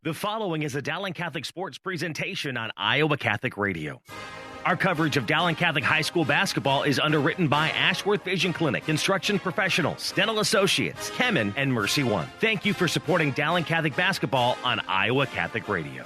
The following is a Dowling Catholic Sports presentation on Iowa Catholic Radio. Our coverage of Dowling Catholic High School basketball is underwritten by Ashworth Vision Clinic, Construction Professionals, Dental Associates, Kemen, and Mercy One. Thank you for supporting Dowling Catholic basketball on Iowa Catholic Radio.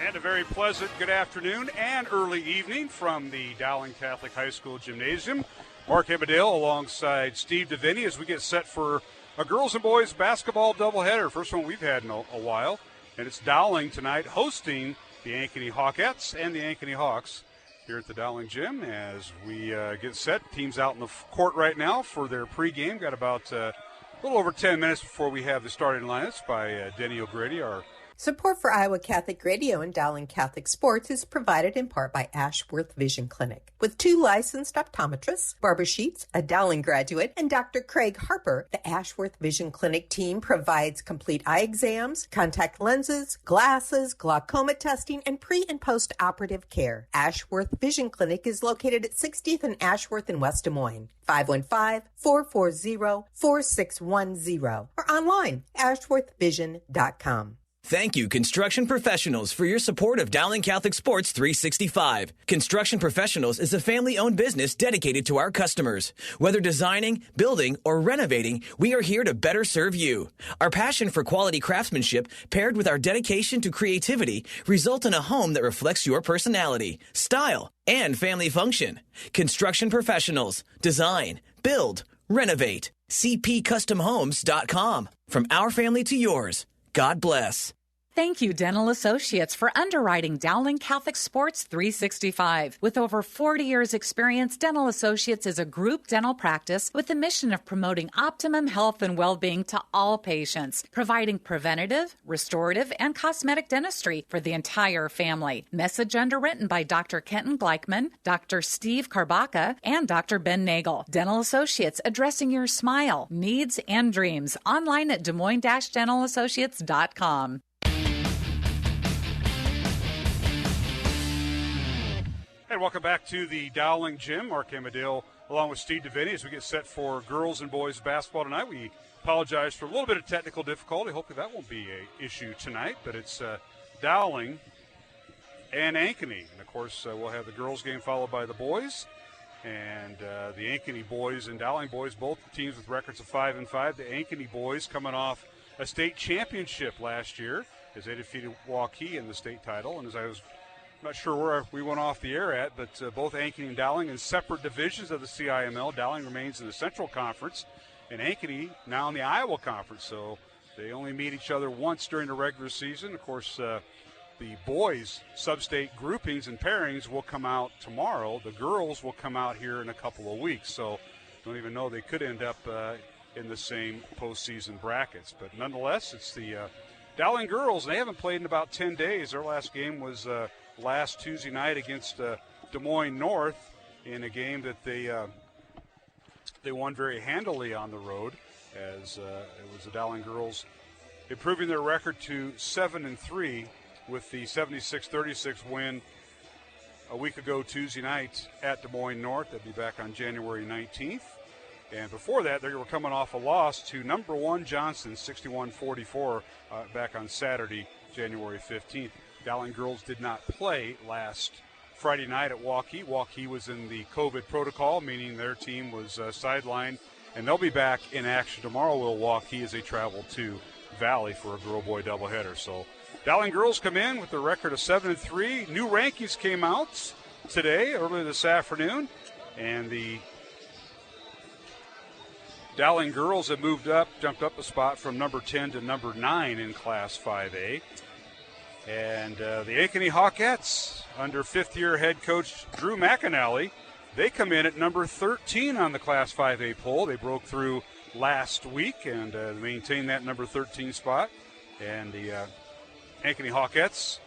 And a very pleasant good afternoon and early evening from the Dowling Catholic High School Gymnasium. Mark Hebedale alongside Steve DeVinny as we get set for a girls and boys basketball doubleheader. First one we've had in a while. And it's Dowling tonight hosting the Ankeny Hawkettes and the Ankeny Hawks here at the Dowling Gym as we get set. Teams out in the court right now for their pregame. Got about a little over 10 minutes before we have the starting lineups by Denny O'Grady, our Support for Iowa Catholic Radio and Dowling Catholic Sports is provided in part by Ashworth Vision Clinic. With 2 licensed optometrists, Barbara Sheets, a Dowling graduate, and Dr. Craig Harper, the Ashworth Vision Clinic team provides complete eye exams, contact lenses, glasses, glaucoma testing, and pre- and post-operative care. Ashworth Vision Clinic is located at 60th and Ashworth in West Des Moines. 515-440-4610 or online, ashworthvision.com. Thank you, Construction Professionals, for your support of Dowling Catholic Sports 365. Construction Professionals is a family-owned business dedicated to our customers. Whether designing, building, or renovating, we are here to better serve you. Our passion for quality craftsmanship, paired with our dedication to creativity, result in a home that reflects your personality, style, and family function. Construction Professionals. Design, build, renovate. CPCustomHomes.com. From our family to yours. God bless. Thank you, Dental Associates, for underwriting Dowling Catholic Sports 365. With over 40 years' experience, Dental Associates is a group dental practice with the mission of promoting optimum health and well-being to all patients, providing preventative, restorative, and cosmetic dentistry for the entire family. Message underwritten by Dr. Kenton Gleichman, Dr. Steve Karbaka, and Dr. Ben Nagel. Dental Associates, addressing your smile, needs, and dreams. Online at DesMoines-DentalAssociates.com. And welcome back to the Dowling Gym. Mark Hebedale along with Steve DeVinny as we get set for girls and boys basketball tonight. We apologize for a little bit of technical difficulty. Hopefully that won't be an issue tonight. But it's Dowling and Ankeny. And, of course, we'll have the girls game followed by the boys. And the Ankeny boys and Dowling boys, both teams with records of 5-5. The Ankeny boys coming off a state championship last year as they defeated Waukee in the state title. And as I was not sure where we went off the air at, but both Ankeny and Dowling in separate divisions of the CIML. Dowling remains in the Central Conference, and Ankeny now in the Iowa Conference. So they only meet each other once during the regular season. Of course, the boys' sub-state groupings and pairings will come out tomorrow. The girls will come out here in a couple of weeks. So don't even know they could end up in the same postseason brackets. But nonetheless, it's the Dowling girls. They haven't played in about 10 days. Their last game was last Tuesday night against Des Moines North in a game that they won very handily on the road, as it was the Dowling girls improving their record to 7-3 with the 76-36 win a week ago Tuesday night at Des Moines North. They'll be back on January 19th. And before that, they were coming off a loss to number 1 Johnson, 61-44, back on Saturday, January 15th. Dowling girls did not play last Friday night at Waukee. Waukee was in the COVID protocol, meaning their team was sidelined, and they'll be back in action tomorrow with Waukee as they travel to Valley for a girl-boy doubleheader. So Dowling girls come in with a record of 7-3. New rankings came out today, earlier this afternoon, and the Dowling girls have jumped up a spot from number 10 to number 9 in Class 5A. And the Ankeny Hawkettes, under fifth-year head coach Drew McAnally, they come in at number 13 on the Class 5A poll. They broke through last week and maintained that number 13 spot. And the Ankeny Hawkettes,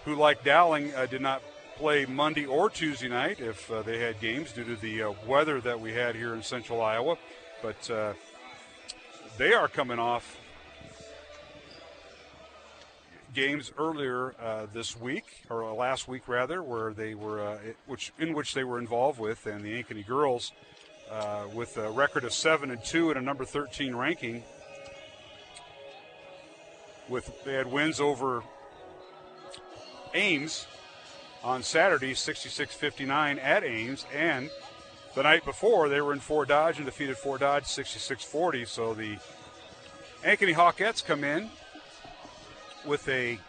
who like Dowling did not play Monday or Tuesday night if they had games due to the weather that we had here in central Iowa. But they are coming off games earlier this week, or last week rather, where they were, in which they were involved with, and the Ankeny girls, with a record of 7-2 and a number 13 ranking, They had wins over Ames on Saturday, 66-59 at Ames, and the night before they were in Fort Dodge and defeated Fort Dodge 66-40. So the Ankeny Hawkettes come in with a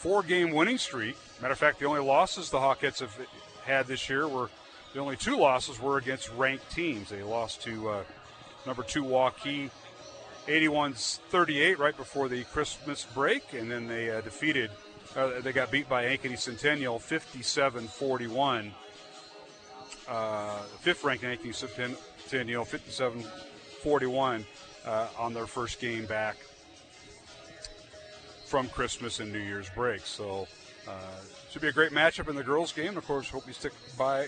4-game winning streak. Matter of fact, the only losses the Hawkettes have had this year the only 2 losses were against ranked teams. They lost to number 2 Waukee 81-38 right before the Christmas break, and then they they got beat by Ankeny Centennial 57-41. 5th-ranked Ankeny Centennial 57-41 on their first game back from Christmas and New Year's break. So should be a great matchup in the girls' game. Of course, hope you stick by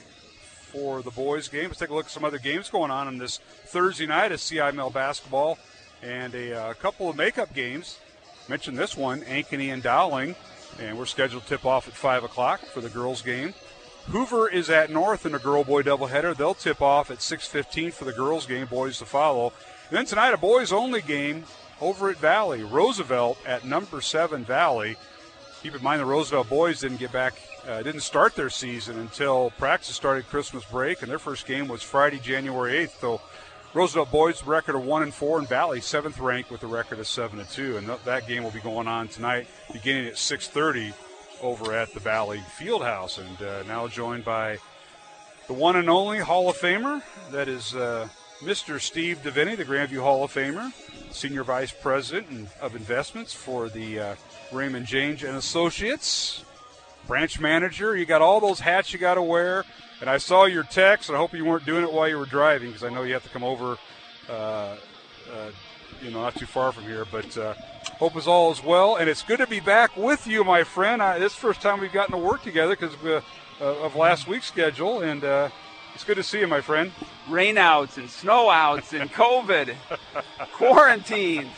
for the boys' game. Let's take a look at some other games going on this Thursday night as CI Male basketball and a couple of makeup games. Mentioned this one, Ankeny and Dowling, and we're scheduled to tip off at 5 o'clock for the girls' game. Hoover is at North in a girl-boy doubleheader. They'll tip off at 6:15 for the girls' game, boys to follow. And then tonight, a boys-only game over at Valley. Roosevelt at number 7 Valley. Keep in mind the Roosevelt boys didn't start their season until practice started Christmas break, and their first game was Friday, January 8th. So Roosevelt boys record of 1-4, and Valley 7th ranked with a record of 7-2, and that game will be going on tonight, beginning at 6:30 over at the Valley Fieldhouse. And now joined by the one and only Hall of Famer, that is Mr. Steve DeVinny, the Grandview Hall of Famer, Senior Vice President of Investments for the Raymond James and Associates, branch manager. You got all those hats you got to wear. And I saw your text, and I hope you weren't doing it while you were driving, because I know you have to come over, not too far from here. But hope all is well. And it's good to be back with you, my friend. This is the first time we've gotten to work together because of last week's schedule. And it's good to see you, my friend. Rainouts and snowouts and COVID, quarantines.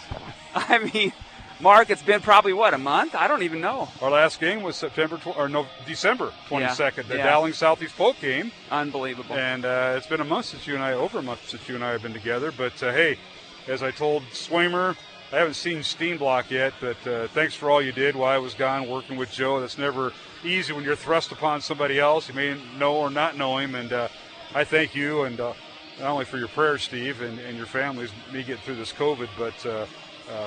I mean, Mark, it's been probably, a month? I don't even know. Our last game was December 22nd, the Yeah. Dowling Southeast Polk game. Unbelievable. And it's been over a month since you and I have been together. But, hey, as I told Swamer, I haven't seen Steenblock yet, but thanks for all you did while I was gone working with Joe. That's never easy when you're thrust upon somebody else. You may know or not know him, and I thank you, and not only for your prayers, Steve, and your families, me getting through this COVID, but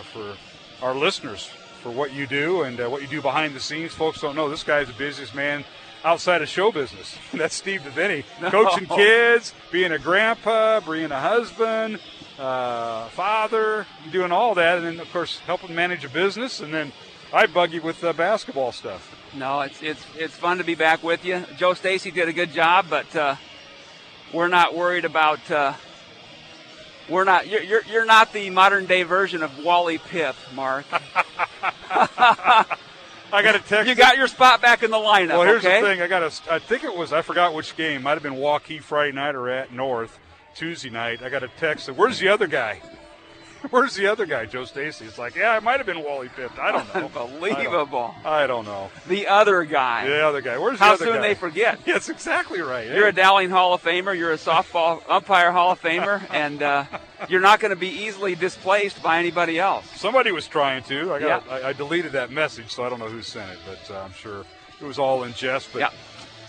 for our listeners, for what you do and what you do behind the scenes. Folks don't know this guy's the busiest man outside of show business. That's Steve DeVinny. No. Coaching kids, being a grandpa, being a husband, father, doing all that, and then, of course, helping manage a business, and then I bug you with basketball stuff. No, it's fun to be back with you. Joe Stacy did a good job, but we're not worried about You're not the modern day version of Wally Pipp, Mark. I got a text. You got your spot back in the lineup. Well, here's okay? the thing. I forgot which game. Might have been Waukee Friday night or at North Tuesday night. I got a text. Where's the other guy? Where's the other guy, Joe Stacy? It's like, it might have been Wally Pipp. I don't know. Unbelievable. I don't know. The other guy. The other guy. Where's the How other guy? How soon they forget? That's exactly right. You're a Dowling Hall of Famer. You're a softball umpire Hall of Famer, and you're not going to be easily displaced by anybody else. Somebody was trying to. I deleted that message, so I don't know who sent it, but I'm sure it was all in jest. But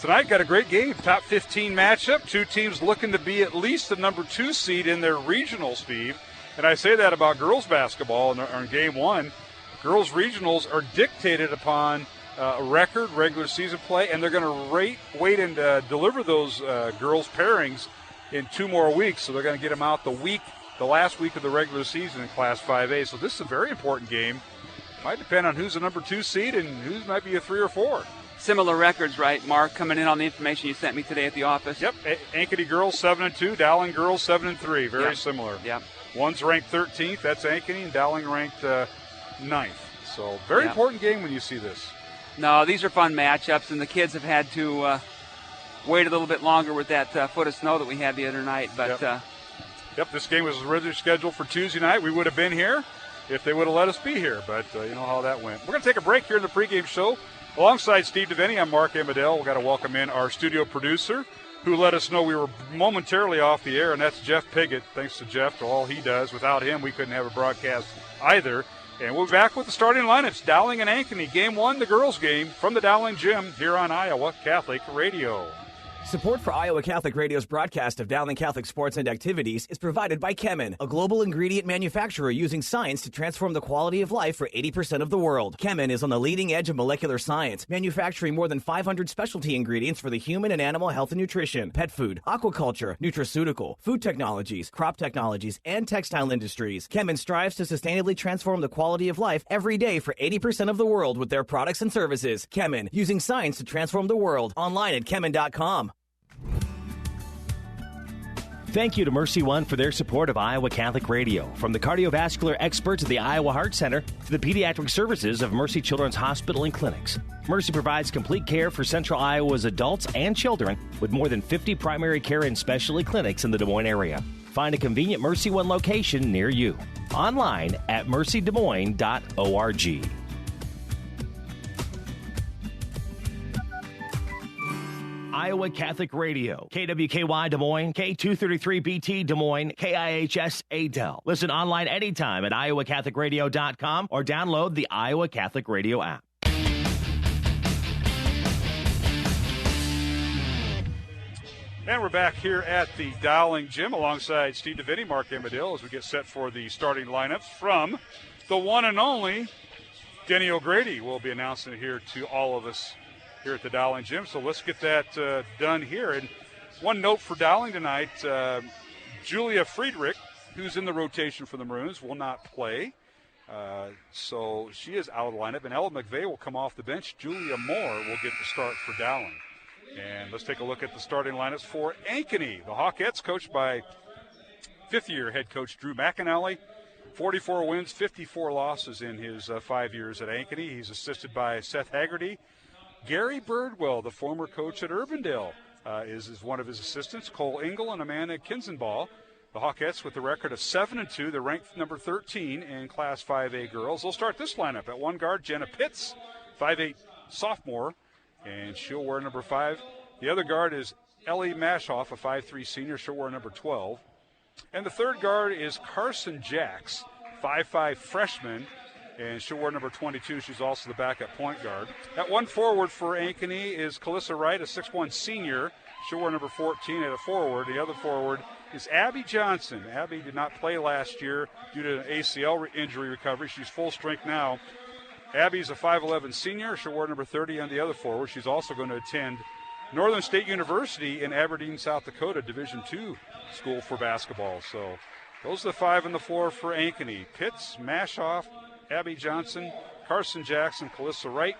tonight got a great game. Top 15 matchup. Two teams looking to be at least the number 2 seed in their regional, Steve. And I say that about girls basketball in game one. Girls regionals are dictated upon a record, regular season play, and they're going to wait and deliver those girls pairings in 2 more weeks. So they're going to get them out the last week of the regular season in Class 5A. So this is a very important game. Might depend on who's the number 2 seed and who might be a 3 or 4. Similar records, right, Mark, coming in on the information you sent me today at the office? Yep. Ankeny girls 7-2, Dowling girls 7-3. Very similar. Yep. One's ranked 13th, that's Ankeny, and Dowling ranked 9th. So very important game when you see this. No, these are fun matchups, and the kids have had to wait a little bit longer with that foot of snow that we had the other night. But this game was originally scheduled for Tuesday night. We would have been here if they would have let us be here, but you know how that went. We're going to take a break here in the pregame show. Alongside Steve DeVinny, I'm Mark Amadell. We've got to welcome in our studio producer, who let us know we were momentarily off the air, and that's Jeff Piggott. Thanks to Jeff, to all he does. Without him, we couldn't have a broadcast either. And we'll be back with the starting lineups. Dowling and Ankeny, game one, the girls' game from the Dowling Gym here on Iowa Catholic Radio. Support for Iowa Catholic Radio's broadcast of Dowling Catholic sports and activities is provided by Chemin, a global ingredient manufacturer using science to transform the quality of life for 80% of the world. Chemin is on the leading edge of molecular science, manufacturing more than 500 specialty ingredients for the human and animal health and nutrition, pet food, aquaculture, nutraceutical, food technologies, crop technologies, and textile industries. Chemin strives to sustainably transform the quality of life every day for 80% of the world with their products and services. Chemin, using science to transform the world. Online at chemin.com. Thank you to Mercy One for their support of Iowa Catholic Radio. From the cardiovascular experts of the Iowa Heart Center to the pediatric services of Mercy Children's Hospital and Clinics, Mercy provides complete care for Central Iowa's adults and children with more than 50 primary care and specialty clinics in the Des Moines area. Find a convenient Mercy One location near you. Online at mercydesmoines.org. Iowa Catholic Radio, KWKY Des Moines, K233BT Des Moines, KIHS Adel. Listen online anytime at iowacatholicradio.com or download the Iowa Catholic Radio app. And we're back here at the Dowling Gym alongside Steve DeVinny, Mark Amadil, as we get set for the starting lineups from the one and only Denny O'Grady. Will be announcing it here to all of us here at the Dowling Gym. So let's get that done here. And one note for Dowling tonight, Julia Friedrich, who's in the rotation for the Maroons, will not play. So she is out of the lineup. And Ella McVeigh will come off the bench. Julia Moore will get the start for Dowling. And let's take a look at the starting lineups for Ankeny. The Hawkettes, coached by fifth-year head coach Drew McAnally. 44 wins, 54 losses in his 5 years at Ankeny. He's assisted by Seth Haggerty. Gary Birdwell, the former coach at Urbandale, is one of his assistants. Cole Engel and Amanda Kinzenball. The Hawkettes with a record of 7-2. They're ranked number 13 in Class 5A girls. They'll start this lineup at one guard, Jenna Pitts, 5'8" sophomore, and she'll wear number 5. The other guard is Ellie Mashoff, a 5'3" senior. She'll wear number 12. And the third guard is Carson Jacks, 5'5" freshman, and she'll wear number 22. She's also the backup point guard. At one forward for Ankeny is Calissa Wright, a 6'1" senior. She'll wear number 14 at a forward. The other forward is Abby Johnson. Abby did not play last year due to an ACL injury recovery. She's full strength now. Abby's a 5'11" senior. She'll wear number 30 on the other forward. She's also going to attend Northern State University in Aberdeen, South Dakota, Division II school for basketball. So those are the 5 on the floor for Ankeny. Pitts, Mashoff, Abby Johnson, Carson Jackson, Calissa Wright.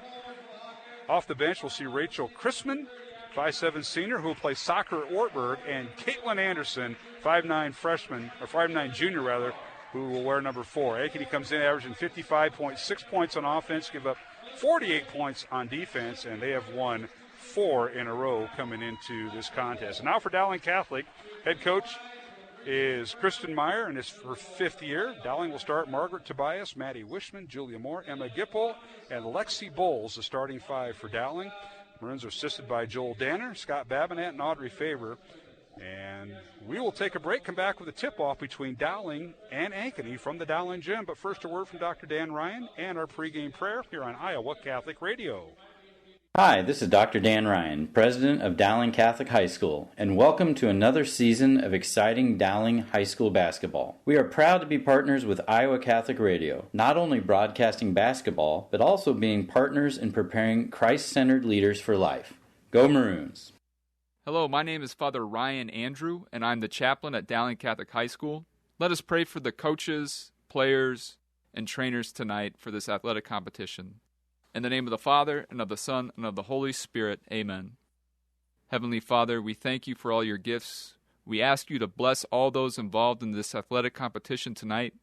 Off the bench, we'll see Rachel Chrisman, 5'7" senior, who will play soccer at Wartburg, and Caitlin Anderson, 5'9" freshman, or 5'9" junior rather, who will wear number 4. Ankeny comes in averaging 55.6 points on offense, give up 48 points on defense, and they have won 4 in a row coming into this contest. And now for Dowling Catholic, head coach is Kristen Meyer, and it's her 5th year. Dowling will start Margaret Tobias, Maddie Wishman, Julia Moore, Emma Gipple, and Lexi Bowles, the starting 5 for Dowling. Maroons are assisted by Joel Danner, Scott Babinett, and Audrey Faber. And we will take a break, come back with a tip-off between Dowling and Ankeny from the Dowling Gym. But first, a word from Dr. Dan Ryan and our pregame prayer here on Iowa Catholic Radio. Hi, this is Dr. Dan Ryan, president of Dowling Catholic High School, and welcome to another season of exciting Dowling High School basketball. We are proud to be partners with Iowa Catholic Radio, not only broadcasting basketball, but also being partners in preparing Christ-centered leaders for life. Go Maroons! Hello, my name is Father Ryan Andrew, and I'm the chaplain at Dowling Catholic High School. Let us pray for the coaches, players, and trainers tonight for this athletic competition. In the name of the Father, and of the Son, and of the Holy Spirit, amen. Heavenly Father, we thank you for all your gifts. We ask you to bless all those involved in this athletic competition tonight.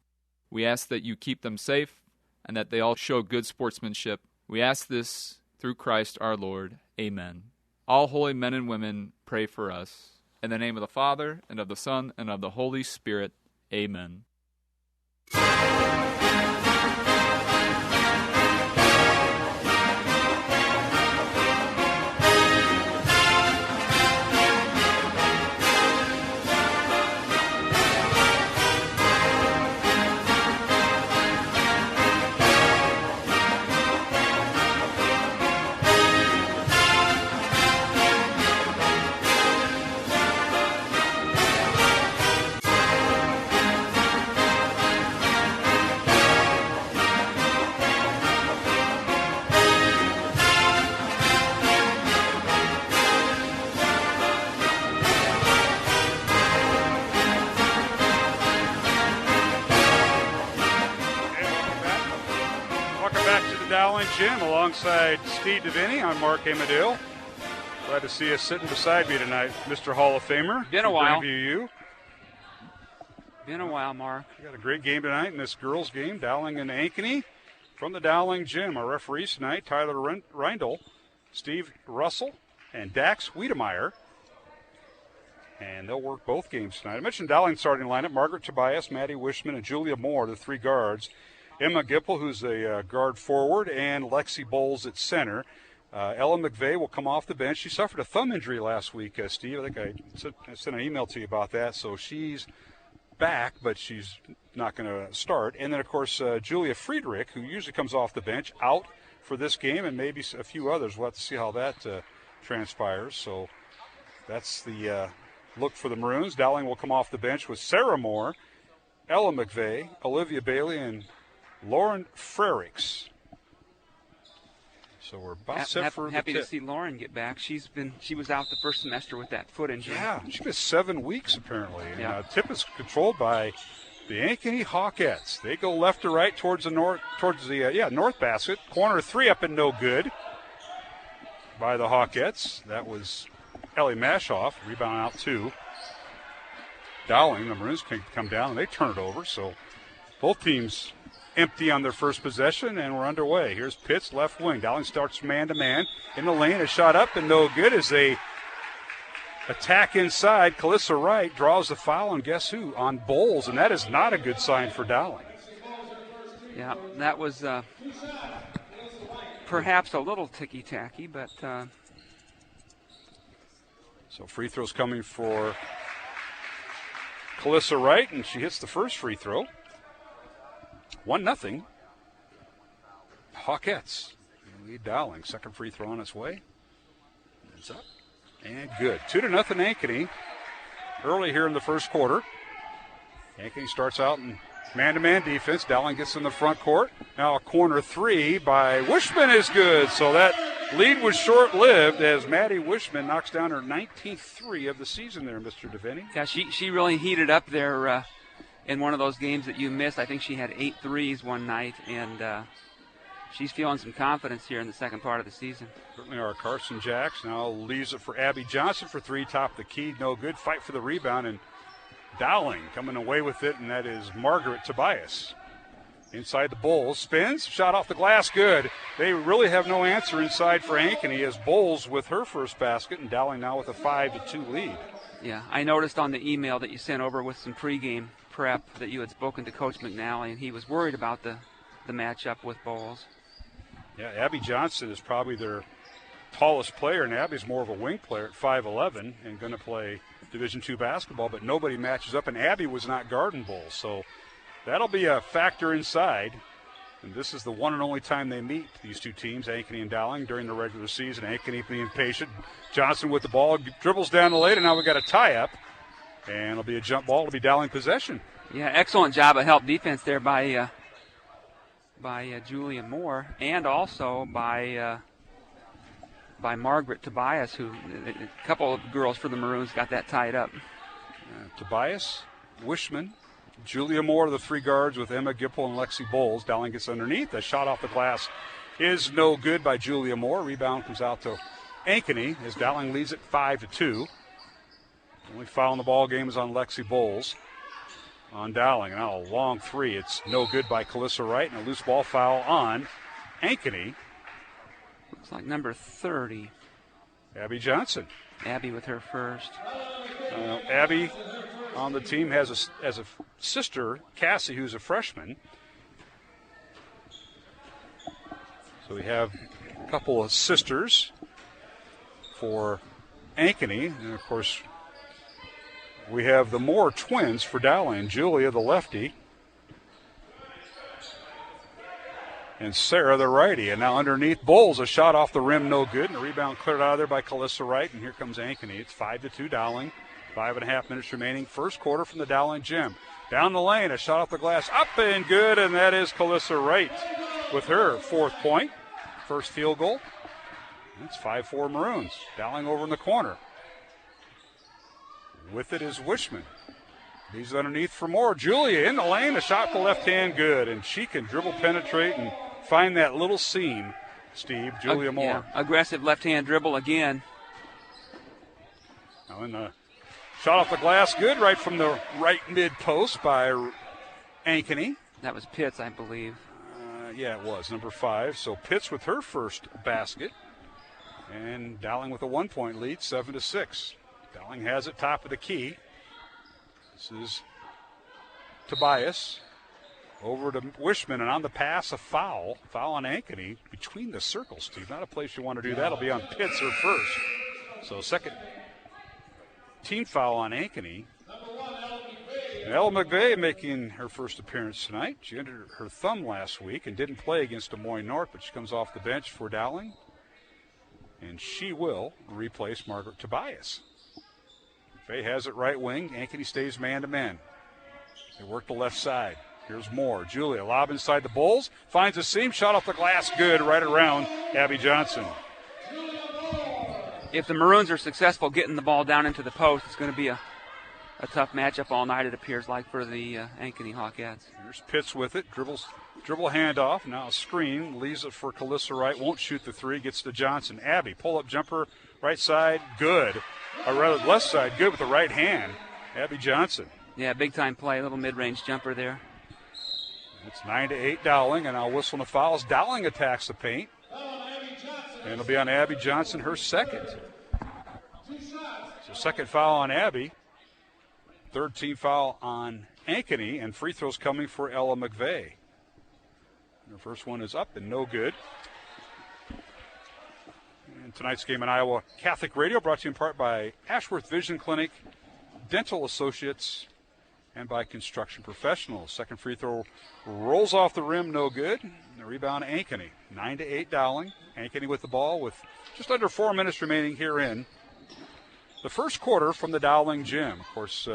We ask that you keep them safe, and that they all show good sportsmanship. We ask this through Christ our Lord, amen. All holy men and women, pray for us. In the name of the Father, and of the Son, and of the Holy Spirit, amen. Dowling Gym alongside Steve DeVinny. I'm Mark Amadale. Glad to see you sitting beside me tonight, Mr. Hall of Famer. Been a while. You. Been a while, Mark. We got a great game tonight in this girls' game, Dowling and Ankeny. From the Dowling Gym, our referees tonight, Tyler Reindl, Steve Russell, and Dax Wiedemeyer. And they'll work both games tonight. I mentioned Dowling starting lineup: Margaret Tobias, Maddie Wishman, and Julia Moore, the three guards. Emma Gipple, who's a guard forward, and Lexi Bowles at center. Ella McVeigh will come off the bench. She suffered a thumb injury last week, Steve. I think I sent an email to you about that. So she's back, but she's not going to start. And then, of course, Julia Friedrich, who usually comes off the bench, out for this game, and maybe a few others. We'll have to see how that transpires. So that's the look for the Maroons. Dowling will come off the bench with Sarah Moore, Ella McVeigh, Olivia Bailey, and Lauren Frericks. So we're about set for happy to see Lauren get back. She was out the first semester with that foot injury. Yeah, she missed 7 weeks apparently. Yeah. And tip is controlled by the Ankeny Hawkettes. They go left to right towards the north basket. Corner three up and no good by the Hawkettes. That was Ellie Mashoff. Rebound out two. Dowling, the Maroons can come down and they turn it over. So both teams empty on their first possession, and we're underway. Here's Pitts, left wing. Dowling starts man-to-man. In the lane, a shot up and no good as they attack inside. Calissa Wright draws the foul on guess who? On Bowles, and that is not a good sign for Dowling. Yeah, that was perhaps a little ticky-tacky, but... So free throws coming for Calissa Wright, and she hits the first free throw. 1-0. Hawkettes lead Dowling. Second free throw on its way. It's up. And good. 2-0 Ankeny. Early here in the first quarter. Ankeny starts out in man-to-man defense. Dowling gets in the front court. Now a corner three by Wishman is good. So that lead was short-lived as Maddie Wishman knocks down her 19th three of the season there, Mr. DeVinny. Yeah, she really heated up there in one of those games that you missed. I think she had 8 threes one night, and she's feeling some confidence here in the second part of the season. Certainly are. Carson Jacks now leaves it for Abby Johnson for three, top of the key, no good. Fight for the rebound, and Dowling coming away with it, and that is Margaret Tobias. Inside the Bulls, spins, shot off the glass, good. They really have no answer inside for Ankeny as Bulls with her first basket, and Dowling now with a 5-2 lead. Yeah, I noticed on the email that you sent over with some pregame prep that you had spoken to Coach McNally, and he was worried about the matchup with Bowles. Yeah, Abby Johnson is probably their tallest player, and Abby's more of a wing player at 5'11" and going to play Division II basketball, but nobody matches up, and Abby was not guarding Bowles, so that'll be a factor inside. And this is the one and only time they meet, these two teams, Ankeny and Dowling, during the regular season. Ankeny being patient. Johnson with the ball, dribbles down the lane, and now we got a tie-up. And it'll be a jump ball. It'll be Dowling possession. Yeah, excellent job of help defense there by Julia Moore, and also by Margaret Tobias, who a couple of girls for the Maroons got that tied up. Tobias, Wishman, Julia Moore, the three guards with Emma Gipple and Lexi Bowles. Dowling gets underneath. A shot off the glass is no good by Julia Moore. Rebound comes out to Ankeny as Dowling leads it 5-2. Only foul in the ball game is on Lexi Bowles on Dowling. Now a long three. It's no good by Calissa Wright, and a loose ball foul on Ankeny. Looks like number 30. Abby Johnson. Abby with her first. Abby on the team has a sister, Cassie, who's a freshman. So we have a couple of sisters for Ankeny, and of course we have the Moore twins for Dowling. Julia, the lefty, and Sarah, the righty. And now underneath Bowles, a shot off the rim, no good, and a rebound cleared out of there by Calissa Wright. And here comes Ankeny. It's 5-2 Dowling. 5.5 minutes remaining. First quarter from the Dowling Gym. Down the lane, a shot off the glass, up and good, and that is Calissa Wright with her fourth point. First field goal. It's 5-4 Maroons. Dowling over in the corner. With it is Wishman. He's underneath for Moore. Julia in the lane, a shot to left hand, good. And she can dribble, penetrate, and find that little seam, Steve. Julia Moore. Yeah. Aggressive left-hand dribble again. Now in the shot off the glass, good, right from the right mid-post by Ankeny. That was Pitts, I believe. Yeah, it was, number 5. So Pitts with her first basket. And Dowling with a 1-point lead, 7-6. Dowling has it top of the key. This is Tobias. Over to Wishman, and on the pass, a foul. Foul on Ankeny between the circles, Steve. Not a place you want to do that. It'll be on Pitts, her first. So second team foul on Ankeny. And Ella McVeigh making her first appearance tonight. She injured her thumb last week and didn't play against Des Moines North, but she comes off the bench for Dowling. And she will replace Margaret Tobias. McVeigh has it right wing. Ankeny stays man-to-man. They work the left side. Here's Moore. Julia, lob inside the Bulls. Finds a seam. Shot off the glass. Good. Right around Abby Johnson. If the Maroons are successful getting the ball down into the post, it's going to be a tough matchup all night, it appears like, for the Ankeny Hawkettes. Here's Pitts with it. Dribble handoff. Now a screen. Leaves it for Calissa Wright. Won't shoot the three. Gets to Johnson. Abby, pull-up jumper. Right side. Good. Or rather, left side. Good with the right hand. Abby Johnson. Yeah, big-time play. A little mid-range jumper there. It's 9-8 Dowling, and I'll whistle the fouls. Dowling attacks the paint. And it'll be on Abby Johnson, her second. So second foul on Abby. Third team foul on Ankeny, and free throws coming for Ella McVeigh. Her first one is up and no good. And tonight's game on Iowa Catholic Radio brought to you in part by Ashworth Vision Clinic, Dental Associates, and by Construction Professionals. Second free throw rolls off the rim, no good. The rebound, Ankeny. 9-8 Dowling. Ankeny with the ball with just under 4 minutes remaining here in the first quarter from the Dowling gym. Of course,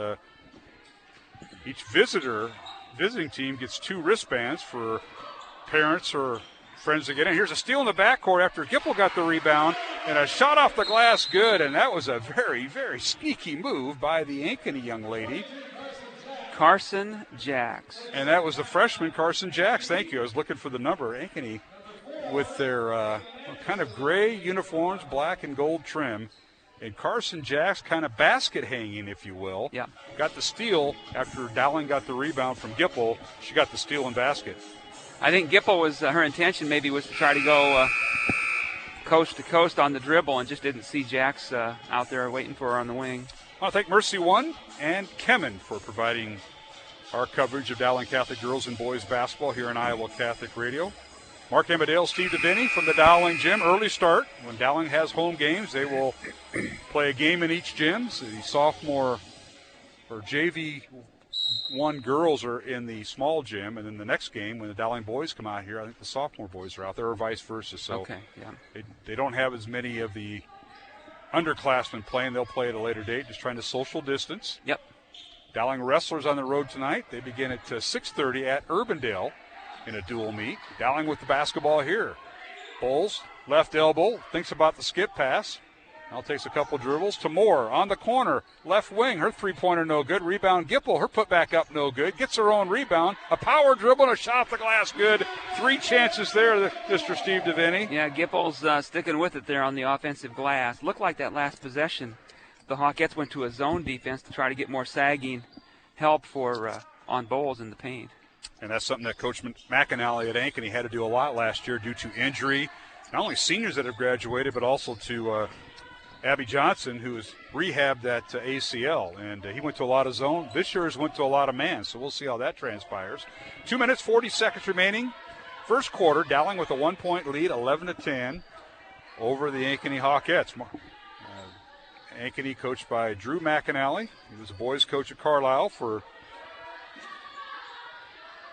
each visiting team gets 2 wristbands for parents or friends to get in. Here's a steal in the backcourt after Gipple got the rebound, and a shot off the glass, good. And that was a very, very sneaky move by the Ankeny young lady. Carson Jacks. And that was the freshman, Carson Jacks. Thank you. I was looking for the number. Ankeny with their kind of gray uniforms, black and gold trim. And Carson Jacks kind of basket hanging, if you will. Yeah. Got the steal after Dowling got the rebound from Gipple. She got the steal and basket. I think Gipple was, her intention maybe was to try to go coast to coast on the dribble and just didn't see Jacks out there waiting for her on the wing. I want to thank Mercy One and Kemen for providing our coverage of Dowling Catholic girls and boys basketball here on Iowa Catholic Radio. Mark Amadale, Steve DeVinny from the Dowling gym. Early start. When Dowling has home games, they will play a game in each gym. So the sophomore or JV 1 girls are in the small gym, and then the next game, when the Dowling boys come out here, I think the sophomore boys are out there, or vice versa. So okay, yeah. They don't have as many of the underclassmen playing. They'll play at a later date, just trying to social distance. Yep. Dowling wrestlers on the road tonight. They begin at 6:30 at Urbandale in a dual meet. Dowling with the basketball here. Bowles, left elbow, thinks about the skip pass. Now takes a couple dribbles to Moore on the corner. Left wing, her three-pointer no good. Rebound Gipple, her putback up no good. Gets her own rebound. A power dribble and a shot off the glass good. 3 chances there, Mr. Steve DeVinny. Yeah, Gipple's sticking with it there on the offensive glass. Looked like that last possession, the Hawkettes went to a zone defense to try to get more sagging help for on Bowles in the paint. And that's something that Coach McAnally at Ankeny had to do a lot last year due to injury. Not only seniors that have graduated, but also to Abby Johnson, who is rehabbed at ACL. And he went to a lot of zone. This year's went to a lot of man, so we'll see how that transpires. 2 minutes, 40 seconds remaining. First quarter, Dowling with a 1-point lead, 11-10 over the Ankeny Hawkettes. Ankeny coached by Drew McAnally. He was a boys coach at Carlisle for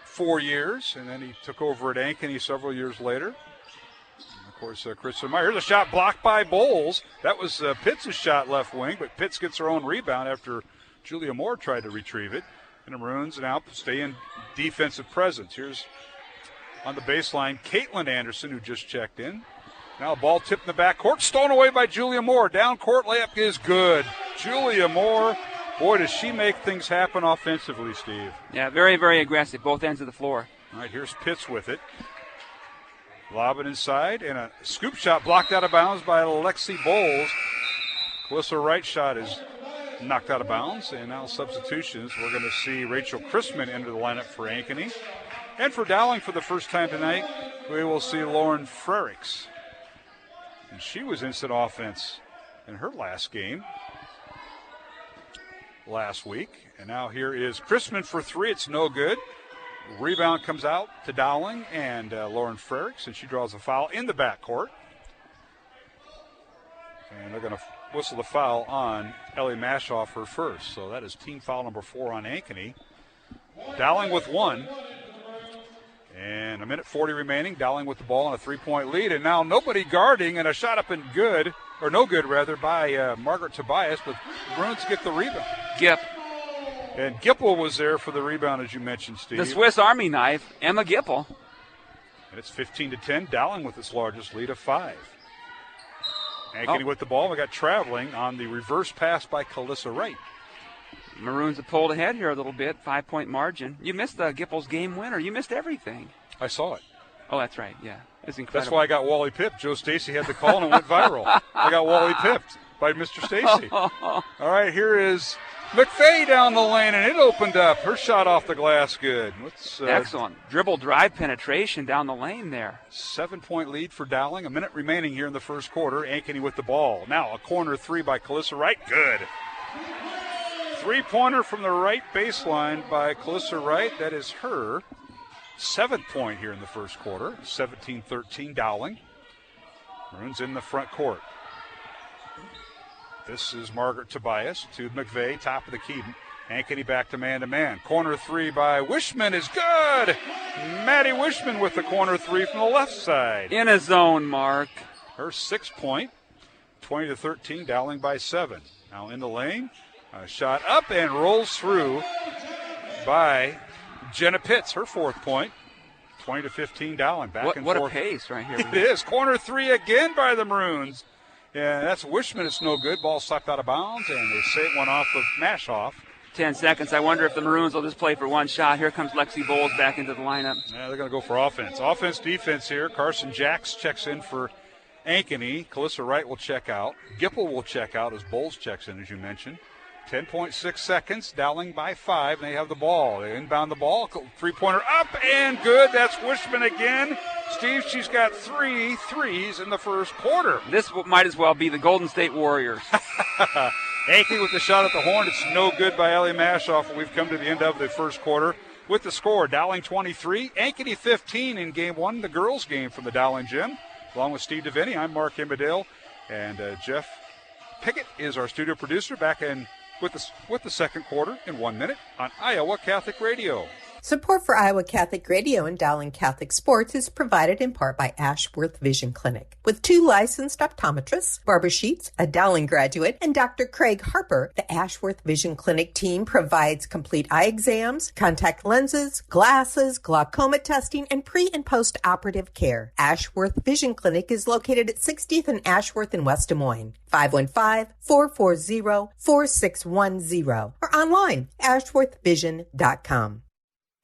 4 years, and then he took over at Ankeny several years later. And of course, Kristen Meyer. Here's a shot blocked by Bowles. That was Pitts' shot left wing, but Pitts gets her own rebound after Julia Moore tried to retrieve it. And the Maroons now stay in defensive presence. Here's on the baseline, Caitlin Anderson, who just checked in. Now a ball tipped in the backcourt, stolen away by Julia Moore. Down court layup is good. Julia Moore, boy, does she make things happen offensively, Steve. Yeah, very, very aggressive, both ends of the floor. All right, here's Pitts with it. Lob it inside, and a scoop shot blocked out of bounds by Lexi Bowles. Calissa Wright's shot is knocked out of bounds, and now substitutions. We're going to see Rachel Chrisman enter the lineup for Ankeny. And for Dowling, for the first time tonight, we will see Lauren Frericks. And she was instant offense in her last game last week. And now here is Chrisman for three. It's no good. Rebound comes out to Dowling and Lauren Frericks, and she draws a foul in the backcourt. And they're going to whistle the foul on Ellie Mashoff, her first. So that is team foul number 4 on Ankeny. Dowling with one. And a minute 40 remaining. Dowling with the ball on a 3-point lead. And now nobody guarding, and a shot up and good, or no good rather, by Margaret Tobias. But the Bruins get the rebound. Gip. And Gipple was there for the rebound, as you mentioned, Steve. The Swiss Army knife, Emma Gipple. And it's 15-10. Dowling with its largest lead of 5. Ankeny with the ball. We got traveling on the reverse pass by Calissa Wright. Maroons have pulled ahead here a little bit, 5-point margin. You missed Gipple's game winner. You missed everything. I saw it. Oh, that's right, yeah. It's incredible. That's why I got Wally pipped. Joe Stacy had the call and it went viral. I got Wally pipped by Mr. Stacy. All right, here is McVeigh down the lane, and it opened up. Her shot off the glass, good. Excellent. Dribble drive penetration down the lane there. 7-point lead for Dowling. A minute remaining here in the first quarter. Ankeny with the ball. Now a corner three by Calissa Wright. Good. 3-pointer from the right baseline by Calissa Wright. That is her 7th point here in the first quarter. 17-13 Dowling. Maroons in the front court. This is Margaret Tobias to McVeigh, top of the key. Ankeny back to man-to-man. Corner three by Wishman is good. Maddie Wishman with the corner three from the left side. In a zone, Mark. Her 6th point. 20-13, Dowling by 7. Now in the lane. A shot up and rolls through by Jenna Pitts, her 4th point. 20-15 Dowling. Back and forth. What a pace right here. It is. Corner three again by the Maroons. Yeah, that's Wishman. It's no good. Ball slapped out of bounds, and they say it went off of Mashoff. 10 seconds. I wonder if the Maroons will just play for one shot. Here comes Lexi Bowles back into the lineup. Yeah, they're going to go for offense. Offense, defense here. Carson Jacks checks in for Ankeny. Calissa Wright will check out. Gipple will check out as Bowles checks in, as you mentioned. 10.6 seconds. Dowling by 5, and they have the ball. They inbound the ball. 3-pointer up and good. That's Wishman again. Steve, she's got 3 threes in the first quarter. This might as well be the Golden State Warriors. Ankeny with the shot at the horn. It's no good by Ellie Mashoff. We've come to the end of the first quarter with the score. Dowling 23, Ankeny 15 in game 1, the girls' game from the Dowling Gym. Along with Steve DeVinny, I'm Mark Himadale, and Jeff Pickett is our studio producer. Back in with the second quarter in 1 minute on Iowa Catholic Radio. Support for Iowa Catholic Radio and Dowling Catholic Sports is provided in part by Ashworth Vision Clinic. With 2 licensed optometrists, Barbara Sheets, a Dowling graduate, and Dr. Craig Harper, the Ashworth Vision Clinic team provides complete eye exams, contact lenses, glasses, glaucoma testing, and pre- and post-operative care. Ashworth Vision Clinic is located at 60th and Ashworth in West Des Moines. 515-440-4610 or online, ashworthvision.com.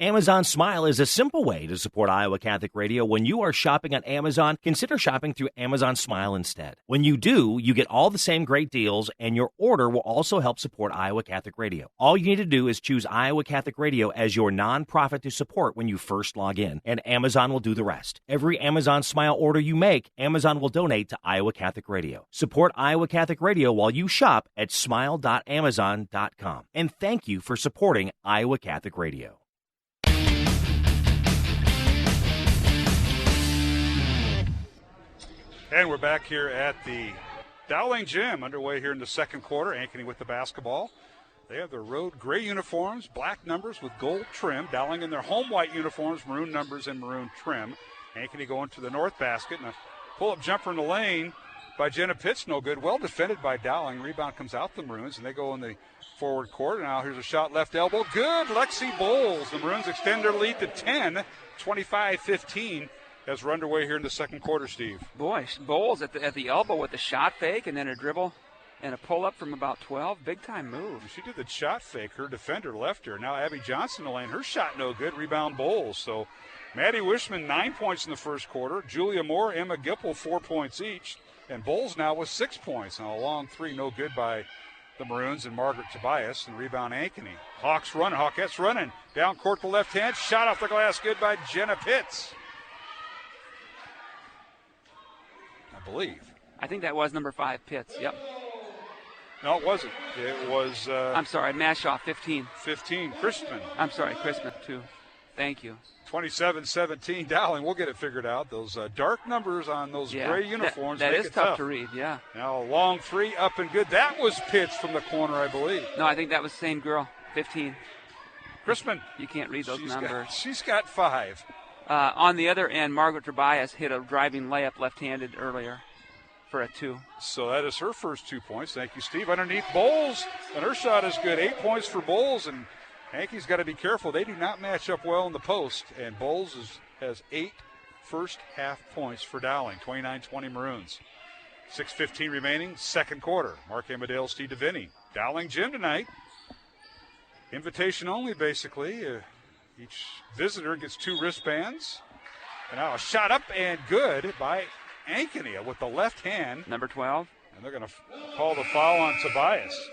Amazon Smile is a simple way to support Iowa Catholic Radio. When you are shopping on Amazon, consider shopping through Amazon Smile instead. When you do, you get all the same great deals, and your order will also help support Iowa Catholic Radio. All you need to do is choose Iowa Catholic Radio as your nonprofit to support when you first log in, and Amazon will do the rest. Every Amazon Smile order you make, Amazon will donate to Iowa Catholic Radio. Support Iowa Catholic Radio while you shop at smile.amazon.com. And thank you for supporting Iowa Catholic Radio. And we're back here at the Dowling Gym, underway here in the second quarter. Ankeny with the basketball. They have their road gray uniforms, black numbers with gold trim. Dowling in their home white uniforms, maroon numbers and maroon trim. Ankeny going to the north basket. And a pull-up jumper in the lane by Jenna Pitts, no good. Well defended by Dowling. Rebound comes out the Maroons, and they go in the forward court. Now here's a shot left elbow. Good, Lexi Bowles. The Maroons extend their lead to 10, 25-15. As we're underway here in the second quarter, Steve. Boy, Bowles at the elbow with the shot fake and then a dribble and a pull-up from about 12. Big-time move. She did the shot fake. Her defender left her. Now Abby Johnson in the lane. Her shot no good. Rebound Bowles. So Maddie Wishman, 9 points in the first quarter. Julia Moore, Emma Gipple, 4 points each. And Bowles now with 6 points. Now a long three, no good by the Maroons and Margaret Tobias. And rebound Ankeny. Hawkettes running. Down court to left hand. Shot off the glass, good by Jenna Pitts. I believe. I think that was number 5, Pitts. Yep. No, it wasn't. It was... I'm sorry, Mashoff, 15. 15, Crispin. I'm sorry, Crispin, 2. Thank you. 27-17, Dowling. We'll get it figured out. Those dark numbers on those gray uniforms that make is it tough to read, yeah. Now a long three, up and good. That was Pitts from the corner, I believe. No, I think that was the same girl, 15. Crispin. You can't read those numbers. She's got 5. On the other end, Margaret Tobias hit a driving layup left-handed earlier for a 2. So that is her first 2 points. Thank you, Steve. Underneath Bowles, and her shot is good. 8 points for Bowles, and Yankees got to be careful. They do not match up well in the post, and Bowles has 8 first-half points for Dowling, 29-20 Maroons. 6:15 remaining, second quarter. Mark Amadale, Steve DeVinny. Dowling gym tonight. Invitation only, basically. Each visitor gets 2 wristbands. And now a shot up and good by Ankeny with the left hand. Number 12. And they're going to call the foul on Tobias.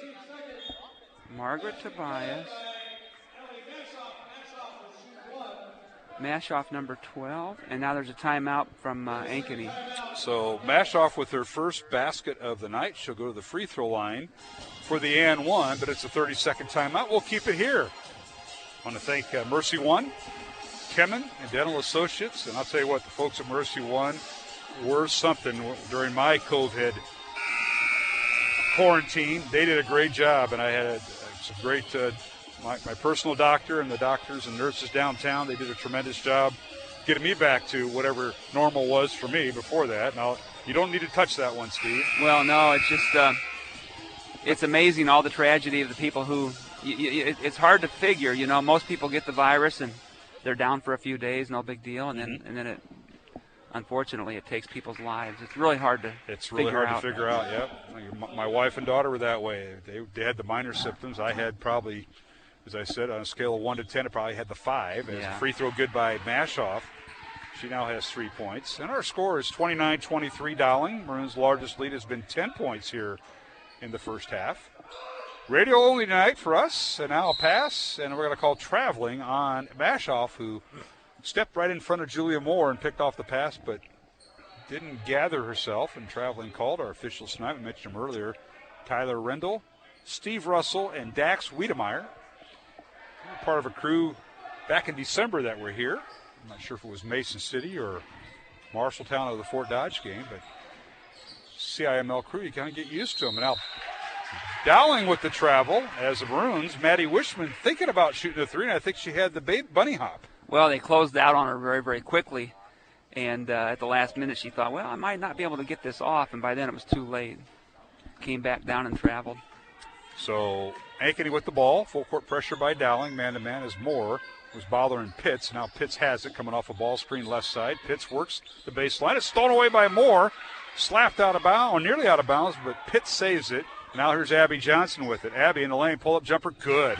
Margaret Tobias. Mashoff, number 12. And now there's a timeout from Ankeny. So Mashoff with her first basket of the night. She'll go to the free throw line for the and one, but it's a 30-second timeout. We'll keep it here. I want to thank Mercy One, Kemen, and Dental Associates. And I'll tell you what, the folks at Mercy One were something during my COVID quarantine. They did a great job, and I had some great my personal doctor and the doctors and nurses downtown. They did a tremendous job getting me back to whatever normal was for me before that. Now, you don't need to touch that one, Steve. Well, no, it's just it's amazing all the tragedy of the people who it's hard to figure. You know, most people get the virus and they're down for a few days, no big deal, and then it unfortunately it takes people's lives. It's really hard to figure out. It's really hard to figure out. Yep. My wife and daughter were that way. They had the minor symptoms. I had probably, as I said, on a scale of 1 to 10, I probably had the 5. As a free throw good by Mashoff. She now has 3 points. And our score is 29-23 Dowling. Maroons' largest lead has been 10 points here in the first half. Radio only tonight for us. And now a pass. And we're going to call traveling on Mashoff, who stepped right in front of Julia Moore and picked off the pass, but didn't gather herself. And traveling called our officials tonight. We mentioned them earlier. Tyler Rendell, Steve Russell, and Dax Wiedemeyer. Part of a crew back in December that were here. I'm not sure if it was Mason City or Marshalltown or the Fort Dodge game, but CIML crew, you kind of get used to them. And now Dowling with the travel as the Maroons. Maddie Wishman thinking about shooting a 3, and I think she had the bunny hop. Well, they closed out on her very, very quickly, and at the last minute she thought, well, I might not be able to get this off, and by then it was too late. Came back down and traveled. So Ankeny with the ball. Full court pressure by Dowling. Man-to-man is Moore. Was bothering Pitts. Now Pitts has it coming off a ball screen left side. Pitts works the baseline. It's stolen away by Moore. Slapped out of bounds, or nearly out of bounds, but Pitts saves it. Now here's Abby Johnson with it. Abby in the lane, pull-up jumper, good.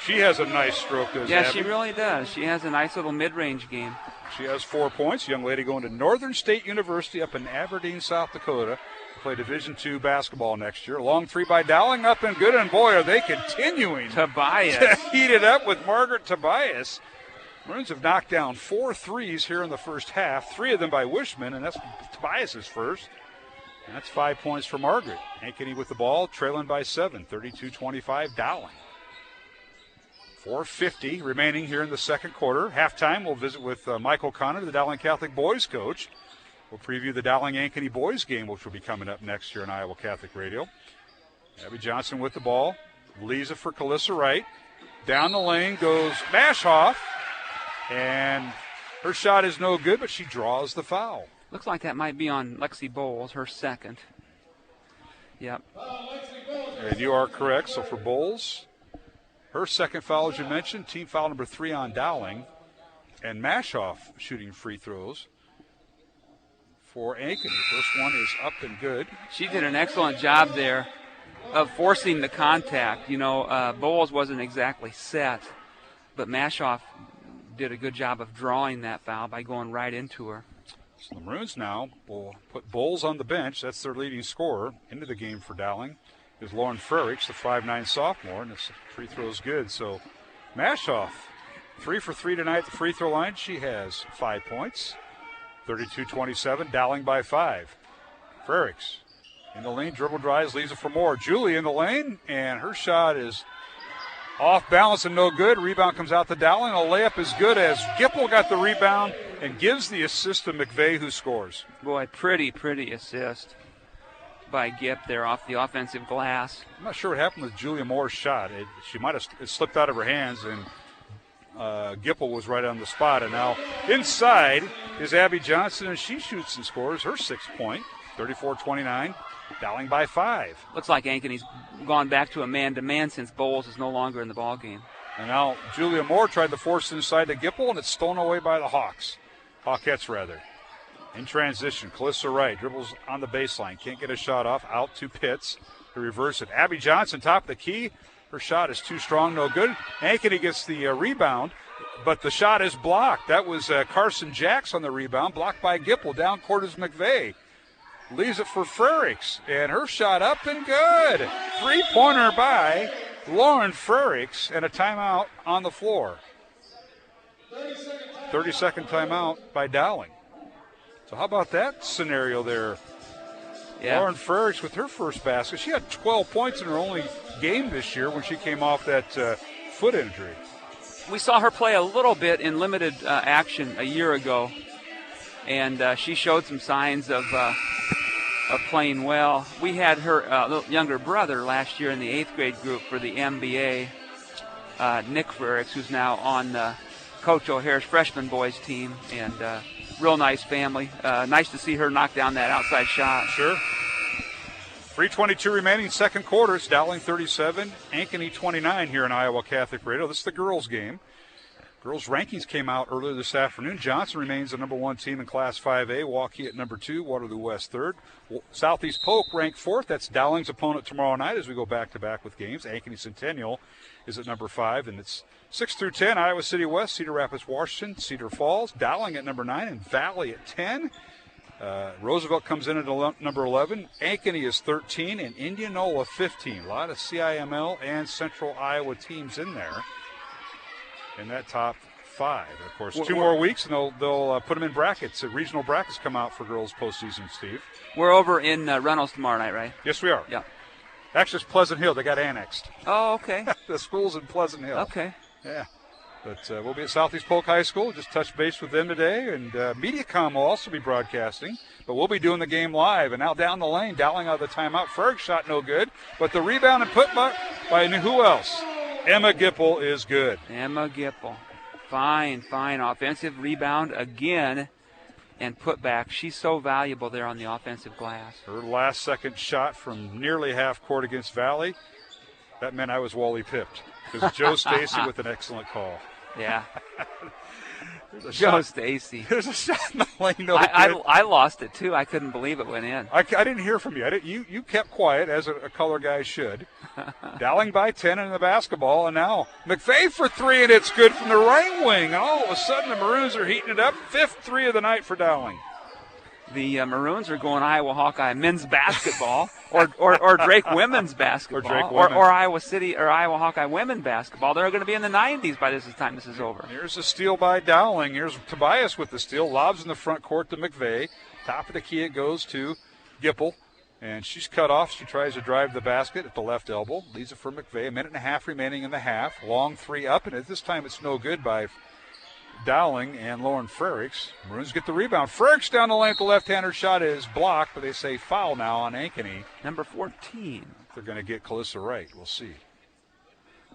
She has a nice stroke, does Abby? She really does. She has a nice little mid-range game. She has 4 points. Young lady going to Northern State University up in Aberdeen, South Dakota. Play Division II basketball next year. Long 3 by Dowling, up and good, and boy, are they continuing Tobias to heat it up with Margaret Tobias. Maroons have knocked down 4 threes here in the first half, 3 of them by Wishman, and that's Tobias's first. And that's 5 points for Margaret. Ankeny with the ball, trailing by 7, 32-25 Dowling. 4:50 remaining here in the second quarter. Halftime, we'll visit with Michael Connor, the Dowling Catholic boys coach. We'll preview the Dowling-Ankeny boys game, which will be coming up next year on Iowa Catholic Radio. Abby Johnson with the ball. Lisa for Calissa Wright. Down the lane goes Mashoff. And her shot is no good, but she draws the foul. Looks like that might be on Lexi Bowles, her second. Yep. And you are correct. So for Bowles, her second foul, as you mentioned, team foul number 3 on Dowling. And Mashoff shooting free throws for Ankeny. First one is up and good. She did an excellent job there of forcing the contact. You know, Bowles wasn't exactly set, but Mashoff did a good job of drawing that foul by going right into her. So the Maroons now will put Bowles on the bench. That's their leading scorer. Into the game for Dowling is Lauren Frericks, the 5'9" sophomore, and this free throw is good. So Mashoff, 3 for 3 tonight at the free throw line. She has 5 points. 32-27, Dowling by 5. Frericks in the lane, dribble drives, leaves it for Moore. Julie in the lane, and her shot is off balance and no good. Rebound comes out to Dowling. A layup is good as Gipple got the rebound and gives the assist to McVeigh, who scores. Boy, pretty assist by Gip there off the offensive glass. I'm not sure what happened with Julia Moore's shot. She might have slipped out of her hands, and Gipple was right on the spot. And now inside is Abby Johnson, and she shoots and scores her 6th point, 34-29. Dowling by 5. Looks like Ankeny's gone back to a man-to-man since Bowles is no longer in the ballgame. And now Julia Moore tried to force it inside to Gipple, and it's stolen away by the Hawkettes, rather. In transition, Calissa Wright dribbles on the baseline. Can't get a shot off. Out to Pitts to reverse it. Abby Johnson, top of the key. Her shot is too strong, no good. Ankeny gets the rebound, but the shot is blocked. That was Carson Jacks on the rebound, blocked by Gipple. Down court is McVeigh. Leaves it for Frericks, and her shot up and good. 3-pointer by Lauren Frericks, and a timeout on the floor. 30-second timeout by Dowling. So how about that scenario there? Yeah. Lauren Frericks with her first basket. She had 12 points in her only game this year when she came off that foot injury. We saw her play a little bit in limited action a year ago, and she showed some signs of playing well. We had her little younger brother last year in the 8th grade group for the MBA, Nick Frericks, who's now on Coach O'Hare's freshman boys team, and real nice family. Nice to see her knock down that outside shot. Sure. 3:22 remaining, second quarter. It's Dowling 37, Ankeny 29 here in Iowa Catholic Radio. This is the girls' game. Girls' rankings came out earlier this afternoon. Johnson remains the number 1 team in Class 5A. Waukee at number 2, Waterloo West 3rd. Southeast Polk ranked 4th. That's Dowling's opponent tomorrow night as we go back-to-back with games. Ankeny Centennial is at number 5, and it's 6 through 10. Iowa City West, Cedar Rapids, Washington, Cedar Falls, Dowling at number 9, and Valley at 10. Roosevelt comes in at number 11. Ankeny is 13, and Indianola 15. A lot of CIML and Central Iowa teams in there in that top 5. Of course, 2 more weeks, and they'll put them in brackets. Regional brackets come out for girls postseason, Steve. We're over in Reynolds tomorrow night, right? Yes, we are. Yeah. Actually, it's Pleasant Hill. They got annexed. Oh, okay. The school's in Pleasant Hill. Okay. Yeah. But we'll be at Southeast Polk High School. Just touched base with them today. And Mediacom will also be broadcasting. But we'll be doing the game live. And now down the lane, Dowling out of the timeout. Ferg shot no good. But the rebound and putback by who else? Emma Gipple is good. Emma Gipple. Fine offensive rebound again and putback. She's so valuable there on the offensive glass. Her last second shot from nearly half court against Valley. That meant I was Wally pipped. Because Joe Stacy with an excellent call. Yeah. Joe Stacy. There's a shot in the lane. I lost it, too. I couldn't believe it went in. I didn't hear from you. You kept quiet, as a color guy should. Dowling by 10 in the basketball, and now McVeigh for 3, and it's good from the right wing. And all of a sudden, the Maroons are heating it up. 5th 3 of the night for Dowling. The Maroons are going Iowa Hawkeye men's basketball, or Drake women's basketball, or Iowa City or Iowa Hawkeye women basketball. They're going to be in the 90s by this time this is over. Here's a steal by Dowling. Here's Tobias with the steal. Lobs in the front court to McVeigh. Top of the key it goes to Gipple. And she's cut off. She tries to drive the basket at the left elbow. Leaves it for McVeigh. 1.5 remaining in the half. Long 3 up, and at this time it's no good by Dowling and Lauren Frericks. Maroons get the rebound. Frericks down the lane. The left-hander shot is blocked, but they say foul now on Ankeny. Number 14. They're going to get Calissa Wright. We'll see.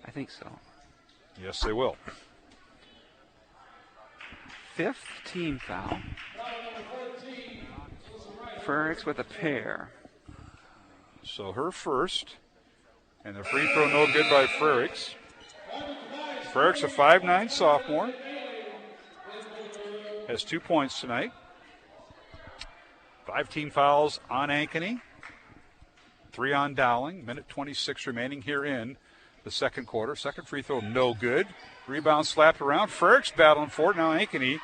I think so. Yes, they will. 5th team foul. Frericks with a pair. So her first. And the free throw no good by Frericks. Frericks, a 5'9" sophomore. Has 2 points tonight. 5 team fouls on Ankeny. 3 on Dowling. 1:26 remaining here in the second quarter. Second free throw, no good. Rebound slapped around. Frericks battling for it. Now Ankeny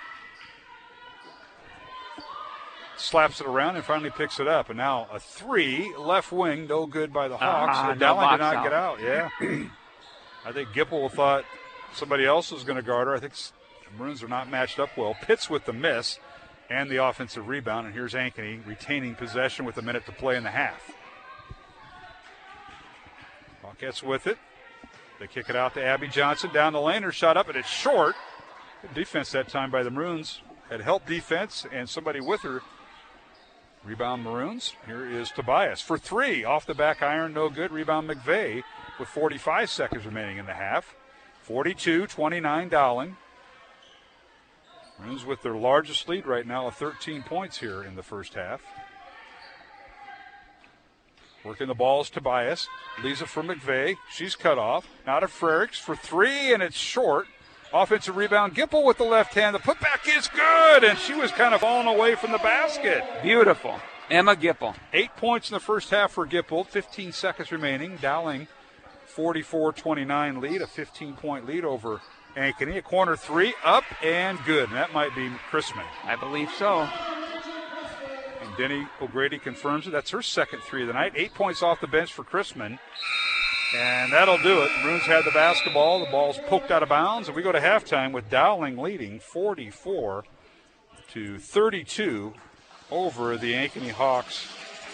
slaps it around and finally picks it up. And now a three, left wing, no good by the Hawks. Dowling did not get out. Yeah. I think Gipple thought somebody else was going to guard her. I think the Maroons are not matched up well. Pitts with the miss and the offensive rebound. And here's Ankeny retaining possession with a minute to play in the half. Hawkettes with it. They kick it out to Abby Johnson down the lane. Her shot up, and it's short. Good defense that time by the Maroons. Had help defense and somebody with her. Rebound Maroons. Here is Tobias for three. Off the back iron, no good. Rebound McVeigh with 45 seconds remaining in the half. 42-29 Dowling. Maroons with their largest lead right now of 13 points here in the first half. Working the ball is Tobias. Leaves it for McVeigh. She's cut off. Now to Frericks for three, and it's short. Offensive rebound. Gipple with the left hand. The putback is good, and she was kind of falling away from the basket. Beautiful. Emma Gipple. 8 points in the first half for Gipple. 15 seconds remaining. Dowling 44-29 lead, a 15-point lead over Ankeny. A corner three, up and good. And that might be Chrisman. I believe so. And Denny O'Grady confirms it. That's her second three of the night. 8 points off the bench for Chrisman. And that'll do it. The Maroons had the basketball. The ball's poked out of bounds. And we go to halftime with Dowling leading 44-32 over the Ankeny Hawks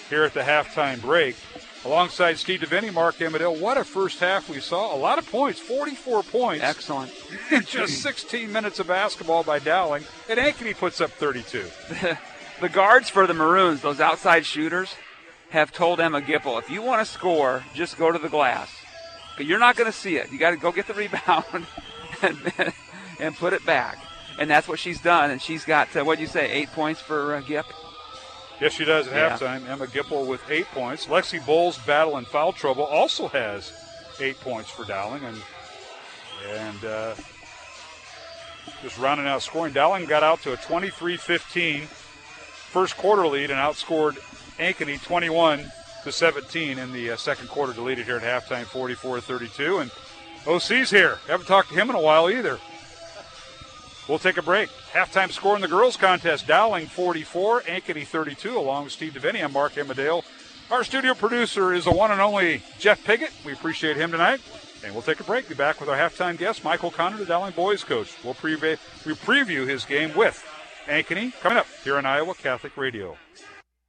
here at the halftime break. Alongside Steve DeVinny, Mark Amadale. What a first half we saw. A lot of points, 44 points. Excellent. In just 16 minutes of basketball by Dowling. And Ankeny puts up 32. The guards for the Maroons, those outside shooters, have told Emma Gipple, if you want to score, just go to the glass. But you're not going to see it. You got to go get the rebound and put it back. And that's what she's done. And she's got, what'd you say, 8 points for Gip? Yes, she does at halftime. Emma Gipple with 8 points. Lexi Bowles, battle in foul trouble, also has 8 points for Dowling. And just rounding out scoring. Dowling got out to a 23-15 first quarter lead and outscored Ankeny 21-17 in the second quarter to lead it here at halftime, 44-32. And OC's here. Haven't talked to him in a while either. We'll take a break. Halftime score in the girls' contest, Dowling 44, Ankeny 32, along with Steve DeVinny. I'm Mark Amadale. Our studio producer is the one and only Jeff Piggott. We appreciate him tonight. And we'll take a break. Be back with our halftime guest, Michael Connor, the Dowling boys coach. We'll preview his game with Ankeny coming up here on Iowa Catholic Radio.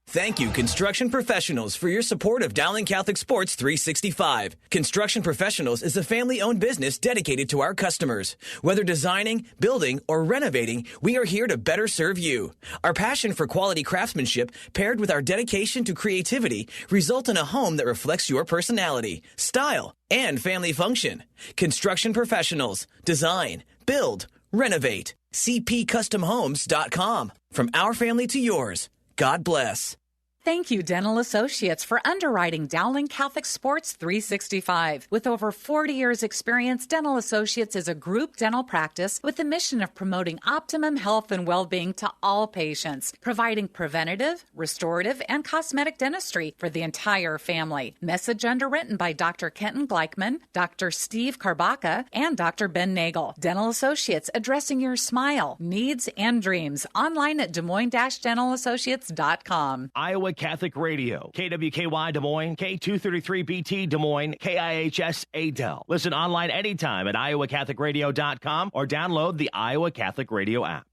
Thank you, Construction Professionals, for your support of Dowling Catholic Sports 365. Construction Professionals is a family-owned business dedicated to our customers. Whether designing, building, or renovating, we are here to better serve you. Our passion for quality craftsmanship, paired with our dedication to creativity, result in a home that reflects your personality, style, and family function. Construction Professionals. Design, build, renovate. CPCustomHomes.com. From our family to yours. God bless. Thank you, Dental Associates, for underwriting Dowling Catholic Sports 365. With over 40 years' experience, Dental Associates is a group dental practice with the mission of promoting optimum health and well-being to all patients, providing preventative, restorative, and cosmetic dentistry for the entire family. Message underwritten by Dr. Kenton Gleichman, Dr. Steve Karbaka, and Dr. Ben Nagel. Dental Associates, addressing your smile, needs, and dreams. Online at DesMoines-DentalAssociates.com. Iowa Catholic Radio, KWKY Des Moines, K233BT Des Moines, KIHS Adel. Listen online anytime at iowacatholicradio.com or download the Iowa Catholic Radio app.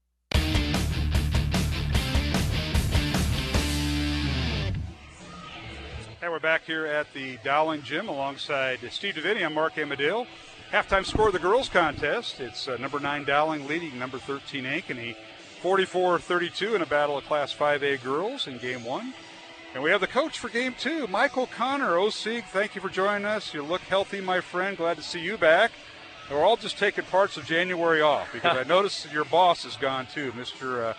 And we're back here at the Dowling Gym alongside Steve DeVinny. I'm Mark Amadale. Halftime score of the girls' contest. It's number 9 Dowling leading number 13 Ankeny, 44-32 in a battle of Class 5A girls in Game 1. And we have the coach for Game 2, Michael Connor. OC, thank you for joining us. You look healthy, my friend. Glad to see you back. And we're all just taking parts of January off because I noticed that your boss is gone too, Mr.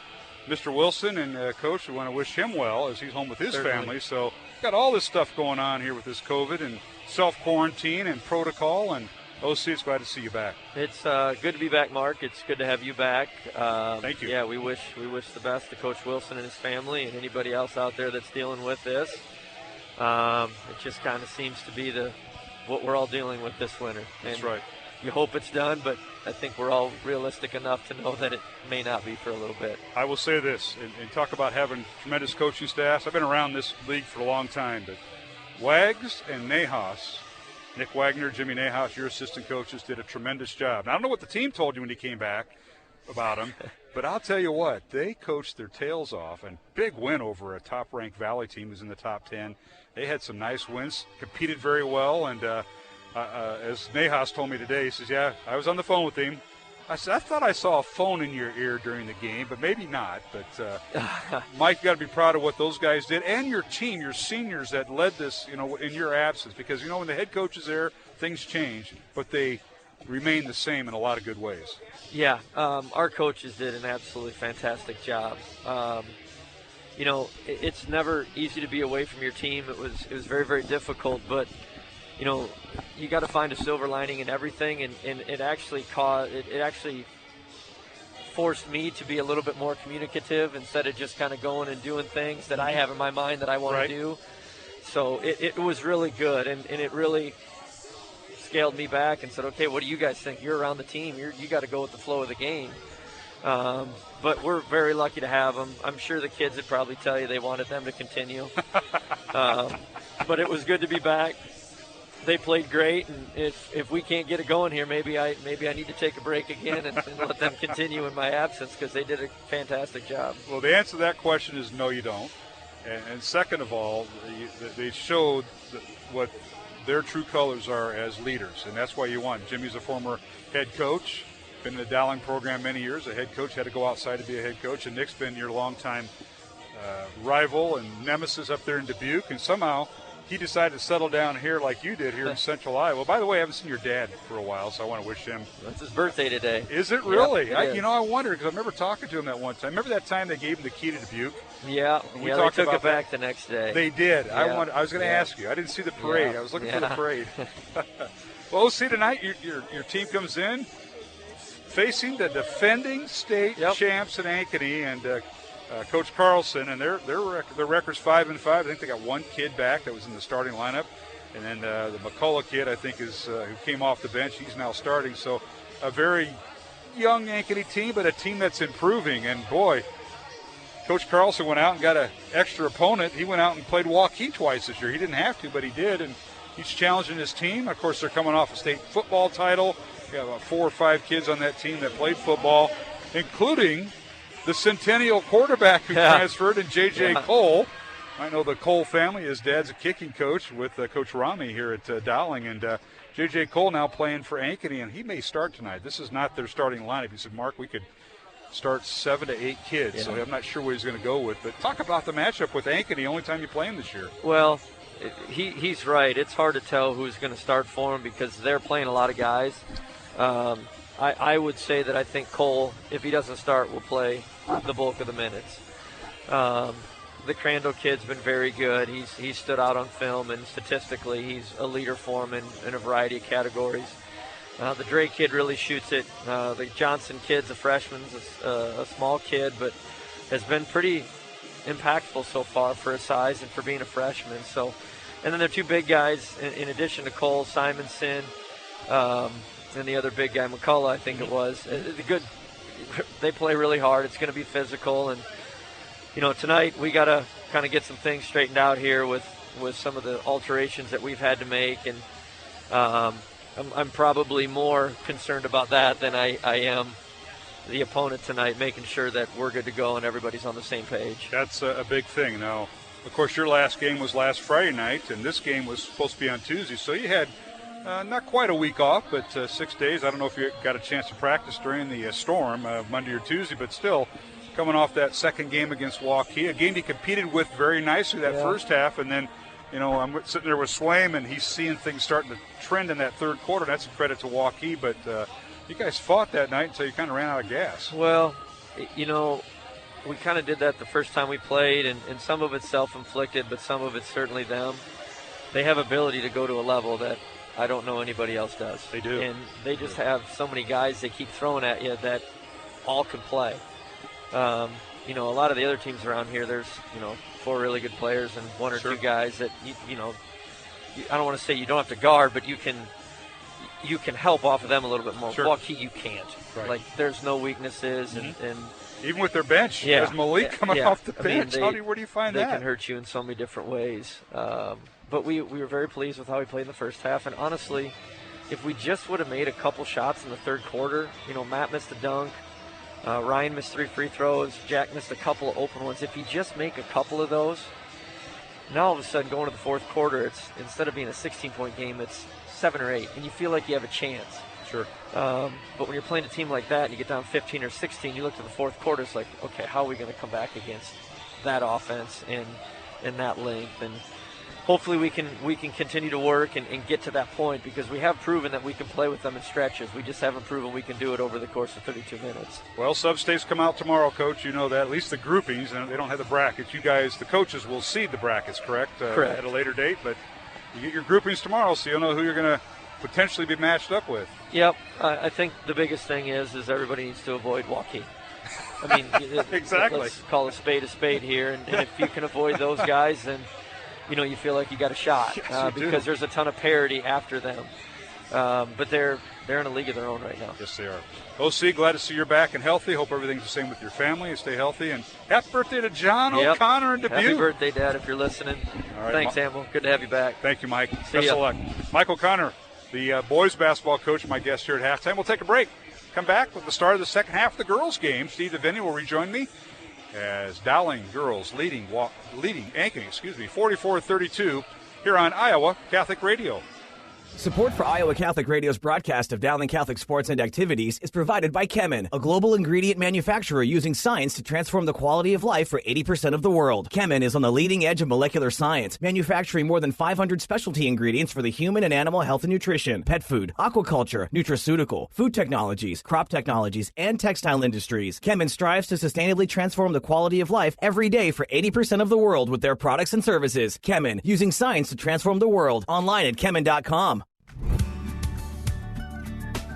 Wilson. And, Coach, we want to wish him well as he's home with his family. So got all this stuff going on here with this COVID and self-quarantine and protocol. And, OC, it's glad to see you back. It's good to be back, Mark. It's good to have you back. Thank you. Yeah, we wish the best to Coach Wilson and his family and anybody else out there that's dealing with this. It just kind of seems to be the what we're all dealing with this winter. And That's right. You hope it's done, but I think we're all realistic enough to know that it may not be for a little bit. I will say this, and talk about having tremendous coaching staffs. I've been around this league for a long time, but Wags and Nahas, Nick Wagner, Jimmy Nahas, your assistant coaches, did a tremendous job. Now, I don't know what the team told you when he came back about him, but I'll tell you what, they coached their tails off, and big win over a top-ranked Valley team who's in the top 10. They had some nice wins, competed very well, and as Nahas told me today, he says, yeah, I was on the phone with him. I said, I thought I saw a phone in your ear during the game, but maybe not. But, Mike, you got to be proud of what those guys did, and your team, your seniors that led this, in your absence. Because, when the head coach is there, things change, but they remain the same in a lot of good ways. Yeah, our coaches did an absolutely fantastic job. It's never easy to be away from your team. It was very, very difficult, but you got to find a silver lining in everything, and it actually forced me to be a little bit more communicative instead of just kind of going and doing things that I have in my mind that I want to do. So it was really good, and it really scaled me back and said, okay, what do you guys think? You're around the team. You got to go with the flow of the game. But we're very lucky to have them. I'm sure the kids would probably tell you they wanted them to continue. But it was good to be back. They played great, and if we can't get it going here, maybe I need to take a break again and let them continue in my absence, because they did a fantastic job. Well, the answer to that question is no, you don't. And second of all, they showed what their true colors are as leaders, and that's why you won. Jimmy's a former head coach, been in the Dowling program many years. A head coach had to go outside to be a head coach, and Nick's been your longtime rival and nemesis up there in Dubuque, and somehow he decided to settle down here like you did here in Central Iowa. By the way, I haven't seen your dad for a while, so I want to wish him. That's his birthday today. Is it really? Yep, it is. I wondered, because I remember talking to him that one time. Remember that time they gave him the key to Dubuque? Yeah, we they took it back the next day. They did. Yeah. I was going to ask you. I didn't see the parade. I was looking for the parade. Well, we'll see tonight. Your team comes in facing the defending state champs in Ankeny, and Coach Carlson, and their record's 5-5. I think they got one kid back that was in the starting lineup, and then the McCullough kid, I think, is who came off the bench. He's now starting. So a very young Ankeny team, but a team that's improving. And boy, Coach Carlson went out and got an extra opponent. He went out and played Waukee twice this year. He didn't have to, but he did, and he's challenging his team. Of course, they're coming off a state football title. We have about 4 or 5 kids on that team that played football, including the Centennial quarterback who transferred, and J.J. Cole. I know the Cole family. His dad's a kicking coach with Coach Rami here at Dowling, and J.J. Cole now playing for Ankeny, and he may start tonight. This is not their starting lineup. He said, Mark, we could start 7 to 8 kids, so I'm not sure what he's going to go with. But talk about the matchup with Ankeny, only time you play him this year. Well, he's right. It's hard to tell who's going to start for him because they're playing a lot of guys. I would say that I think Cole, if he doesn't start, will play the bulk of the minutes. The Crandall kid's been very good. He's stood out on film, and statistically he's a leader for him in a variety of categories. The Drake kid really shoots it. The Johnson kid's a freshman, a small kid, but has been pretty impactful so far for his size and for being a freshman. So, and then there are 2 big guys in addition to Cole, Simonson, and the other big guy, McCullough, I think it was. They play really hard. It's going to be physical, and tonight we got to kind of get some things straightened out here with some of the alterations that we've had to make, and I'm probably more concerned about that than I am the opponent tonight, making sure that we're good to go and everybody's on the same page. That's a big thing. Now, of course, your last game was last Friday night, and this game was supposed to be on Tuesday, so you had not quite a week off, but 6 days. I don't know if you got a chance to practice during the storm, Monday or Tuesday, but still coming off that second game against Waukee, a game he competed with very nicely that first half, and then, I'm sitting there with Swaim, and he's seeing things starting to trend in that third quarter. That's a credit to Waukee, but you guys fought that night until you kind of ran out of gas. Well, we kind of did that the first time we played, and some of it's self-inflicted, but some of it's certainly them. They have ability to go to a level that I don't know anybody else does. They do. And they just have so many guys they keep throwing at you that all can play. A lot of the other teams around here, there's, 4 really good players and 1 or 2 guys that, you I don't want to say you don't have to guard, but you can help off of them a little bit more. Sure. Bucky, you can't. Right. Like, there's no weaknesses, and even with their bench, there's Malik coming off the bench. Where do you find that? They can hurt you in so many different ways. But we were very pleased with how we played in the first half, and honestly, if we just would have made a couple shots in the third quarter, Matt missed a dunk, Ryan missed 3 free throws, Jack missed a couple of open ones. If you just make a couple of those, now all of a sudden going to the fourth quarter, it's instead of being a 16-point game, it's 7 or 8, and you feel like you have a chance. Sure. But when you're playing a team like that and you get down 15 or 16, you look to the fourth quarter, it's like, okay, how are we going to come back against that offense and that length? And hopefully we can continue to work and get to that point, because we have proven that we can play with them in stretches. We just haven't proven we can do it over the course of 32 minutes. Well, sub-states come out tomorrow, Coach. You know that. At least the groupings, and they don't have the brackets. You guys, the coaches, will seed the brackets, correct? Correct. At a later date, but you get your groupings tomorrow, so you'll know who you're going to potentially be matched up with. Yep. I think the biggest thing is everybody needs to avoid Joaquin. I mean, exactly. Let's call a spade here, and if you can avoid those guys, then you feel like you got a shot, yes, because there's a ton of parity after them. But they're in a league of their own right now. Yes, they are. OC, glad to see you're back and healthy. Hope everything's the same with your family. You stay healthy. And happy birthday to John O'Connor in Dubuque. Happy birthday, Dad, if you're listening. All right, thanks, Amble. Good to have you back. Thank you, Mike. See Best ya. of luck. Mike O'Connor, the boys basketball coach, my guest here at halftime. We'll take a break. Come back with the start of the second half of the girls' game. Steve DeVinny will rejoin me as Dowling girls leading Ankeny, 44-32 here on Iowa Catholic Radio. Support for Iowa Catholic Radio's broadcast of Dowling Catholic sports and activities is provided by Kemin, a global ingredient manufacturer using science to transform the quality of life for 80% of the world. Kemin is on the leading edge of molecular science, manufacturing more than 500 specialty ingredients for the human and animal health and nutrition, pet food, aquaculture, nutraceutical, food technologies, crop technologies, and textile industries. Kemin strives to sustainably transform the quality of life every day for 80% of the world with their products and services. Kemin, using science to transform the world. Online at kemin.com.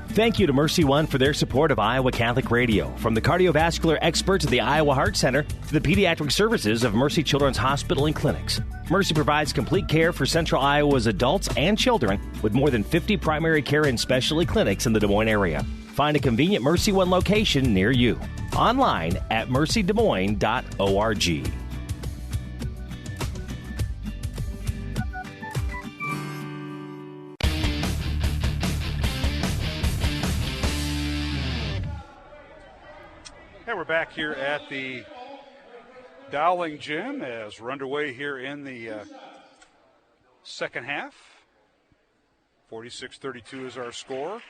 Thank you to Mercy One for their support of Iowa Catholic Radio. From the cardiovascular experts at the Iowa Heart Center to the pediatric services of Mercy Children's Hospital and Clinics, Mercy provides complete care for Central Iowa's adults and children with more than 50 primary care and specialty clinics in the Des Moines area. Find a convenient Mercy One location near you. Online at mercydesmoines.org. We're back here at the Dowling Gym as we're underway here in the second half. 46-32 is our score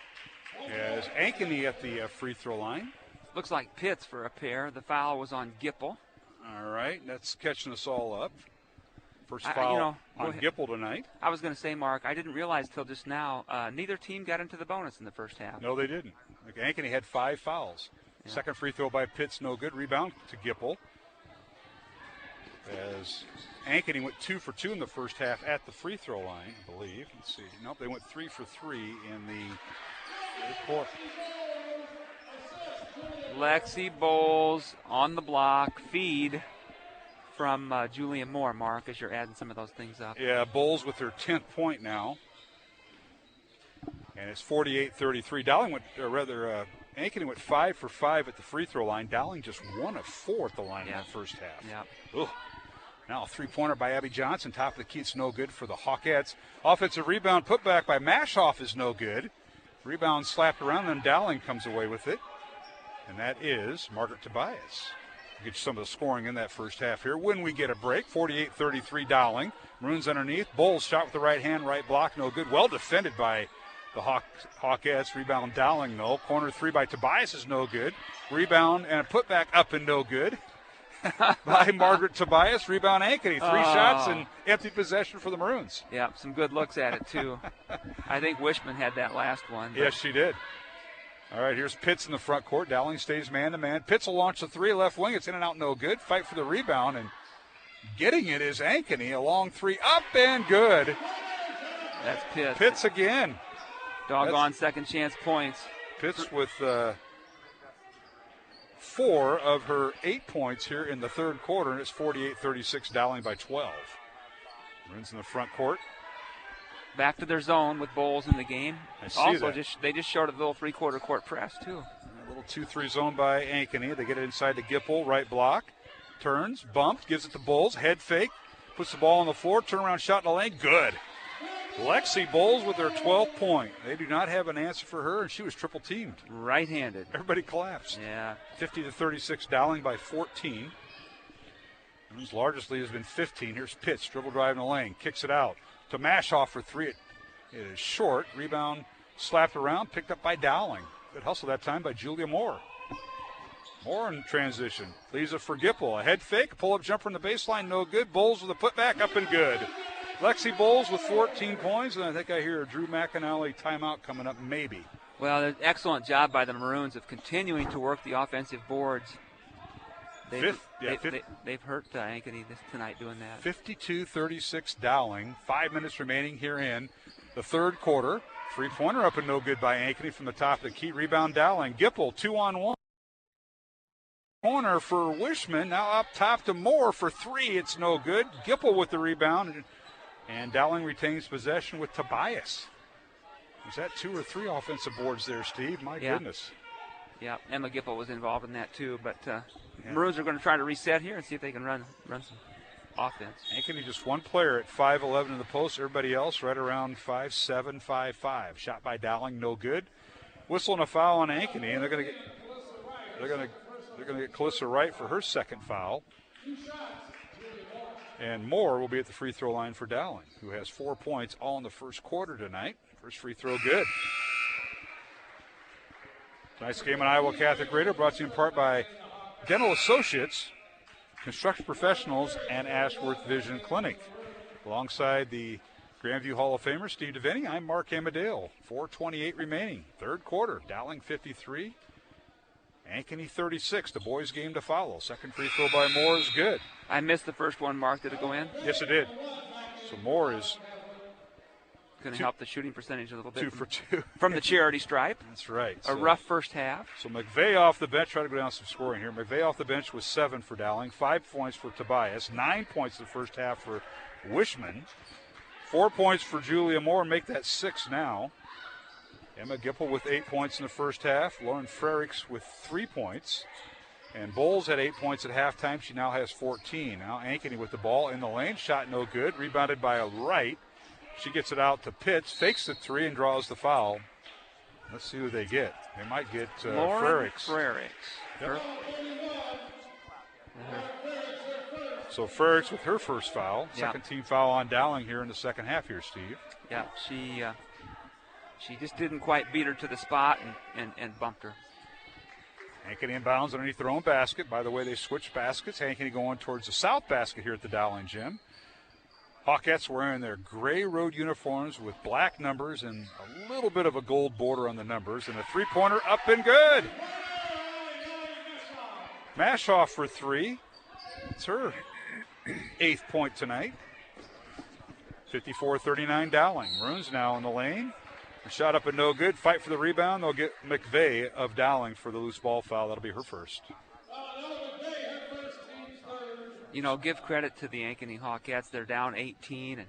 as Ankeny at the free throw line. Looks like Pitts for a pair. The foul was on Gipple. All right, that's catching us all up. First foul on Gipple tonight. I was going to say, Mark, I didn't realize till just now, neither team got into the bonus in the first half. No, they didn't. Ankeny had 5 fouls. Yeah. Second free throw by Pitts, no good. Rebound to Gipple. As Ankeny went 2 for 2 in the first half at the free throw line, I believe. Let's see. Nope, they went 3 for 3 in the fourth. Lexi Bowles on the block. Feed from Julian Moore, Mark, as you're adding some of those things up. Yeah, Bowles with her 10th point now. And it's 48-33. Dowling went, Ankeny went 5 for 5 at the free throw line. Dowling just 1 of 4 at the line in that first half. Yeah. Ugh. Now a three-pointer by Abby Johnson. Top of the key, it's no good for the Hawkettes. Offensive rebound putback by Mashoff is no good. Rebound slapped around, then Dowling comes away with it. And that is Margaret Tobias. Get you some of the scoring in that first half here. When we get a break, 48-33 Dowling. Maroons underneath. Bowles shot with the right hand, right block, no good. Well defended by the Hawkettes. Rebound Dowling, though. Corner 3 by Tobias is no good. Rebound and a putback up and no good by Margaret Tobias. Rebound Ankeny. 3 shots and empty possession for the Maroons. Yeah, some good looks at it, too. I think Wishman had that last one. Yes, she did. All right, here's Pitts in the front court. Dowling stays man-to-man. Pitts will launch the 3 left wing. It's in and out, no good. Fight for the rebound, and getting it is Ankeny. A long 3 up and good. That's Pitts. Pitts again. Doggone second chance points. Pitts with 4 of her 8 points here in the third quarter, and it's 48-36 Dowling by 12. Maroons in the front court. back to their zone with Bowles in the game. Also, they just showed a little three-quarter court press, too. A little 2-3 zone by Ankeny. They get it inside to Gipple, right block. Turns, bumped, gives it to Bowles. Head fake, puts the ball on the floor. Turnaround shot in the lane, good. Lexi Bowles with her 12th point. They do not have an answer for her, and she was triple teamed. Right-handed. Everybody collapsed. Yeah. 50-36, Dowling by 14. His largest lead has been 15. Here's Pitts, dribble drive in the lane, kicks it out to Mashoff for three. It is short. Rebound slapped around, picked up by Dowling. Good hustle that time by Julia Moore. Moore in transition. Leaves it for Gipple. A head fake, pull-up jumper in the baseline, no good. Bowles with a putback, up and good. Lexi Bowles with 14 points, and I think I hear a Drew McAnally timeout coming up, maybe. Well, an excellent job by the Maroons of continuing to work the offensive boards. They've hurt Ankeny tonight doing that. 52-36 Dowling. 5 minutes remaining here in the third quarter. Three-pointer up and no good by Ankeny from the top of the key. Rebound Dowling. Gipple 2-on-1. Corner for Wishman. Now up top to Moore for three. It's no good. Gipple with the rebound. And Dowling retains possession with Tobias. Was that 2 or 3 offensive boards there, Steve? My goodness. Yeah, Emma Gipple was involved in that too. But Maroons are going to try to reset here and see if they can run some offense. Ankeny just one player at 5'11" in the post. Everybody else right around 5'7", 5'5". Shot by Dowling, no good. Whistle and a foul on Ankeny, and they're going to get Calissa Wright for her second foul. And Moore will be at the free throw line for Dowling, who has 4 points all in the first quarter tonight. First free throw good. Tonight's game on Iowa Catholic Radio brought to you in part by Dental Associates, Construction Professionals, and Ashworth Vision Clinic. Alongside the Grandview Hall of Famer, Steve DeVinny, I'm Mark Amadale. 4:28 remaining. Third quarter, Dowling 53. Ankeny 36, the boys' game to follow. Second free throw by Moore is good. I missed the first one, Mark. Did it go in? Yes, it did. So Moore is going to help the shooting percentage a little bit. 2 for 2. From the charity stripe. That's right. A rough first half. So McVeigh off the bench. Try to go down some scoring here. McVeigh off the bench with 7 for Dowling. 5 points for Tobias. 9 points in the first half for Wishman. 4 points for Julia Moore. Make that 6 now. Emma Gipple with 8 points in the first half. Lauren Frerichs with 3 points. And Bowles had 8 points at halftime. She now has 14. Now Ankeny with the ball in the lane. Shot no good. Rebounded by a Wright. She gets it out to Pitts. Fakes the 3 and draws the foul. Let's see who they get. They might get Frerichs. Yep. So Frerichs with her first foul. Second team foul on Dowling here in the second half here, Steve. Yeah, she just didn't quite beat her to the spot and bumped her. Ankeny inbounds underneath their own basket. By the way, they switched baskets. Ankeny going towards the south basket here at the Dowling Gym. Hawkettes wearing their gray road uniforms with black numbers and a little bit of a gold border on the numbers. And a three-pointer up and good. Mashoff for 3. It's her 8th point tonight. 54-39 Dowling. Maroons now in the lane. A shot up and no good. Fight for the rebound. They'll get McVeigh of Dowling for the loose ball foul. That'll be her first. You know, give credit to the Ankeny Hawkettes. They're down 18,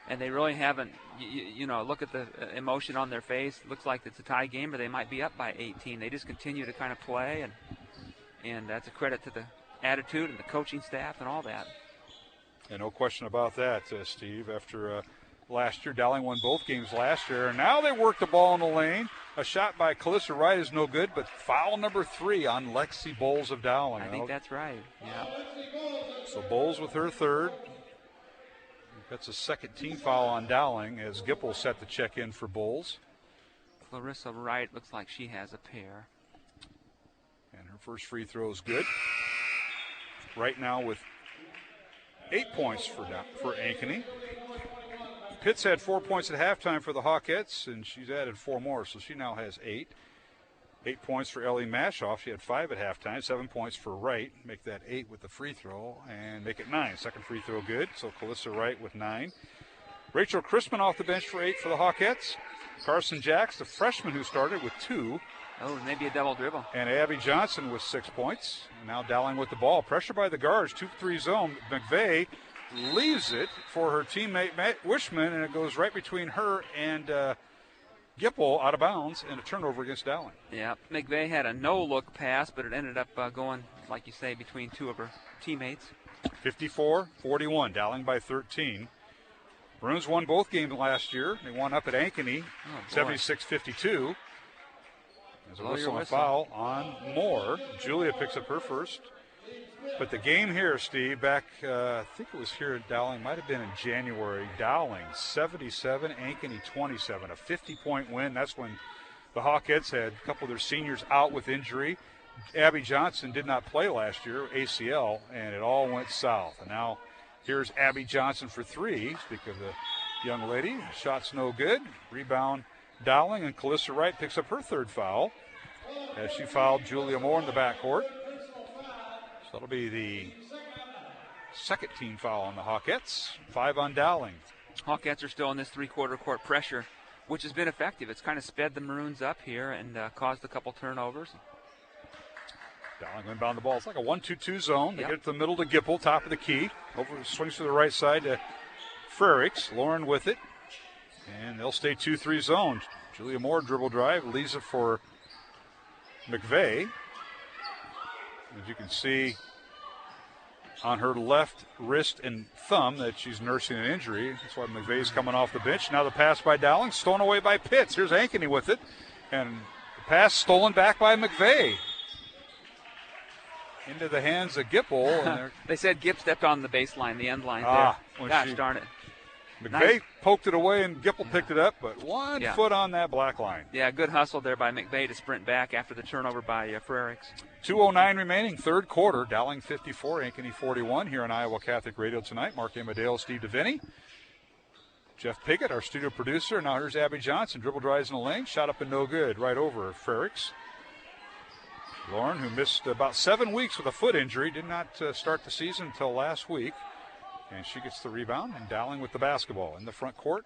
and they really haven't, you know, look at the emotion on their face. It looks like it's a tie game, or they might be up by 18. They just continue to kind of play, and that's a credit to the attitude and the coaching staff and all that. Yeah, no question about that, Steve. After last year, Dowling won both games last year, and now they work the ball in the lane. A shot by Calissa Wright is no good, but foul number 3 on Lexi Bowles of Dowling. I think that's right, yeah. So Bowles with her third. That's a second team foul on Dowling as Gipple set the check in for Bowles. Clarissa Wright looks like she has a pair. And her first free throw is good. Right now with 8 points for Ankeny. Pitts had 4 points at halftime for the Hawkettes, and she's added 4 more, so she now has 8. 8 points for Ellie Mashoff. She had 5 at halftime. 7 points for Wright. Make that 8 with the free throw and make it 9. Second free throw good. So Calissa Wright with 9. Rachel Chrisman off the bench for 8 for the Hawkettes. Carson Jacks, the freshman who started, with 2. Oh, maybe a double dribble. And Abby Johnson with 6 points. And now Dowling with the ball. Pressure by the guards. 2-3 zone. McVeigh leaves it for her teammate Wishman, and it goes right between her and Gipple out of bounds, and a turnover against Dowling. Yeah, McVeigh had a no-look pass, but it ended up going, like you say, between two of her teammates. 54-41, Dowling by 13. Maroons won both games last year. They won up at Ankeny, 76-52. There's a whistle and foul on Moore. Julia picks up her first. But the game here, Steve, back, I think it was here at Dowling, might have been in January. Dowling 77, Ankeny 27, a 50-point win. That's when the Hawkettes had a couple of their seniors out with injury. Abby Johnson did not play last year, ACL, and it all went south. And now here's Abby Johnson for three. Speak of the young lady. Shot's no good. Rebound Dowling, and Calissa Wright picks up her third foul as she fouled Julia Moore in the backcourt. So that'll be the second team foul on the Hawkettes. 5 on Dowling. Hawkettes are still in this three-quarter court pressure, which has been effective. It's kind of sped the Maroons up here and caused a couple turnovers. Dowling inbound the ball. It's like a 1-2-2 zone. They get it to the middle to Gipple, top of the key. Swings to the right side to Frericks. Lauren with it. And they'll stay 2-3 zone. Julia Moore dribble drive, leaves it for McVeigh. As you can see on her left wrist and thumb that she's nursing an injury. That's why McVeigh's coming off the bench. Now the pass by Dowling, stolen away by Pitts. Here's Ankeny with it. And the pass stolen back by McVeigh. Into the hands of Gipple. And they said Gip stepped on the baseline, the end line there. Gosh darn it. McVeigh poked it away and Gipple picked it up, but one foot on that black line. Yeah, good hustle there by McVeigh to sprint back after the turnover by Frericks. 2:09 remaining, third quarter. Dowling 54, Ankeny 41 here on Iowa Catholic Radio tonight. Mark Amadeo, Steve DeVinny. Jeff Piggott, our studio producer. Now here's Abby Johnson. Dribble drives in the lane. Shot up and no good. Right over Frericks. Lauren, who missed about 7 weeks with a foot injury, did not start the season until last week. And she gets the rebound, and Dowling with the basketball. In the front court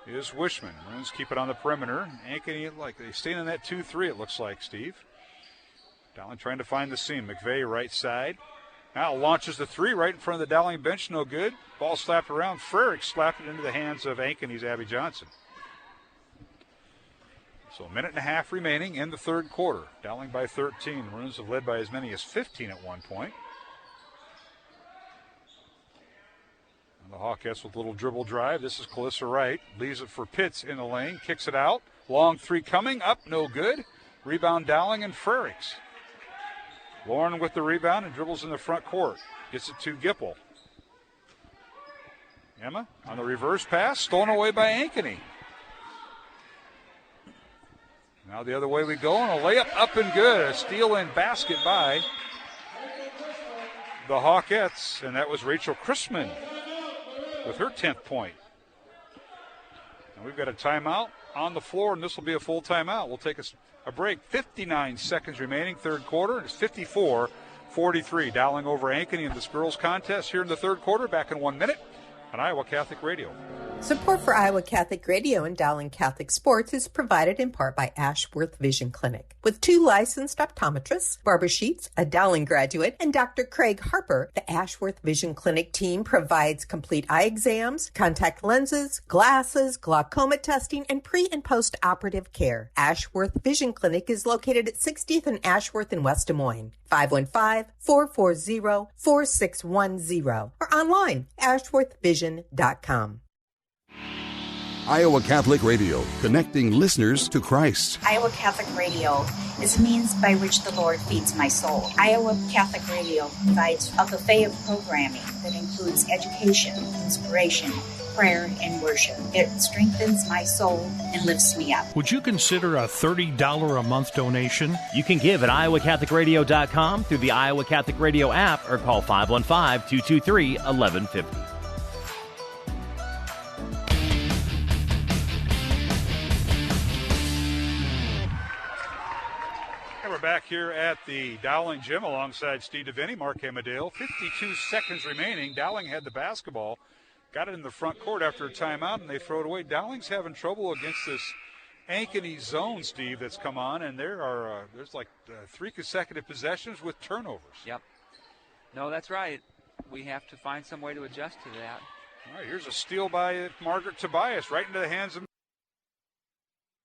is Wishman. Maroons keep it on the perimeter. Ankeny, like they stay in that 2-3, it looks like, Steve. Dowling trying to find the seam. McVeigh right side. Now launches the three right in front of the Dowling bench. No good. Ball slapped around. Frericks slapped it into the hands of Ankeny's Abby Johnson. So a minute and a half remaining in the third quarter. Dowling by 13. The Maroons have led by as many as 15 at one point. The Hawkettes with a little dribble drive. This is Calissa Wright. Leaves it for Pitts in the lane. Kicks it out. Long three coming. Up. No good. Rebound Dowling and Frericks. Lauren with the rebound and dribbles in the front court. Gets it to Gipple. Emma on the reverse pass. Stolen away by Ankeny. Now the other way we go. And a layup up and good. A steal and basket by the Hawkettes. And that was Rachel Chrisman with her 10th point. And we've got a timeout on the floor, and this will be a full timeout. We'll take a break. 59 seconds remaining, third quarter. It's 54-43. Dowling over Ankeny in this girls contest here in the third quarter. Back in 1 minute on Iowa Catholic Radio. Support for Iowa Catholic Radio and Dowling Catholic Sports is provided in part by Ashworth Vision Clinic. With 2 licensed optometrists, Barbara Sheets, a Dowling graduate, and Dr. Craig Harper, the Ashworth Vision Clinic team provides complete eye exams, contact lenses, glasses, glaucoma testing, and pre- and post-operative care. Ashworth Vision Clinic is located at 60th and Ashworth in West Des Moines. 515-440-4610 or online, ashworthvision.com. Iowa Catholic Radio, connecting listeners to Christ. Iowa Catholic Radio is a means by which the Lord feeds my soul. Iowa Catholic Radio provides a buffet of programming that includes education, inspiration, prayer, and worship. It strengthens my soul and lifts me up. Would you consider a $30 a month donation? You can give at iowacatholicradio.com through the Iowa Catholic Radio app or call 515-223-1150. Back here at the Dowling Gym alongside Steve DeVinny, Mark Amadeo. 52 seconds remaining. Dowling had the basketball, got it in the front court after a timeout, and they throw it away. Dowling's having trouble against this Ankeny zone, Steve, that's come on, and there's like 3 consecutive possessions with turnovers. Yep. No, that's right. we have to find some way to adjust to that. All right, here's a steal by Margaret Tobias right into the hands of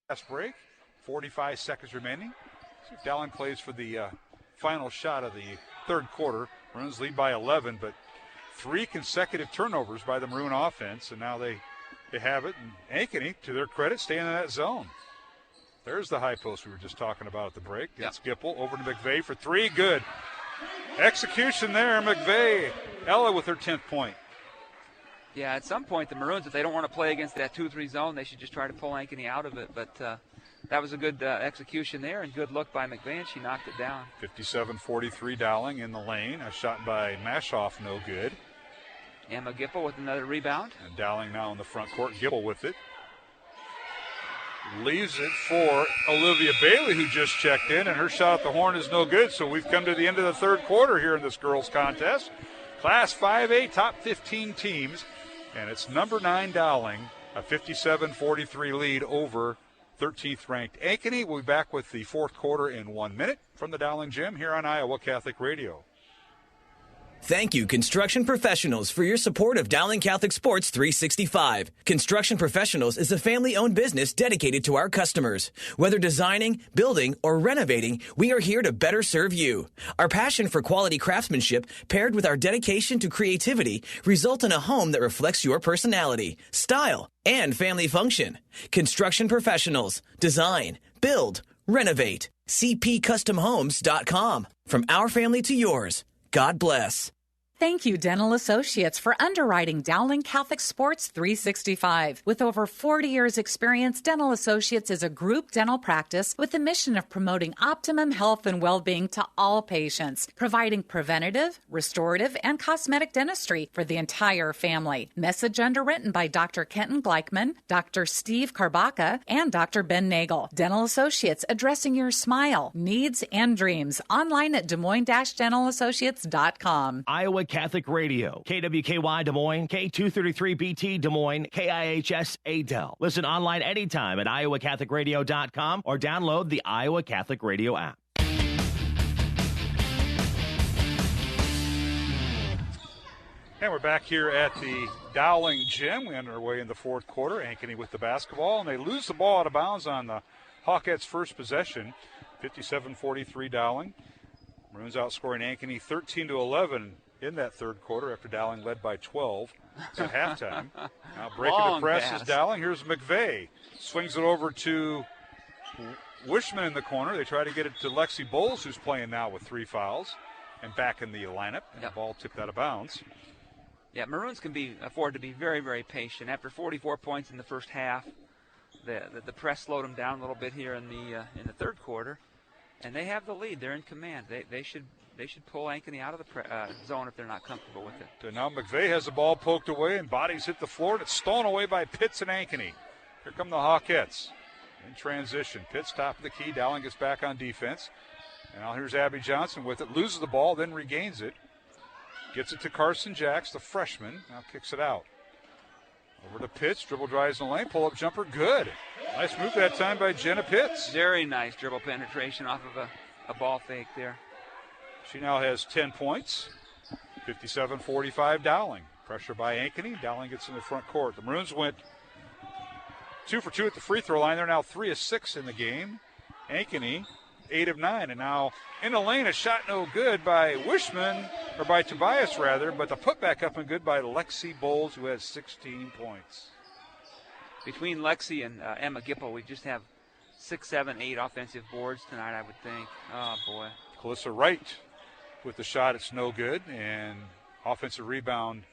last break. 45 seconds remaining. See if Dowling plays for the final shot of the third quarter. Maroons lead by 11, but 3 consecutive turnovers by the Maroon offense, and now they have it. And Ankeny, to their credit, staying in that zone. There's the high post we were just talking about at the break. It's Gipple over to McVeigh for 3. Good. Execution there, McVeigh. Ella with her 10th point. Yeah, at some point, the Maroons, if they don't want to play against that 2-3 zone, they should just try to pull Ankeny out of it. But that was a good execution there and good look by McVeigh, and she knocked it down. 57-43 Dowling in the lane. A shot by Mashoff, no good. Emma Gipple with another rebound. And Dowling now in the front court. Gipple with it. Leaves it for Olivia Bailey, who just checked in, and her shot at the horn is no good. So we've come to the end of the third quarter here in this girls' contest. Class 5A, top 15 teams. And it's number 9 Dowling, a 57-43 lead over 13th ranked Ankeny. We'll be back with the fourth quarter in 1 minute from the Dowling Gym here on Iowa Catholic Radio. Thank you, Construction Professionals, for your support of Dowling Catholic Sports 365. Construction Professionals is a family-owned business dedicated to our customers. Whether designing, building, or renovating, we are here to better serve you. Our passion for quality craftsmanship, paired with our dedication to creativity, result in a home that reflects your personality, style, and family function. Construction Professionals. Design, build, renovate. CPCustomHomes.com. From our family to yours. God bless. Thank you, Dental Associates, for underwriting Dowling Catholic Sports 365. With over 40 years' experience, Dental Associates is a group dental practice with the mission of promoting optimum health and well-being to all patients, providing preventative, restorative, and cosmetic dentistry for the entire family. Message underwritten by Dr. Kenton Gleichman, Dr. Steve Karbaka, and Dr. Ben Nagel. Dental Associates, addressing your smile, needs, and dreams. Online at DesMoines-DentalAssociates.com. Iowa Catholic Radio, KWKY Des Moines, K233BT Des Moines, KIHS Adel. Listen online anytime at iowacatholicradio.com or download the Iowa Catholic Radio app. And we're back here at the Dowling Gym. We're underway in the fourth quarter. Ankeny with the basketball, and they lose the ball out of bounds on the Hawkettes' first possession. 57-43 Dowling. Maroons outscoring Ankeny 13-11 in that third quarter after Dowling led by 12 at halftime. Now breaking the press is Dowling. Here's McVeigh. Swings it over to Wishman in the corner. They try to get it to Lexi Bowles, who's playing now with 3 fouls and back in the lineup. And the ball tipped out of bounds. Yeah, Maroons can afford to be very, very patient. After 44 points in the first half, the press slowed them down a little bit here in the third quarter, and they have the lead. They're in command. They should pull Ankeny out of the zone if they're not comfortable with it. So now McVeigh has the ball poked away, and bodies hit the floor, and it's stolen away by Pitts and Ankeny. Here come the Hawkettes in transition. Pitts top of the key. Dowling gets back on defense. And now here's Abby Johnson with it. Loses the ball, then regains it. Gets it to Carson Jacks, the freshman. Now kicks it out. Over to Pitts. Dribble drives in the lane. Pull-up jumper. Good. Nice move that time by Jenna Pitts. Very nice dribble penetration off of a ball fake there. She now has 10 points. 57-45 Dowling. Pressure by Ankeny. Dowling gets in the front court. The Maroons went 2 for 2 at the free throw line. They're now 3 of 6 in the game. Ankeny 8 of 9. And now in the lane, a shot no good by Wishman, or by Tobias rather, but the putback up and good by Lexi Bowles, who has 16 points. Between Lexi and Emma Gipple, we just have 6, 7, 8 offensive boards tonight, I would think. Oh, boy. Calissa Wright with the shot, it's no good, and offensive rebound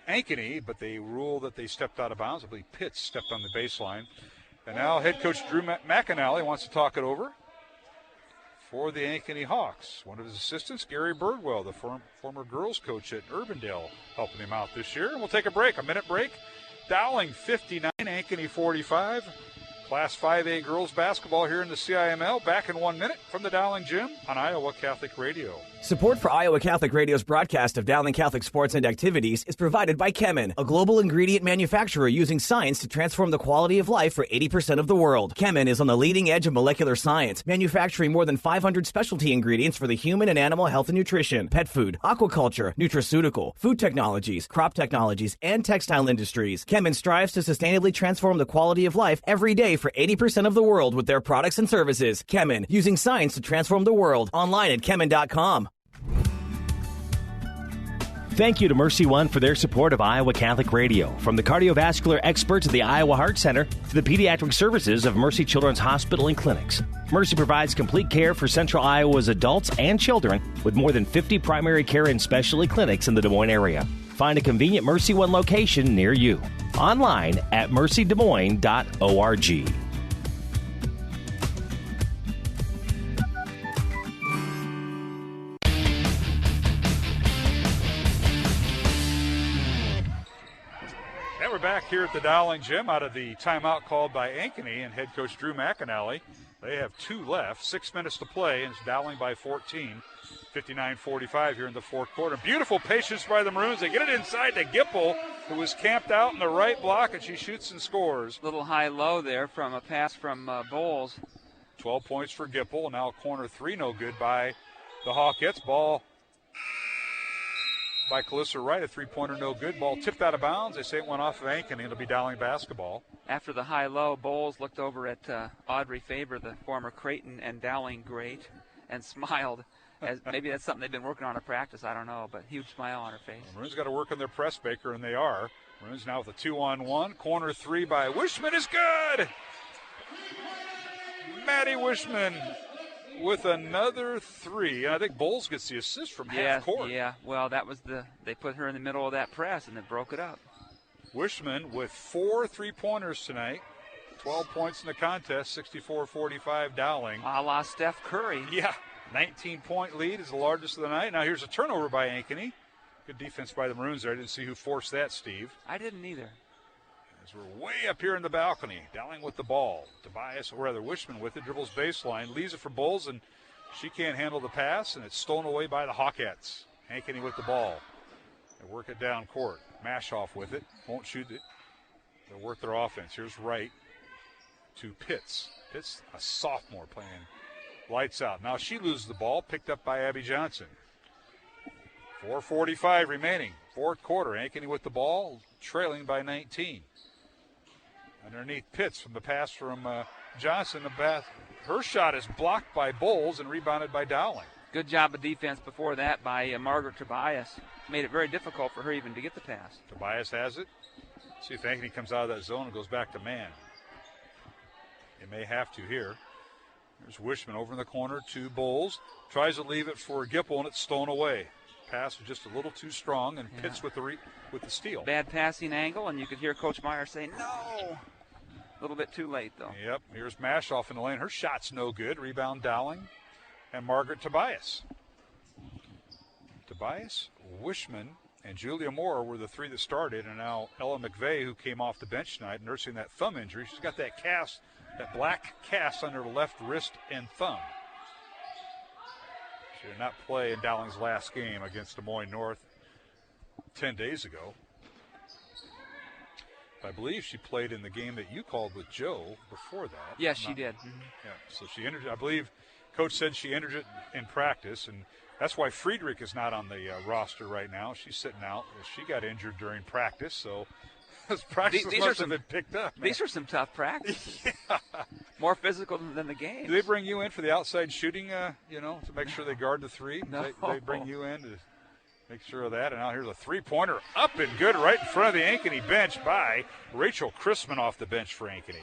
Ankeny, but they rule that they stepped out of bounds. I believe Pitts stepped on the baseline. And now head coach Drew McAnally wants to talk it over for the Ankeny Hawks. One of his assistants, Gary Birdwell, the former girls coach at Urbandale, helping him out this year. And we'll take a break, a minute break. Dowling 59, Ankeny 45. Class 5A girls basketball here in the CIML. Back in 1 minute from the Dowling Gym on Iowa Catholic Radio. Support for Iowa Catholic Radio's broadcast of Dowling Catholic sports and activities is provided by Chemin, a global ingredient manufacturer using science to transform the quality of life for 80% of the world. Chemin is on the leading edge of molecular science, manufacturing more than 500 specialty ingredients for the human and animal health and nutrition, pet food, aquaculture, nutraceutical, food technologies, crop technologies, and textile industries. Chemin strives to sustainably transform the quality of life every day for 80% of the world with their products and services. Chemin, using science to transform the world. Online at chemin.com. Thank you to Mercy One for their support of Iowa Catholic Radio. From the cardiovascular experts at the Iowa Heart Center to the pediatric services of Mercy Children's Hospital and Clinics, Mercy provides complete care for Central Iowa's adults and children with more than 50 primary care and specialty clinics in the Des Moines area. Find a convenient Mercy One location near you. Online at mercydesmoines.org. We're back here at the Dowling Gym out of the timeout called by Ankeny and head coach Drew McAnally. They have 2 left, 6 minutes to play, and it's Dowling by 14, 59-45 here in the fourth quarter. Beautiful patience by the Maroons. They get it inside to Gipple, who was camped out in the right block, and she shoots and scores. Little high-low there from a pass from Bowles. 12 points for Gipple. Now corner 3, no good by the Hawkettes. Ball by Calissa Wright, a 3-pointer, no good. Ball tipped out of bounds. They say it went off of Ankeny. It'll be Dowling basketball. After the high-low, Bowles looked over at Audrey Faber, the former Creighton and Dowling great, and smiled. As maybe that's something they've been working on in practice. I don't know, but huge smile on her face. Maroons got to work on their press, Baker, and they are. Maroons now with a 2-on-1. Corner 3 by Wishman is good. Maddie Wishman with another 3. And I think Bowles gets the assist from half court. Yeah, well, that was they put her in the middle of that press, and it broke it up. Wishman with 4 3-pointers tonight. 12 points in the contest, 64-45 Dowling. A la Steph Curry. Yeah, 19-point lead is the largest of the night. Now here's a turnover by Ankeny. Good defense by the Maroons there. I didn't see who forced that, Steve. I didn't either. As we're way up here in the balcony, Dowling with the ball. Wishman with it, dribbles baseline, leaves it for Bowles, and she can't handle the pass, and it's stolen away by the Hawkettes. Ankeny with the ball. They work it down court. Mashoff with it, won't shoot it. They'll work their offense. Here's Wright to Pitts. Pitts, a sophomore, playing lights out. Now she loses the ball, picked up by Abby Johnson. 4:45 remaining, fourth quarter. Ankeny with the ball, trailing by 19. Underneath Pitts from the pass from Johnson. Her shot is blocked by Bowles and rebounded by Dowling. Good job of defense before that by Margaret Tobias. Made it very difficult for her even to get the pass. Tobias has it. See if Ankeny comes out of that zone and goes back to man. It may have to here. There's Wishman over in the corner to Bowles. Tries to leave it for Gipple, and it's stolen away. Pass was just a little too strong, and Pitts with the steal. Bad passing angle, and you could hear Coach Meyer say, no. A little bit too late, though. Yep, here's Mashoff in the lane. Her shot's no good. Rebound Dowling and Margaret Tobias. Tobias, Wishman, and Julia Moore were the 3 that started, and now Ella McVeigh, who came off the bench tonight, nursing that thumb injury. She's got that cast, that black cast under the left wrist and thumb. She did not play in Dowling's last game against Des Moines North 10 days ago. I believe she played in the game that you called with Joe before that. Yes, she did. Mm-hmm. Yeah, so she entered. I believe Coach said she entered it in practice, and that's why Friedrich is not on the roster right now. She's sitting out. She got injured during practice, so practice must have been picked up. Man. These are some tough practice. Yeah. More physical than the game. Do they bring you in for the outside shooting, to make sure they guard the 3? No. They bring you in to make sure of that. And now here's a 3-pointer up and good right in front of the Ankeny bench by Rachel Chrisman off the bench for Ankeny.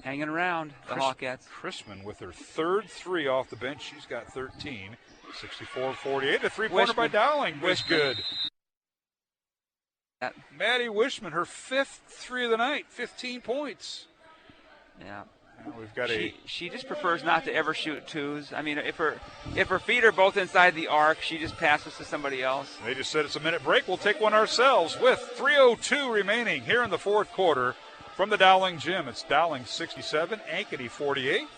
Hanging around the Hawkettes. Chrisman with her third 3 off the bench. She's got 13. 64-48. The 3-pointer by Dowling was good. Maddie Wishman, her 5th 3 of the night, 15 points. Yeah. We've got she just prefers not to ever shoot 2s. I mean, if her feet are both inside the arc, she just passes to somebody else. They just said it's a minute break. We'll take one ourselves with 3:02 remaining here in the fourth quarter from the Dowling Gym. It's Dowling 67, Ankeny 48.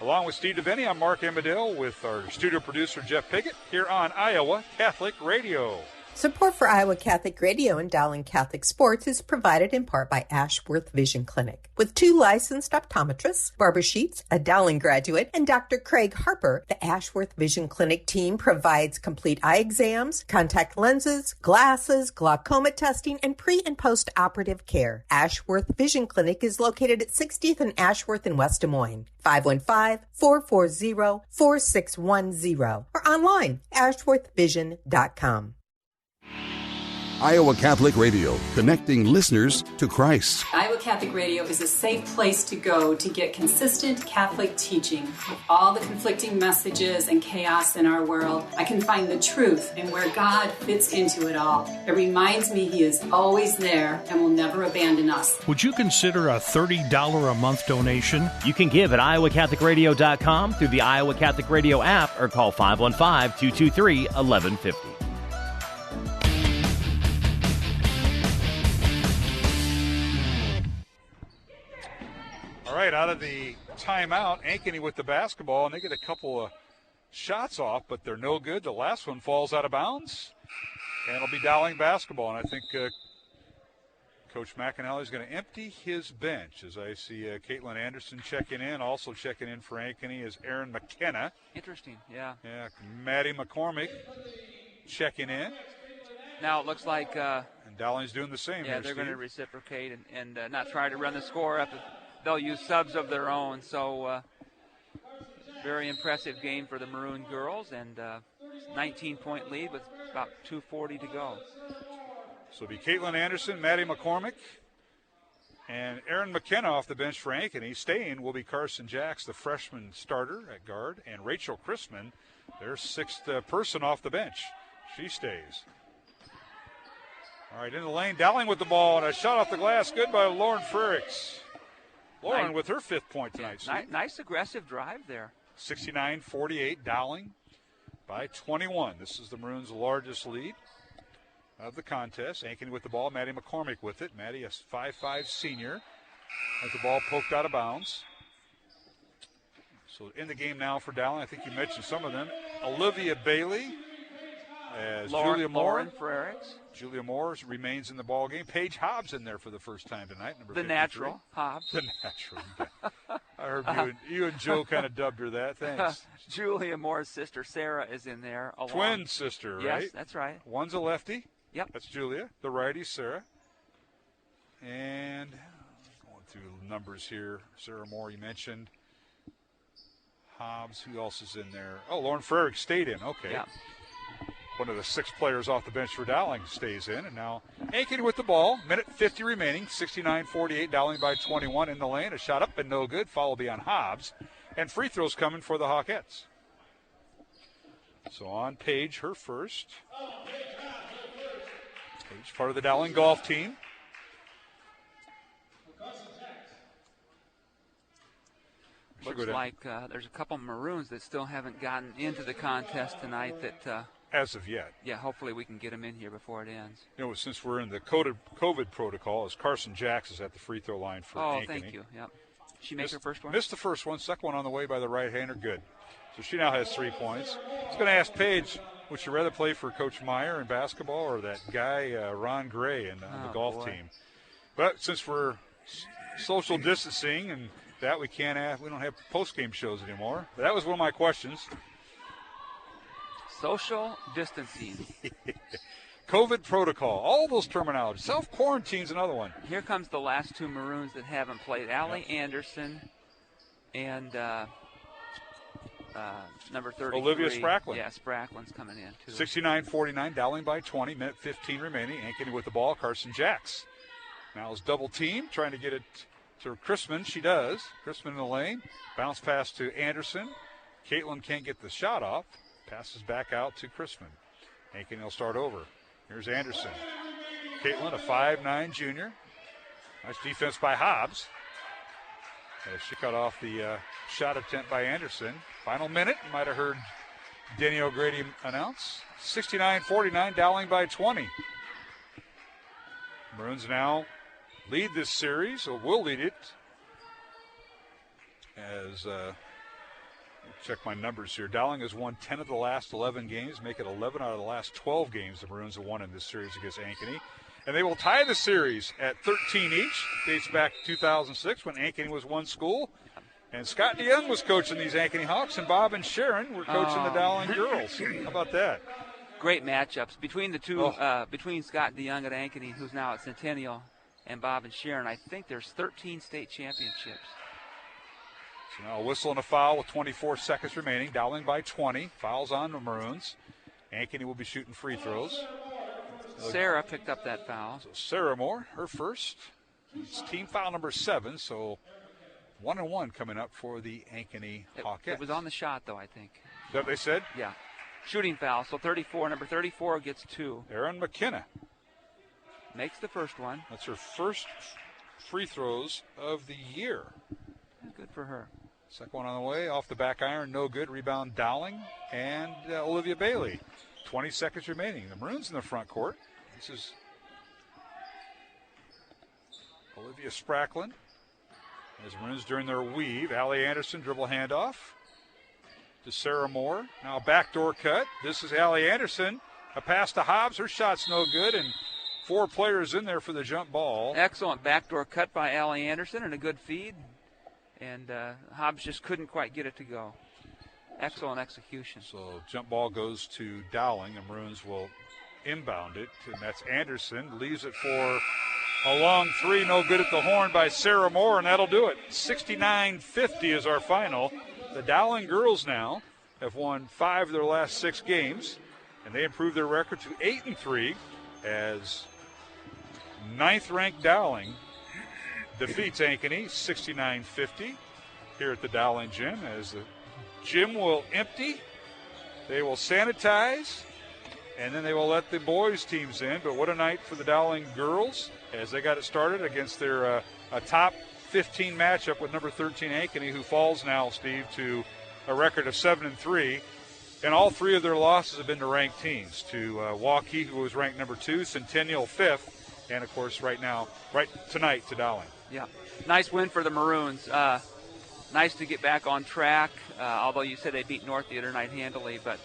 Along with Steve DeVinny, I'm Mark Amadale with our studio producer, Jeff Piggott, here on Iowa Catholic Radio. Support for Iowa Catholic Radio and Dowling Catholic Sports is provided in part by Ashworth Vision Clinic. With 2 licensed optometrists, Barbara Sheets, a Dowling graduate, and Dr. Craig Harper, the Ashworth Vision Clinic team provides complete eye exams, contact lenses, glasses, glaucoma testing, and pre- and post-operative care. Ashworth Vision Clinic is located at 60th and Ashworth in West Des Moines. 515-440-4610 or online, ashworthvision.com. Iowa Catholic Radio, connecting listeners to Christ. Iowa Catholic Radio is a safe place to go to get consistent Catholic teaching. With all the conflicting messages and chaos in our world, I can find the truth and where God fits into it all. It reminds me He is always there and will never abandon us. Would you consider a $30 a month donation? You can give at iowacatholicradio.com through the Iowa Catholic Radio app or call 515-223-1150. All right, out of the timeout, Ankeny with the basketball, and they get a couple of shots off, but they're no good. The last one falls out of bounds, and it'll be Dowling basketball. And I think Coach McAnally is going to empty his bench, as I see Caitlin Anderson checking in. Also checking in for Ankeny is Erin McKenna. Interesting, yeah. Yeah, Maddie McCormick checking in. Now it looks like and Dowling's doing the same. Yeah, here, they're Steve. going to reciprocate and not try to run the score up. They'll use subs of their own. So very impressive game for the Maroon girls, and 19-point lead with about 2:40 to go. So it'll be Caitlin Anderson, Maddie McCormick, and Erin McKenna off the bench for Ankeny. Staying will be Carson Jacks, the freshman starter at guard, and Rachel Chrisman, their 6th person off the bench. She stays. All right, in the lane, Dowling with the ball, and a shot off the glass. Good by Lauren Frericks. Lauren with her 5th point tonight. Yeah, nice aggressive drive there. 69-48, Dowling by 21. This is the Maroons' largest lead of the contest. Ankeny with the ball, Maddie McCormick with it. Maddie, a 5'5 senior, has the ball poked out of bounds. So in the game now for Dowling, I think you mentioned some of them. Olivia Bailey, as Julia Moore. Lauren Frericks. Julia Moore remains in the ball game. Paige Hobbs in there for the first time tonight, number 53. The natural Hobbs. The natural. I heard you and Joe kind of dubbed her that. Thanks. Julia Moore's sister, Sarah, is in there. Twin sister, right? Yes, that's right. One's a lefty. Yep. That's Julia. The righty, Sarah. And going through numbers here. Sarah Moore, you mentioned. Hobbs. Who else is in there? Oh, Lauren Frericks stayed in. Okay. Yeah. One of the 6 players off the bench for Dowling stays in. And now Ankeny with the ball. Minute 50 remaining. 69-48. Dowling by 21 in the lane. A shot up and no good. Foul be on Hobbs. And free throws coming for the Hawkettes. So on Paige, her first. Paige, part of the Dowling golf team. Looks like there's a couple Maroons that still haven't gotten into the contest tonight that as of yet. Yeah, hopefully we can get them in here before it ends. You know, since we're in the COVID protocol, as Carson Jacks is at the free throw line for Ankeny. Oh, thank you. Yep. She missed her first one? Missed the first one. Second one on the way by the right-hander. Good. So she now has 3 points. I was going to ask Paige, would you rather play for Coach Meyer in basketball or that guy Ron Gray in the golf team? But since we're social distancing and that we don't have post-game shows anymore. But that was one of my questions. Social distancing. COVID protocol, all those terminologies. Self-quarantine's another one. Here comes the last 2 Maroons that haven't played. Allie Anderson and number 33. Olivia Spracklin. Yeah, Spracklin's coming in, too. 69-49, Dowling by 20, minute 15 remaining. Ankeny with the ball, Carson Jacks. Now is double team, trying to get it to Chrisman. She does. Chrisman in the lane. Bounce pass to Anderson. Caitlin can't get the shot off. Passes back out to Chrisman. Ankeny will start over. Here's Anderson. Caitlin, a 5'9 junior. Nice defense by Hobbs. She cut off the shot attempt by Anderson. Final minute. You might have heard Denny O'Grady announce. 69-49, Dowling by 20. Maroons now lead this series, or will lead it, as check my numbers here. Dowling has won 10 of the last 11 games, make it 11 out of the last 12 games the Maroons have won in this series against Ankeny. And they will tie the series at 13 each. Dates back to 2006 when Ankeny was one school. And Scott DeYoung was coaching these Ankeny Hawks, and Bob and Sharon were coaching the Dowling girls. How about that? Great matchups between the two, between Scott DeYoung at Ankeny, who's now at Centennial, and Bob and Sharon. I think there's 13 state championships. So now a whistle and a foul with 24 seconds remaining. Dowling by 20. Fouls on the Maroons. Ankeny will be shooting free throws. Sarah picked up that foul. So Sarah Moore, her first. It's team foul number 7, so 1-1 coming up for the Ankeny Hawkettes. It was on the shot, though, I think. Is that what they said? Yeah. Shooting foul, so 34. Number 34 gets 2. Erin McKenna makes the first one. That's her first free throws of the year. Good for her. Second one on the way, off the back iron, no good. Rebound Dowling and Olivia Bailey. 20 seconds remaining. The Maroons in the front court. This is Olivia Spracklin. As Maroons during their weave, Allie Anderson dribble handoff to Sarah Moore. Now backdoor cut. This is Allie Anderson. A pass to Hobbs. Her shot's no good, and 4 players in there for the jump ball. Excellent backdoor cut by Allie Anderson and a good feed. And Hobbs just couldn't quite get it to go. Excellent execution. So jump ball goes to Dowling. The Maroons will inbound it, and that's Anderson. Leaves it for a long 3, no good at the horn by Sarah Moore, and that'll do it. 69-50 is our final. The Dowling girls now have won 5 of their last 6 games, and they improved their record to 8-3 as 9th-ranked Dowling defeats Ankeny 69-50 here at the Dowling Gym. As the gym will empty, they will sanitize, and then they will let the boys teams in. But what a night for the Dowling girls as they got it started against their a top 15 matchup with number 13 Ankeny, who falls now, Steve, to a record of 7-3. And all 3 of their losses have been to ranked teams, to Waukee, who was ranked number 2, Centennial 5th, and, of course, right tonight to Dowling. Yeah, nice win for the Maroons. Nice to get back on track, although you said they beat North the other night handily. But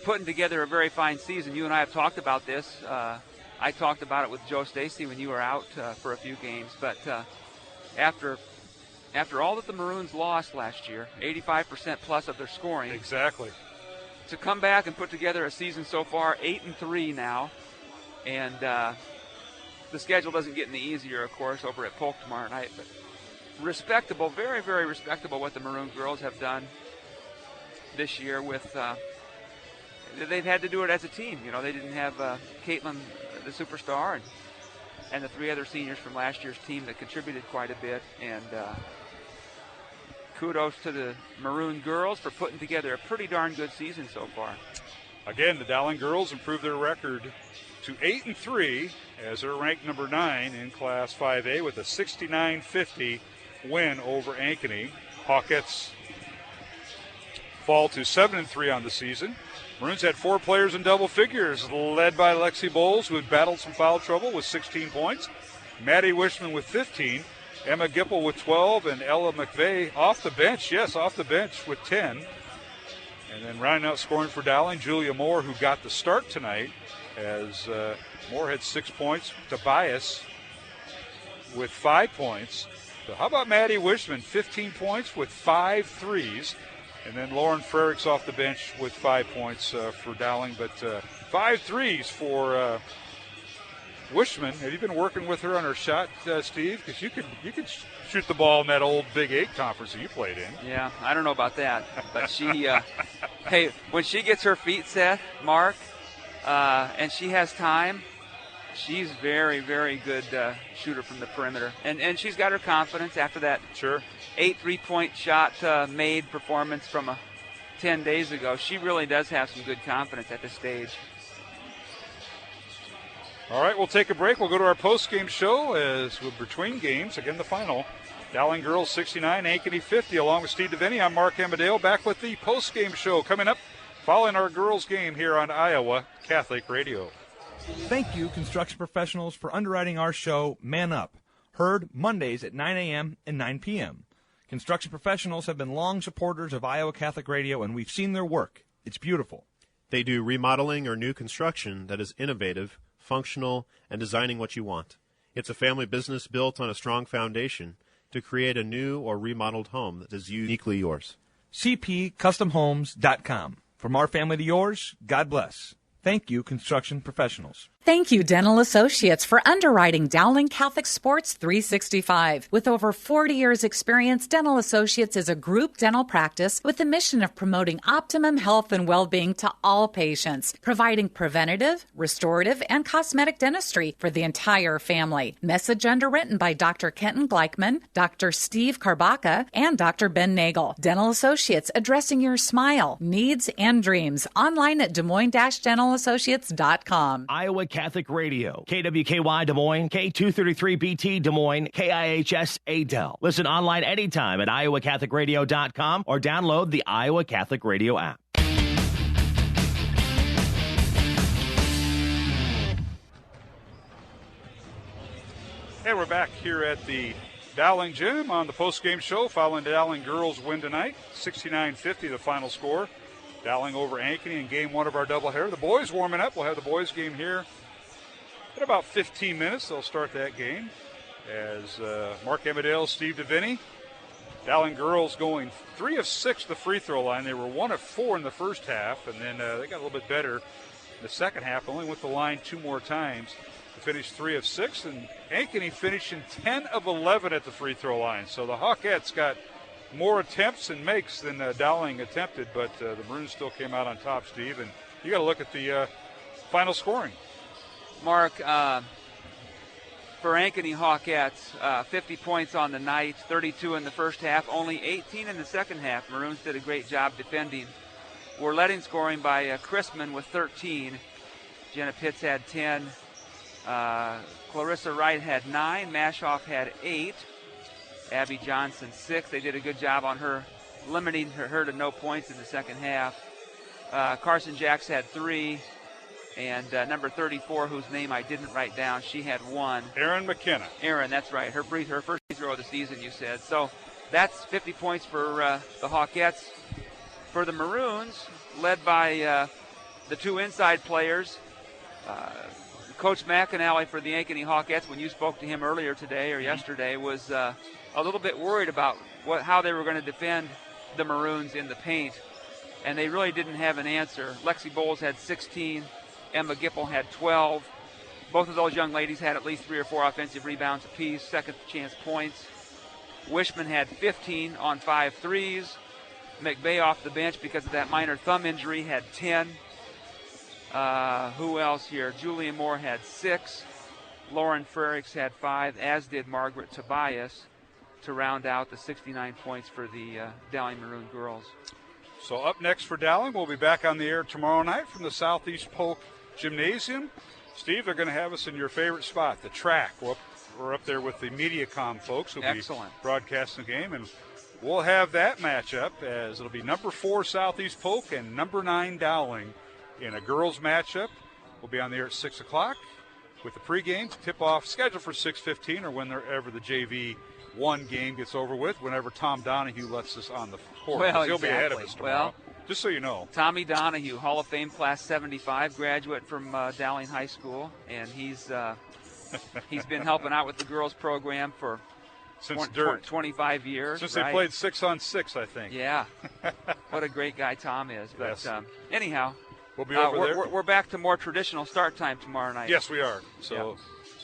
putting together a very fine season. You and I have talked about this. I talked about it with Joe Stacy when you were out for a few games. But after all that the Maroons lost last year, 85% plus of their scoring. Exactly. To come back and put together a season so far, 8-3 now. And the schedule doesn't get any easier, of course, over at Polk tomorrow night. But respectable, very, very respectable what the Maroon girls have done this year with they've had to do it as a team. You know, they didn't have Caitlin, the superstar, and the 3 other seniors from last year's team that contributed quite a bit. And kudos to the Maroon girls for putting together a pretty darn good season so far. Again, the Dowling girls improved their record to 8-3 as they're ranked number 9 in Class 5A with a 69-50 win over Ankeny. Hawkettes fall to 7-3 on the season. Maroons had 4 players in double figures, led by Lexi Bowles, who had battled some foul trouble with 16 points. Maddie Wishman with 15. Emma Gipple with 12. And Ella McVeigh off the bench, with 10. And then rounding out scoring for Dowling, Julia Moore, who got the start tonight, as Moore had 6 points. Tobias with 5 points. So how about Maddie Wishman, 15 points with 5 threes. And then Lauren Frericks off the bench with 5 points for Dowling. But 5 threes for Wishman. Have you been working with her on her shot, Steve? Because you could shoot the ball in that old Big 8 conference that you played in. Yeah, I don't know about that. But she, hey, when she gets her feet set, Mark, and she has time, she's very, very good shooter from the perimeter. And she's got her confidence after that. Sure. 8 3-point shot made performance from 10 days ago. She really does have some good confidence at this stage. All right, we'll take a break. We'll go to our post-game show as we're between games. Again, the final. Dowling girls 69, Ankeny 50. Along with Steve DeVinny, I'm Mark Amadeo. Back with the post-game show coming up following our girls' game here on Iowa Catholic Radio. Thank you, construction professionals, for underwriting our show, Man Up. Heard Mondays at 9 a.m. and 9 p.m. Construction professionals have been long supporters of Iowa Catholic Radio, and we've seen their work. It's beautiful. They do remodeling or new construction that is innovative, functional, and designing what you want. It's a family business built on a strong foundation to create a new or remodeled home that is uniquely yours. cpcustomhomes.com. From our family to yours, God bless. Thank you, construction professionals. Thank you, Dental Associates, for underwriting Dowling Catholic Sports 365. With over 40 years' experience, Dental Associates is a group dental practice with the mission of promoting optimum health and well-being to all patients, providing preventative, restorative, and cosmetic dentistry for the entire family. Message underwritten by Dr. Kenton Gleichman, Dr. Steve Karbaka, and Dr. Ben Nagel. Dental Associates, addressing your smile, needs, and dreams. Online at DesMoines-DentalAssociates.com. Iowa Catholic Radio, KWKY Des Moines, K233BT Des Moines, KIHS Adel. Listen online anytime at iowacatholicradio.com or download the Iowa Catholic Radio app. Hey, we're back here at the Dowling Gym on the postgame show following the Dowling girls win tonight, 69-50 the final score. Dowling over Ankeny in game one of our doubleheader. The boys warming up. We'll have the boys game here in about 15 minutes. They'll start that game as Mark Amadale, Steve DeVinny. Dowling girls going 3 of 6 to the free throw line. They were 1 of 4 in the first half, and then they got a little bit better in the second half. Only went the line 2 more times to finish 3 of 6, and Ankeny finishing 10 of 11 at the free throw line. So the Hawkettes got more attempts and makes than Dowling attempted, but the Maroons still came out on top, Steve. And you got to look at the final scoring. Mark, for Ankeny Hawkettes, 50 points on the night, 32 in the first half, only 18 in the second half. Maroons did a great job defending. We're letting scoring by Chrisman with 13. Jenna Pitts had 10. Clarissa Wright had 9. Mashoff had 8. Abby Johnson 6. They did a good job on her, limiting her to no points in the second half. Carson Jacks had 3. And number 34, whose name I didn't write down, she had 1. Erin McKenna. Erin, that's right. Her first free throw of the season, you said. So that's 50 points for the Hawkettes. For the Maroons, led by the 2 inside players, Coach McAnally for the Ankeny Hawkettes, when you spoke to him earlier today or yesterday, was a little bit worried about how they were going to defend the Maroons in the paint, and they really didn't have an answer. Lexi Bowles had 16. Emma Gipple had 12. Both of those young ladies had at least 3 or 4 offensive rebounds apiece, second chance points. Wishman had 15 on 5 threes. McVeigh off the bench because of that minor thumb injury had 10. Who else here? Julia Moore had 6. Lauren Frericks had 5, as did Margaret Tobias, to round out the 69 points for the Dowling Maroon girls. So up next for Dowling, we'll be back on the air tomorrow night from the Southeast Polk Gymnasium. Steve, they're going to have us in your favorite spot, the track. We're up there with the MediaCom folks who'll be broadcasting the game, and we'll have that matchup as it'll be number 4 Southeast Polk and number 9 Dowling in a girls matchup. We'll be on the air at 6 o'clock with the pregame tip-off scheduled for 6:15 or whenever the JV 1 game gets over with, whenever Tom Donahue lets us on the court. Well, he'll be ahead of us tomorrow. Just so you know. Tommy Donahue, Hall of Fame Class 75 graduate from Dowling High School, and he's been helping out with the girls program for 25 years. Since they played 6-on-6, I think. Yeah. What a great guy Tom is. But yes. Anyhow, we'll be over there. We're back to more traditional start time tomorrow night. Yes, we are. So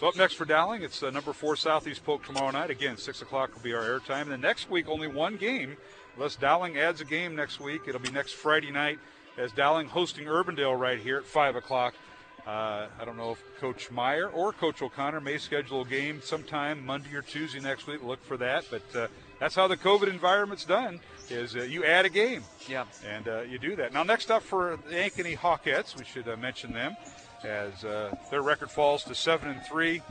up next for Dowling, it's number 4 Southeast Polk tomorrow night. Again, 6 o'clock will be our airtime. And then next week, only 1 game. Unless Dowling adds a game next week, it'll be next Friday night as Dowling hosting Urbandale right here at 5 o'clock. I don't know if Coach Meyer or Coach O'Connor may schedule a game sometime Monday or Tuesday next week. Look for that. But that's how the COVID environment's done, is you add a game. Yeah. And you do that. Now, next up for the Ankeny Hawkettes, we should mention them, as their record falls to 7-3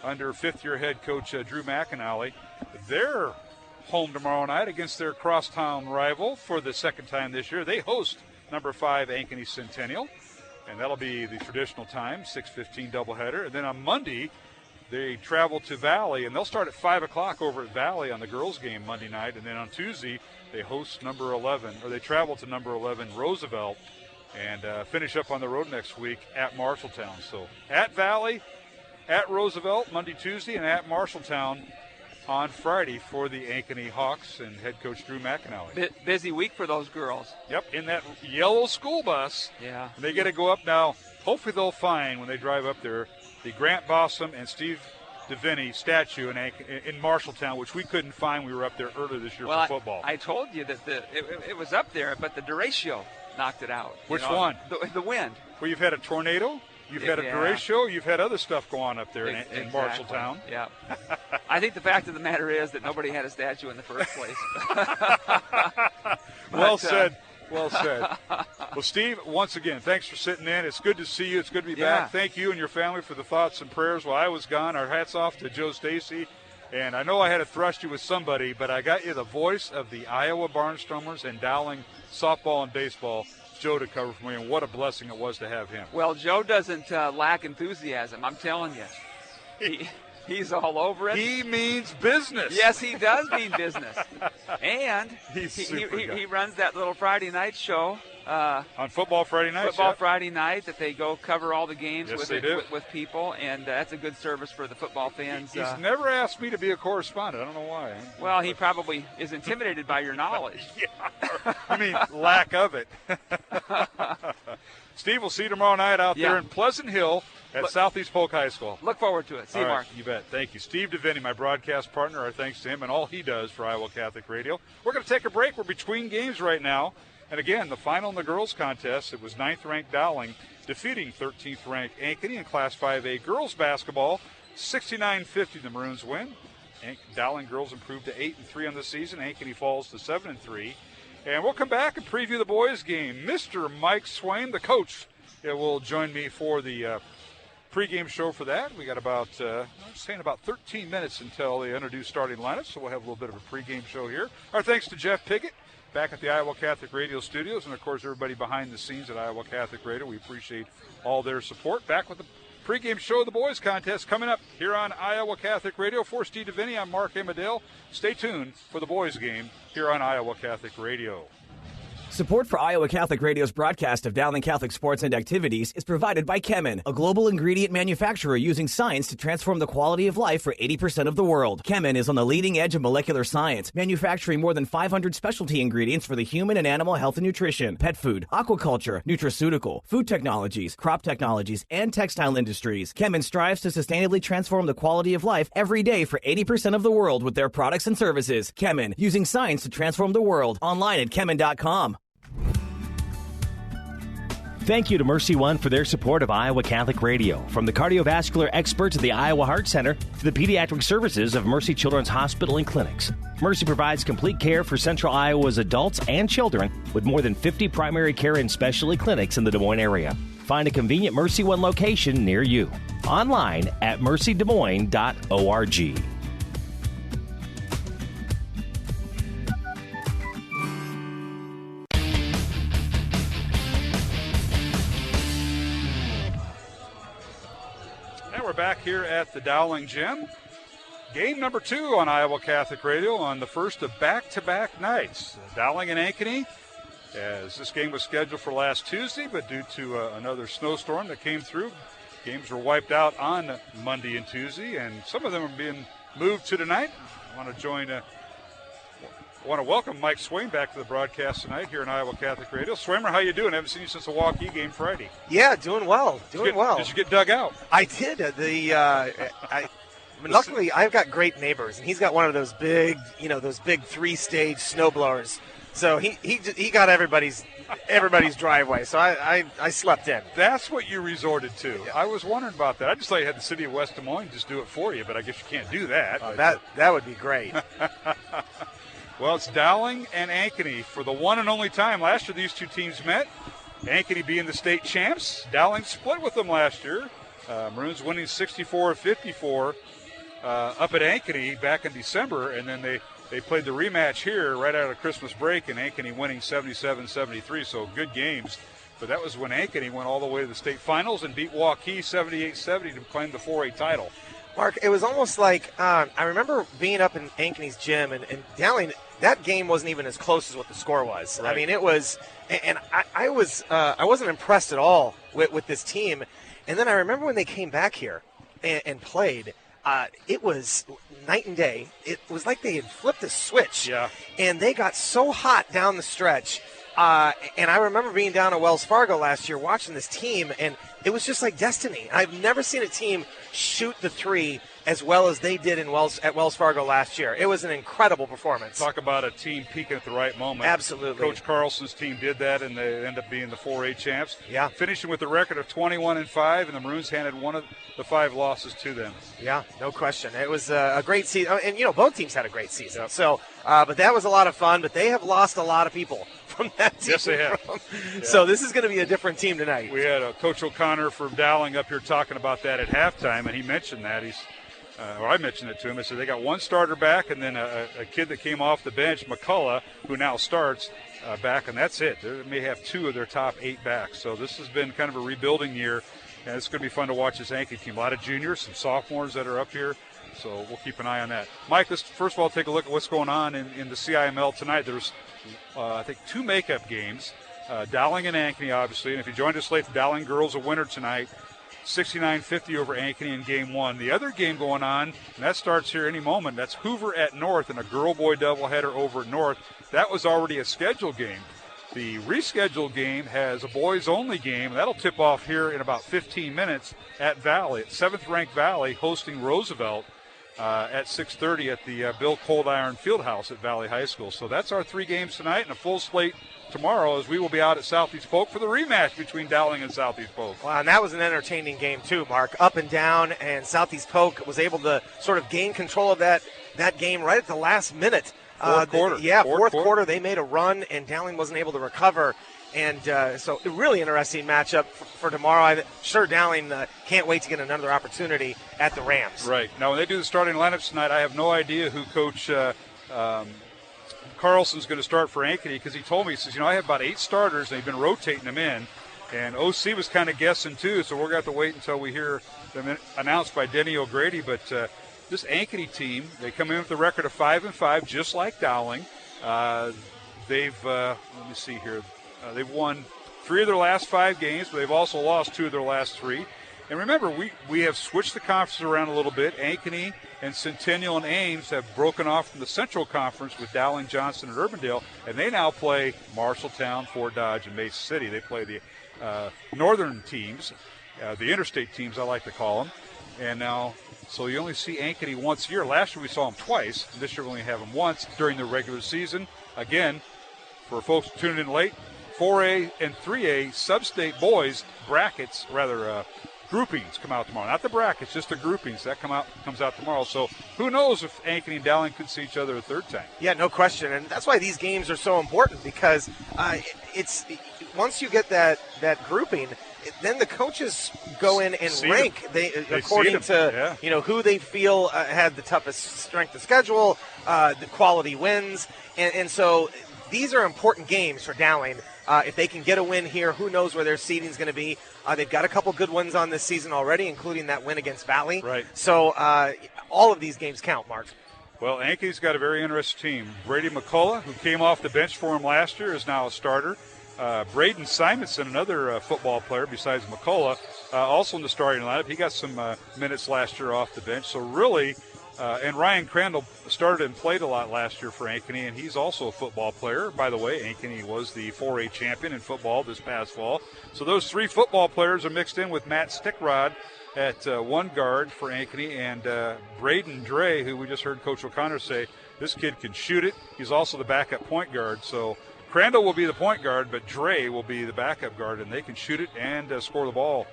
under fifth-year head coach Drew McAnally. They're home tomorrow night against their crosstown rival for the second time this year. They host number 5 Ankeny Centennial, and that'll be the traditional time, 6:15 doubleheader. And then on Monday, They travel to Valley, and they'll start at 5 o'clock over at Valley on the girls' game Monday night. And then on Tuesday, they host number 11, or they travel to number 11, Roosevelt, and finish up on the road next week at Marshalltown. So at Valley, at Roosevelt, Monday, Tuesday, and at Marshalltown on Friday for the Ankeny Hawks and head coach Drew McAnally. Busy week for those girls. Yep, in that yellow school bus. Yeah. And they got to go up now. Hopefully they'll find, when they drive up there, the Grant Bossum and Steve DeVinny statue in Marshalltown, which we couldn't find. We were up there earlier this year for football. I told you that it was up there, but the derecho knocked it out. Which one? The wind. Well, you've had a tornado. You've had a derecho. You've had other stuff go on up there in Marshalltown. Yeah. I think the fact of the matter is that nobody had a statue in the first place. Well said. Well said. Well, Steve, once again, thanks for sitting in. It's good to see you. It's good to be back. Thank you and your family for the thoughts and prayers while I was gone. Our hats off to Joe Stacy. And I know I had to thrust you with somebody, but I got you the voice of the Iowa Barnstormers and Dowling softball and baseball, Joe, to cover for me, and what a blessing it was to have him. Well, Joe doesn't lack enthusiasm, I'm telling you. He's all over it. He means business. Yes, he does mean business. And he runs that little Friday night show. On Football Friday night. Friday night that they go cover all the games with people, and that's a good service for the football fans. He's never asked me to be a correspondent. I don't know why. Well, he probably is intimidated by your knowledge. Yeah, I mean, lack of it. Steve, we'll see you tomorrow night out there in Pleasant Hill at Southeast Polk High School. Look forward to it. See you, Mark. You bet. Thank you. Steve DeVinny, my broadcast partner. Our thanks to him and all he does for Iowa Catholic Radio. We're going to take a break. We're between games right now. And again, the final in the girls' contest, it was 9th-ranked Dowling defeating 13th-ranked Ankeny in Class 5A girls basketball. 69-50 the Maroons win. Dowling girls improved to 8-3 on the season. Ankeny falls to 7-3. And we'll come back and preview the boys' game. Mr. Mike Swain, the coach, will join me for the pregame show for that. We got about 13 minutes until they introduce starting lineups, so we'll have a little bit of a pregame show here. Our thanks to Jeff Piggott back at the Iowa Catholic Radio studios, and, of course, everybody behind the scenes at Iowa Catholic Radio. We appreciate all their support. Back with the pregame show of the boys contest coming up here on Iowa Catholic Radio. For Steve DeVinny, I'm Mark Amadale. Stay tuned for the boys game here on Iowa Catholic Radio. Support for Iowa Catholic Radio's broadcast of Dowling Catholic sports and activities is provided by Chemin, a global ingredient manufacturer using science to transform the quality of life for 80% of the world. Chemin is on the leading edge of molecular science, manufacturing more than 500 specialty ingredients for the human and animal health and nutrition, pet food, aquaculture, nutraceutical, food technologies, crop technologies, and textile industries. Chemin strives to sustainably transform the quality of life every day for 80% of the world with their products and services. Chemin, using science to transform the world. Online at chemin.com. Thank you to Mercy One for their support of Iowa Catholic Radio. From the cardiovascular experts at the Iowa Heart Center to the pediatric services of Mercy Children's Hospital and Clinics, Mercy provides complete care for Central Iowa's adults and children with more than 50 primary care and specialty clinics in the Des Moines area. Find a convenient Mercy One location near you. Online at mercydesmoines.org. We're back here at the Dowling Gym. Game number 2 on Iowa Catholic Radio on the first of back-to-back nights. Dowling and Ankeny, as this game was scheduled for last Tuesday, but due to another snowstorm that came through, games were wiped out on Monday and Tuesday, and some of them are being moved to tonight. I want to welcome Mike Swain back to the broadcast tonight here on Iowa Catholic Radio. Swimmer, how you doing? I haven't seen you since the Waukee game Friday. Yeah, doing well. Did you get dug out? I did. Luckily, I've got great neighbors, and he's got one of those big, those big 3-stage snow blowers. So he got everybody's driveway. So I slept in. That's what you resorted to. Yeah. I was wondering about that. I just thought you had the city of West Des Moines just do it for you, but I guess you can't do that. That would be great. Well, it's Dowling and Ankeny for the one and only time. Last year these two teams met. Ankeny being the state champs. Dowling split with them last year. Maroons winning 64-54 up at Ankeny back in December, and then they played the rematch here right out of Christmas break, and Ankeny winning 77-73, so good games. But that was when Ankeny went all the way to the state finals and beat Waukee 78-70 to claim the 4A title. Mark, it was almost like I remember being up in Ankeny's gym and Dowling. That game wasn't even as close as what the score was. Right. I mean, it was, and I wasn't impressed at all with this team. And then I remember when they came back here and played. It was night and day. It was like they had flipped a switch. Yeah. And they got so hot down the stretch. And I remember being down at Wells Fargo last year watching this team, and it was just like destiny. I've never seen a team shoot the three as well as they did at Wells Fargo last year. It was an incredible performance. Talk about a team peaking at the right moment. Absolutely. Coach Carlson's team did that, and they end up being the 4A champs. Yeah. Finishing with a record of 21-5, and the Maroons handed one of the 5 losses to them. Yeah, no question. It was a great season, and both teams had a great season. Yep. So, but that was a lot of fun. But they have lost a lot of people from that team. Yes, they have. Yeah. So this is going to be a different team tonight. We had Coach O'Connor from Dowling up here talking about that at halftime, and he mentioned that. I mentioned it to him. I said they got one starter back, and then a kid that came off the bench, McCullough, who now starts back, and that's it. They may have 2 of their top 8 backs. So this has been kind of a rebuilding year, and it's going to be fun to watch this Ankeny team. A lot of juniors, some sophomores that are up here, so we'll keep an eye on that. Mike, let's first of all take a look at what's going on in the CIML tonight. There's, I think, 2 makeup games, Dowling and Ankeny, obviously, and if you joined us late, the Dowling girls a winner tonight. 69-50 over Ankeny in Game 1. The other game going on, and that starts here any moment, that's Hoover at North and a girl-boy doubleheader over at North. That was already a scheduled game. The rescheduled game has a boys-only game, and that'll tip off here in about 15 minutes at Valley, at 7th-ranked Valley, hosting Roosevelt at 6:30 at the Bill Cold Iron Fieldhouse at Valley High School. So that's our 3 games tonight and a full slate tomorrow, as we will be out at Southeast Polk for the rematch between Dowling and Southeast Polk. Wow, and that was an entertaining game too, Mark. Up and down, and Southeast Polk was able to sort of gain control of that game right at the last minute. Fourth quarter. Fourth quarter. They made a run, and Dowling wasn't able to recover. And so a really interesting matchup for tomorrow. I'm sure Dowling can't wait to get another opportunity at the Rams. Right. Now, when they do the starting lineups tonight, I have no idea who Coach Carlson's going to start for Ankeny, because he told me, he says, I have about 8 starters, and they've been rotating them in. And OC was kind of guessing, too, so we're going to have to wait until we hear them announced by Denny O'Grady. But this Ankeny team, they come in with a record of 5-5, just like Dowling. They've, let me see here, they've won 3 of their last 5 games, but they've also lost 2 of their last 3. And remember, we have switched the conferences around a little bit. Ankeny and Centennial and Ames have broken off from the Central Conference with Dowling, Johnson, and Urbandale, and they now play Marshalltown, Fort Dodge, and Mesa City. They play the northern teams, the interstate teams, I like to call them. And now, so you only see Ankeny once a year. Last year we saw them twice. This year we only have them once during the regular season. Again, for folks tuning in late, 4A and 3A sub-state boys brackets, groupings come out tomorrow. Not the brackets, just the groupings. That comes out tomorrow. So who knows if Ankeny and Dowling could see each other a third time. Yeah, no question. And that's why these games are so important, because it's once you get that grouping, then the coaches go in and rank they according to who they feel had the toughest strength of schedule, the quality wins. And so these are important games for Dowling. If they can get a win here, who knows where their seeding is going to be. They've got a couple good ones on this season already, including that win against Valley. Right. So all of these games count, Mark. Well, Ankeny's got a very interesting team. Brady McCullough, who came off the bench for him last year, is now a starter. Braden Simonson, another football player besides McCullough, also in the starting lineup. He got some minutes last year off the bench. So really, and Ryan Crandall started and played a lot last year for Ankeny, and he's also a football player. By the way, Ankeny was the 4A champion in football this past fall. So those 3 football players are mixed in with Matt Stickrod at one guard for Ankeny, and Braden Dre, who we just heard Coach O'Connor say, this kid can shoot it. He's also the backup point guard. So Crandall will be the point guard, but Dre will be the backup guard, and they can shoot it and score the ball.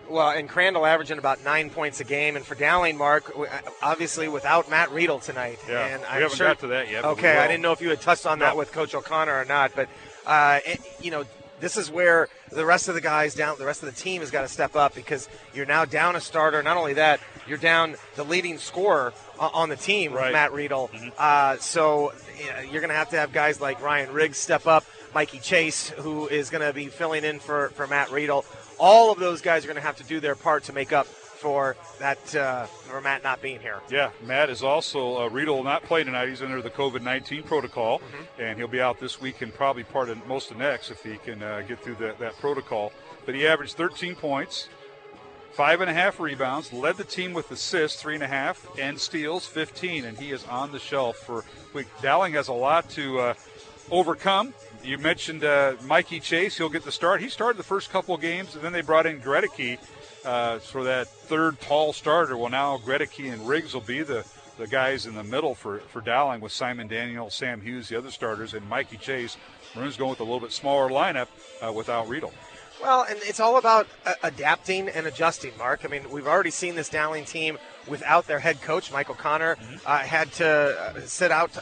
Well, and Crandall averaging about 9 points a game. And for Dowling, Mark, obviously without Matt Riedel tonight. Yeah, and we haven't got to that yet. Okay, I didn't know if you had touched on that with Coach O'Connor or not. But, this is where the rest of the guys down, the rest of the team has got to step up, because you're now down a starter. Not only that, you're down the leading scorer on the team, with Matt Riedel. Mm-hmm. So you're going to have guys like Ryan Riggs step up, Mikey Chase, who is going to be filling in for Matt Riedel. All of those guys are going to have to do their part to make up for Matt not being here. Yeah, Matt is also, Riedel will not play tonight. He's under the COVID-19 protocol, and he'll be out this week and probably part of most of next if he can get through that protocol. But he averaged 13 points, 5.5 rebounds, led the team with assists, 3.5, and steals, 15, and he is on the shelf for week. Dowling has a lot to overcome. You mentioned Mikey Chase. He'll get the start. He started the first couple of games, and then they brought in Gregory for that third tall starter. Well, now Gregory and Riggs will be the guys in the middle for Dowling with Simon Daniel, Sam Hughes, the other starters, and Mikey Chase. Maroon's going with a little bit smaller lineup without Riedel. Well, and it's all about adapting and adjusting, Mark. I mean, we've already seen this Dowling team without their head coach, Michael Connor, had to sit out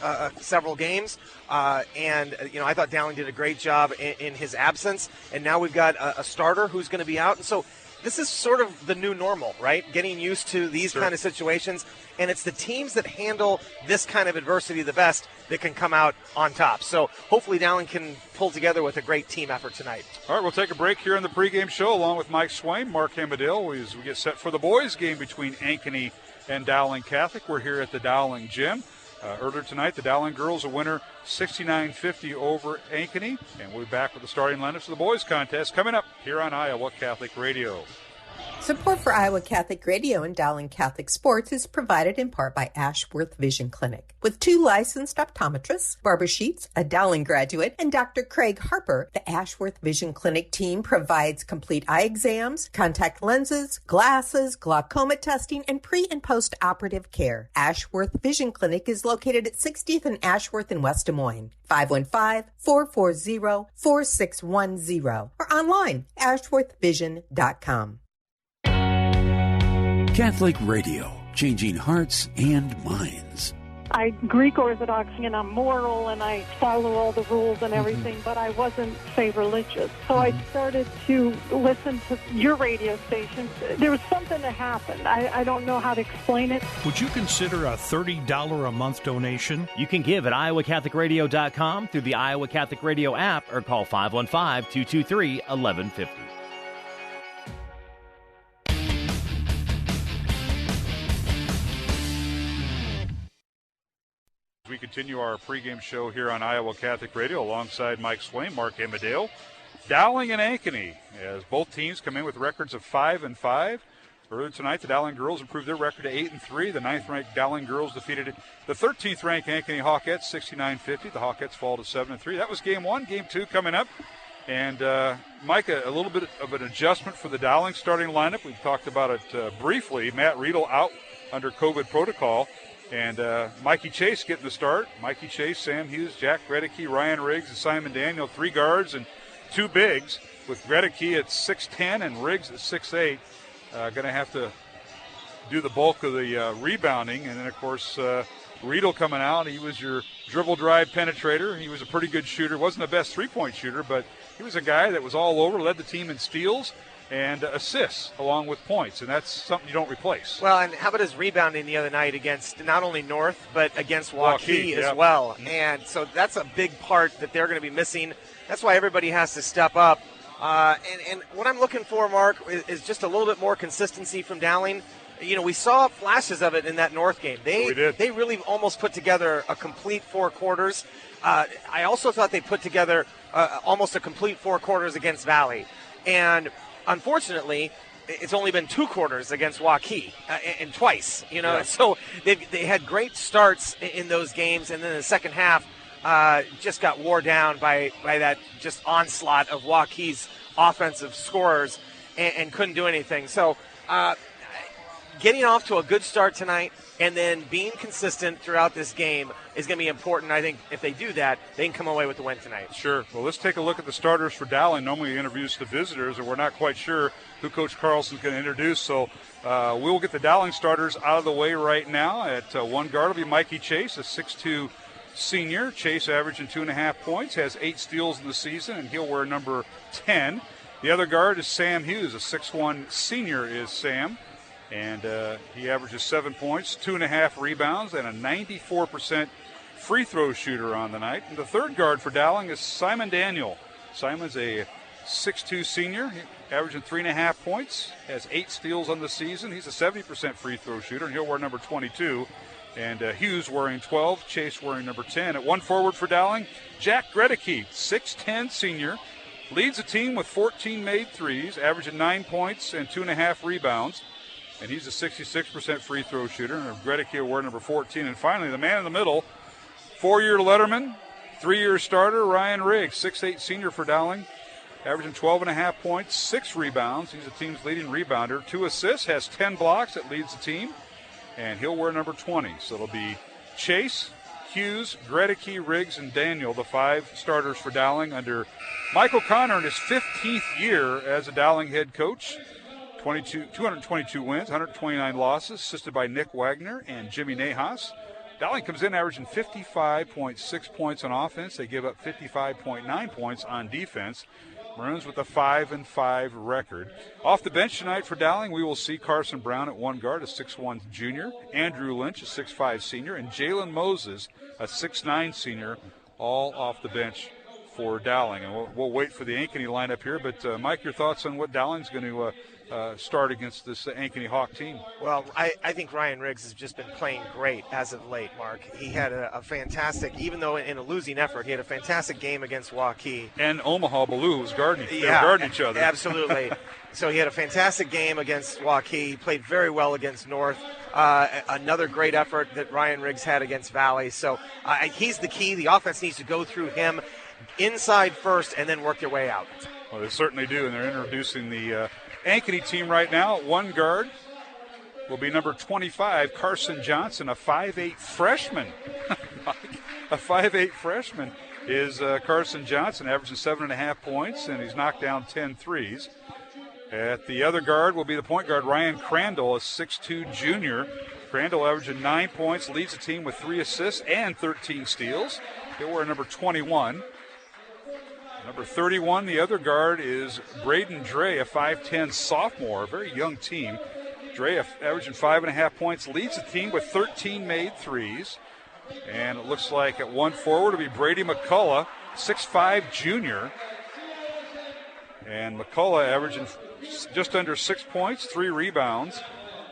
several games. And I thought Dowling did a great job in his absence. And now we've got a starter who's going to be out. And so this is sort of the new normal, right? Getting used to these kind of situations. And it's the teams that handle this kind of adversity the best that can come out on top. So hopefully Dowling can pull together with a great team effort tonight. All right, we'll take a break here in the pregame show along with Mike Swain, Mark Hamadale, as we get set for the boys' game between Ankeny and Dowling Catholic. We're here at the Dowling Gym. Earlier tonight, the Dowling girls a winner 69-50 over Ankeny. And we'll be back with the starting lineups of the boys' contest coming up here on Iowa Catholic Radio. Support for Iowa Catholic Radio and Dowling Catholic Sports is provided in part by Ashworth Vision Clinic. With 2 licensed optometrists, Barbara Sheets, a Dowling graduate, and Dr. Craig Harper, the Ashworth Vision Clinic team provides complete eye exams, contact lenses, glasses, glaucoma testing, and pre- and post-operative care. Ashworth Vision Clinic is located at 60th and Ashworth in West Des Moines. 515-440-4610 or online, ashworthvision.com. Catholic Radio, changing hearts and minds. I'm Greek Orthodox and I'm moral and I follow all the rules and everything, but I wasn't, say, religious. So I started to listen to your radio station. There was something that happened. I don't know how to explain it. Would you consider a $30 a month donation? You can give at iowacatholicradio.com through the Iowa Catholic Radio app or call 515-223-1150. We continue our pregame show here on Iowa Catholic Radio alongside Mike Swain, Mark Hamadale. Dowling and Ankeny, as both teams come in with records of 5-5. Earlier tonight, the Dowling girls improved their record to 8-3. The 9th-ranked Dowling girls defeated the 13th-ranked Ankeny Hawkettes 69-50. The Hawkettes fall to 7-3. That was game 1. Game 2 coming up. And, Mike, a little bit of an adjustment for the Dowling starting lineup. We've talked about it briefly. Matt Riedel out under COVID protocol. And Mikey Chase getting the start. Mikey Chase, Sam Hughes, Jack Gregory, Ryan Riggs, and Simon Daniel, 3 guards and 2 bigs, with Gregory at 6'10 and Riggs at 6'8. Going to have to do the bulk of the rebounding. And then, of course, Riedel coming out. He was your dribble drive penetrator. He was a pretty good shooter. Wasn't the best three-point shooter, but he was a guy that was all over, led the team in steals and assists along with points, and that's something you don't replace. Well, and how about his rebounding the other night against not only North, but against Waukee as well. And so that's a big part that they're going to be missing. That's why everybody has to step up. And what I'm looking for, Mark, is just a little bit more consistency from Dowling. You know, we saw flashes of it in that North game. They really almost put together a complete 4 quarters. I also thought they put together almost a complete 4 quarters against Valley. And unfortunately, it's only been 2 quarters against Waukee, and twice, you know. Yeah. So they had great starts in those games, and then the second half just got wore down by that just onslaught of Waukee's offensive scorers and couldn't do anything. So getting off to a good start tonight and then being consistent throughout this game is going to be important. I think if they do that, they can come away with the win tonight. Sure. Well, let's take a look at the starters for Dowling. Normally we introduce the visitors, and we're not quite sure who Coach Carlson's going to introduce. So we'll get the Dowling starters out of the way right now. At one guard will be Mikey Chase, a 6'2" senior. Chase averaging 2.5 points, has 8 steals in the season, and he'll wear number 10. The other guard is Sam Hughes, a 6'1" senior is Sam. And he averages 7 points, 2.5 rebounds, and a 94% free throw shooter on the night. And the third guard for Dowling is Simon Daniel. Simon's a 6'2 senior, averaging 3.5 points, has 8 steals on the season. He's a 70% free throw shooter, and he'll wear number 22. And Hughes wearing 12, Chase wearing number 10. At one forward for Dowling, Jack Gregory, 6'10 senior, leads the team with 14 made threes, averaging 9 points and 2.5 rebounds. And he's a 66% free throw shooter. And Gregory will wear number 14. And finally, the man in the middle, 4-year letterman, 3-year starter, Ryan Riggs, 6'8 senior for Dowling, averaging 12.5 points, 6 rebounds. He's the team's leading rebounder. 2 assists, has 10 blocks. That leads the team. And he'll wear number 20. So it'll be Chase, Hughes, Gregory, Riggs, and Daniel, the 5 starters for Dowling under Michael Connor in his 15th year as a Dowling head coach. 222 wins, 129 losses, assisted by Nick Wagner and Jimmy Nahas. Dowling comes in averaging 55.6 points on offense. They give up 55.9 points on defense. Maroons with a 5-5 record. Off the bench tonight for Dowling, we will see Carson Brown at one guard, a 6'1 junior, Andrew Lynch, a 6'5 senior, and Jalen Moses, a 6'9 senior, all off the bench for Dowling. And we'll wait for the Ankeny lineup here. But, Mike, your thoughts on what Dowling's going to start against this Ankeny Hawk team? Well, I think Ryan Riggs has just been playing great as of late, Mark. He had a fantastic, even though in a losing effort, he had a fantastic game against Waukee. And Omaha Blue was guarding each other. Absolutely. So he had a fantastic game against Waukee. He played very well against North. Another great effort that Ryan Riggs had against Valley. So he's the key. The offense needs to go through him inside first and then work their way out. Well, they certainly do, and they're introducing the Ankeny team right now. At one guard will be number 25, Carson Johnson, a 5'8 freshman. A 5'8 freshman is Carson Johnson, averaging 7.5 points, and he's knocked down 10 threes. At the other guard will be the point guard, Ryan Crandall, a 6'2 junior. Crandall averaging 9 points, leads the team with 3 assists and 13 steals. He'll wear number 21. Number 31, the other guard, is Braden Dre, a 5'10 sophomore, a very young team. Dre averaging 5.5 points, leads the team with 13 made threes. And it looks like at one forward will be Brady McCullough, 6'5 junior. And McCullough averaging just under 6 points, 3 rebounds.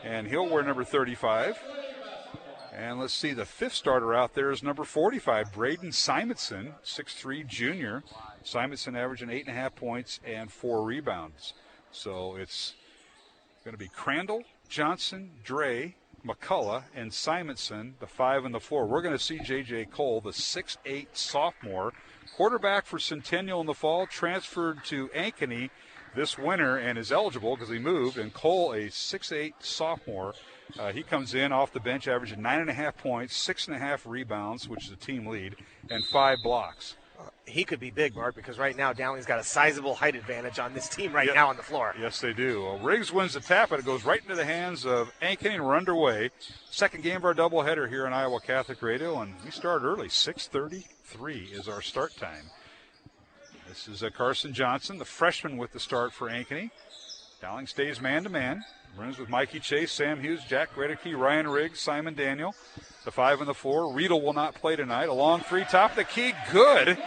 And he'll wear number 35. And let's see, the 5th starter out there is number 45, Braden Simonson, 6'3 junior. Simonson averaging 8.5 points and 4 rebounds. So it's going to be Crandall, Johnson, Dre, McCullough, and Simonson, the 5 and the 4. We're going to see J.J. Cole, the 6'8 sophomore, quarterback for Centennial in the fall, transferred to Ankeny this winter and is eligible because he moved. And Cole, a 6'8 sophomore, he comes in off the bench averaging 9.5 points, 6.5 rebounds, which is a team lead, and 5 blocks. He could be big, Mark, because right now Downing's got a sizable height advantage on this team now on the floor. Yes, they do. Well, Riggs wins the tap, and it goes right into the hands of Ankeny, and we're underway. Second game of our doubleheader here on Iowa Catholic Radio, and we start early. 6:33 is our start time. This is Carson Johnson, the freshman, with the start for Ankeny. Dowling stays man-to-man. Runs with Mikey Chase, Sam Hughes, Jack Gregory, Ryan Riggs, Simon Daniel. The 5 and the 4. Riedel will not play tonight. A long 3, top of the key, good.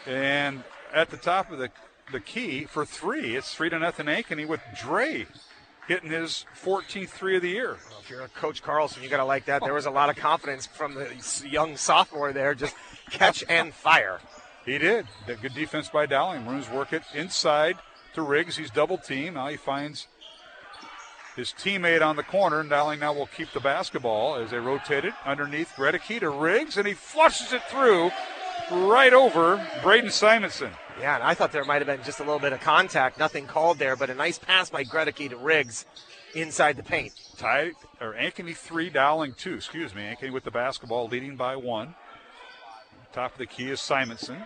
And at the top of the key for 3, it's 3-0 Ankeny with Dre hitting his 14th 3 of the year. Well, if you're a Coach Carlson, you got to like that. There was a lot of confidence from the young sophomore there. Just catch and fire. He did. Good defense by Dowling. Maroons work it inside to Riggs. He's double teamed. Now he finds his teammate on the corner, and Dowling now will keep the basketball as they rotate it underneath Gregory to Riggs, and he flushes it through right over Braden Simonson. Yeah, and I thought there might have been just a little bit of contact. Nothing called there, but a nice pass by Gregory to Riggs inside the paint. Ankeny 3, Dowling 2. Ankeny with the basketball, leading by 1. Top of the key is Simonson,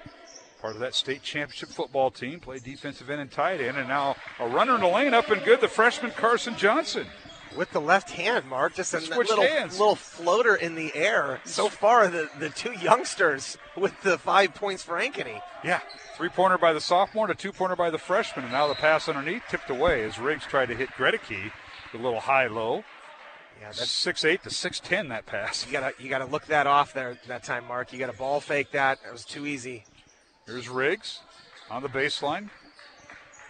part of that state championship football team. Played defensive end and tight end, and now a runner in the lane, up and good, the freshman Carson Johnson. With the left hand, Mark, just a little floater in the air. So far, the 2 youngsters with the 5 points for Ankeny. Yeah, 3-pointer by the sophomore and a 2-pointer by the freshman, and now the pass underneath tipped away as Riggs tried to hit Gregory with a little high-low. Yeah, that's 6'8 to 6'10, that pass. You gotta look that off there that time, Mark. You got to ball fake that. That was too easy. Here's Riggs on the baseline.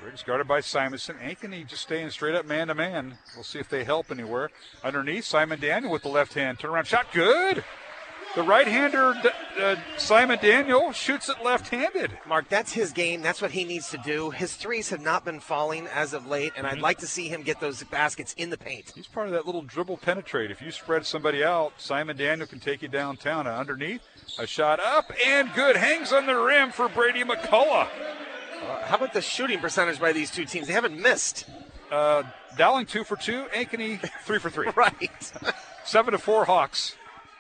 Riggs guarded by Simonson. Ankeny just staying straight up man-to-man. We'll see if they help anywhere. Underneath, Simon Daniel with the left hand. Turnaround shot, good. The right-hander, Simon Daniel, shoots it left-handed. Mark, that's his game. That's what he needs to do. His threes have not been falling as of late, and I'd like to see him get those baskets in the paint. He's part of that little dribble penetrate. If you spread somebody out, Simon Daniel can take you downtown. And underneath, a shot up and good. Hangs on the rim for Brady McCullough. How about the shooting percentage by these two teams? They haven't missed. Dowling 2 for 2, Ankeny 3 for 3. Right. 7-4 Hawks.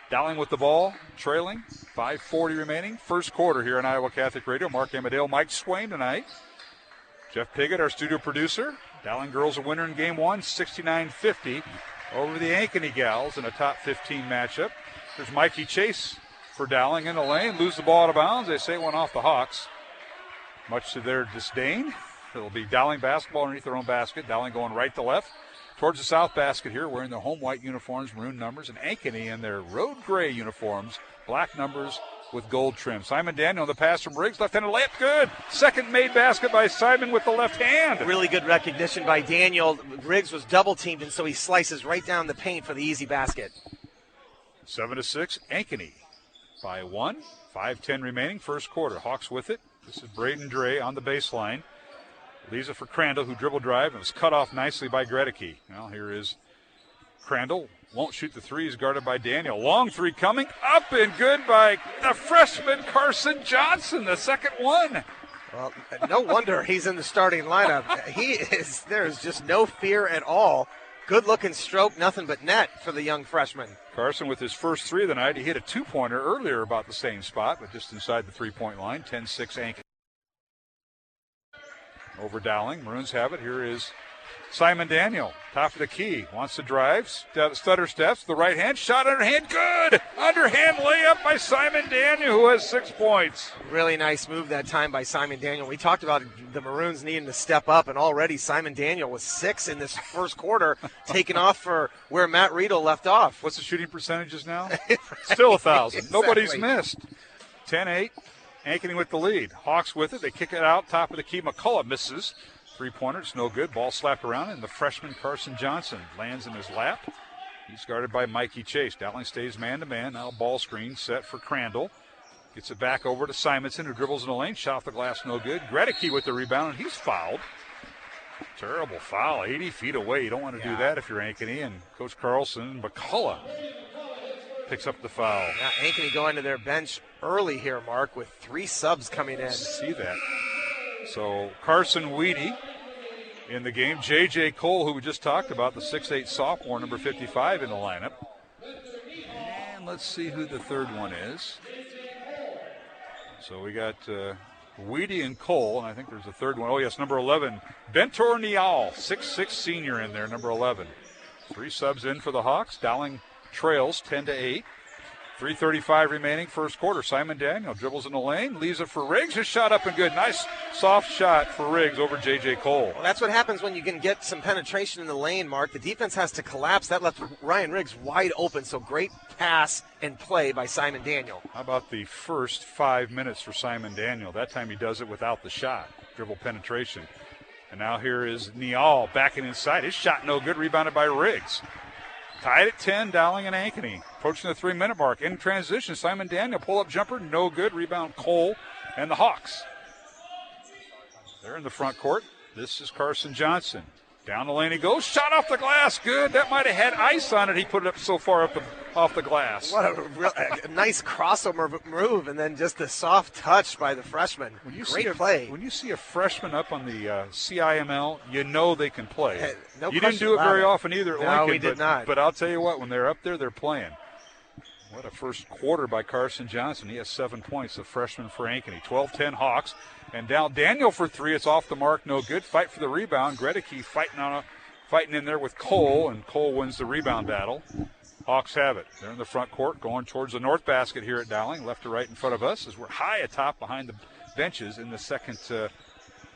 Dowling with the ball, trailing, 5:40 remaining. First quarter here on Iowa Catholic Radio. Mark Amadale, Mike Swain tonight. Jeff Piggott, our studio producer. Dowling girls a winner in game 1, 69-50 over the Ankeny gals in a top 15 matchup. There's Mikey Chase for Dowling in the lane. Lose the ball out of bounds. They say it went off the Hawks. Much to their disdain. It'll be Dowling basketball underneath their own basket. Dowling going right to left towards the south basket here, wearing their home white uniforms, maroon numbers, and Ankeny in their road gray uniforms, black numbers with gold trim. Simon Daniel on the pass from Riggs, left-handed layup, good. Second made basket by Simon with the left hand. Really good recognition by Daniel. Riggs was double-teamed, and so he slices right down the paint for the easy basket. 7-6, Ankeny by 1, 5:10 remaining, first quarter. Hawks with it. This is Braden Dre on the baseline. Leaves it for Crandall, who dribble drive and was cut off nicely by Gregory. Well, here is Crandall. Won't shoot the three. He's guarded by Daniel. Long three coming up and good by the freshman Carson Johnson, the second one. Well, no wonder he's in the starting lineup. There is just no fear at all. Good-looking stroke, nothing but net for the young freshman. Carson with his first three of the night. He hit a two-pointer earlier about the same spot, but just inside the three-point line. 10-6 Ankeny. Over Dowling. Maroons have it. Here is Simon Daniel, top of the key. Wants to drive. Stutter steps. The right hand. Shot underhand. Good. Underhand layup by Simon Daniel, who has 6 points. Really nice move that time by Simon Daniel. We talked about the Maroons needing to step up, and already Simon Daniel was 6 in this first quarter, taking off for where Matt Riedel left off. What's the shooting percentages now? Still 1,000. Exactly. Nobody's missed. 10-8. Ankeny with the lead. Hawks with it. They kick it out. Top of the key. McCullough misses. Three-pointer. It's no good. Ball slapped around, and the freshman Carson Johnson lands in his lap. He's guarded by Mikey Chase. Dowling stays man-to-man. Now ball screen set for Crandall. Gets it back over to Simonson, who dribbles in the lane. Shot off the glass. No good. Gregory with the rebound, and he's fouled. Terrible foul. 80 feet away. You don't want to do that if you're Ankeny. And Coach Carlson, McCullough picks up the foul. Yeah, Ankeny going to their bench early here, Mark, with 3 subs coming in. See that. So Carson Weedy in the game. J.J. Cole, who we just talked about, the 6'8 sophomore, number 55 in the lineup. And let's see who the third one is. So we got Weedy and Cole, and I think there's a third one. Oh, yes, number 11, Bentor Nial, 6'6 senior in there, number 11. 3 subs in for the Hawks. Dowling trails 10-8. 3:35 remaining, first quarter. Simon Daniel dribbles in the lane, leaves it for Riggs. His shot up and good. Nice soft shot for Riggs over J.J. Cole. Well, that's what happens when you can get some penetration in the lane, Mark. The defense has to collapse. That left Ryan Riggs wide open, so great pass and play by Simon Daniel. How about the first 5 minutes for Simon Daniel? That time he does it without the shot. Dribble penetration. And now here is Nial backing inside. His shot no good, rebounded by Riggs. Tied at 10, Dowling and Ankeny. Approaching the 3-minute mark. In transition, Simon Daniel, pull-up jumper, no good. Rebound, Cole and the Hawks. They're in the front court. This is Carson Johnson. Down the lane he goes. Shot off the glass. Good. That might have had ice on it. He put it up so far up off the glass. What a nice crossover move, and then just the soft touch by the freshman. Great play. When you see a freshman up on the CIML, you know they can play. No you didn't do it very often either at Lincoln. No, we did not. But I'll tell you what, when they're up there, they're playing. What a first quarter by Carson Johnson. He has 7 points, the freshman for Ankeny. 12-10 Hawks. And down Daniel for 3. It's off the mark, no good. Fight for the rebound. Gregory fighting in there with Cole, and Cole wins the rebound battle. Hawks have it. They're in the front court, going towards the north basket here at Dowling, left to right in front of us, as we're high atop behind the benches in the second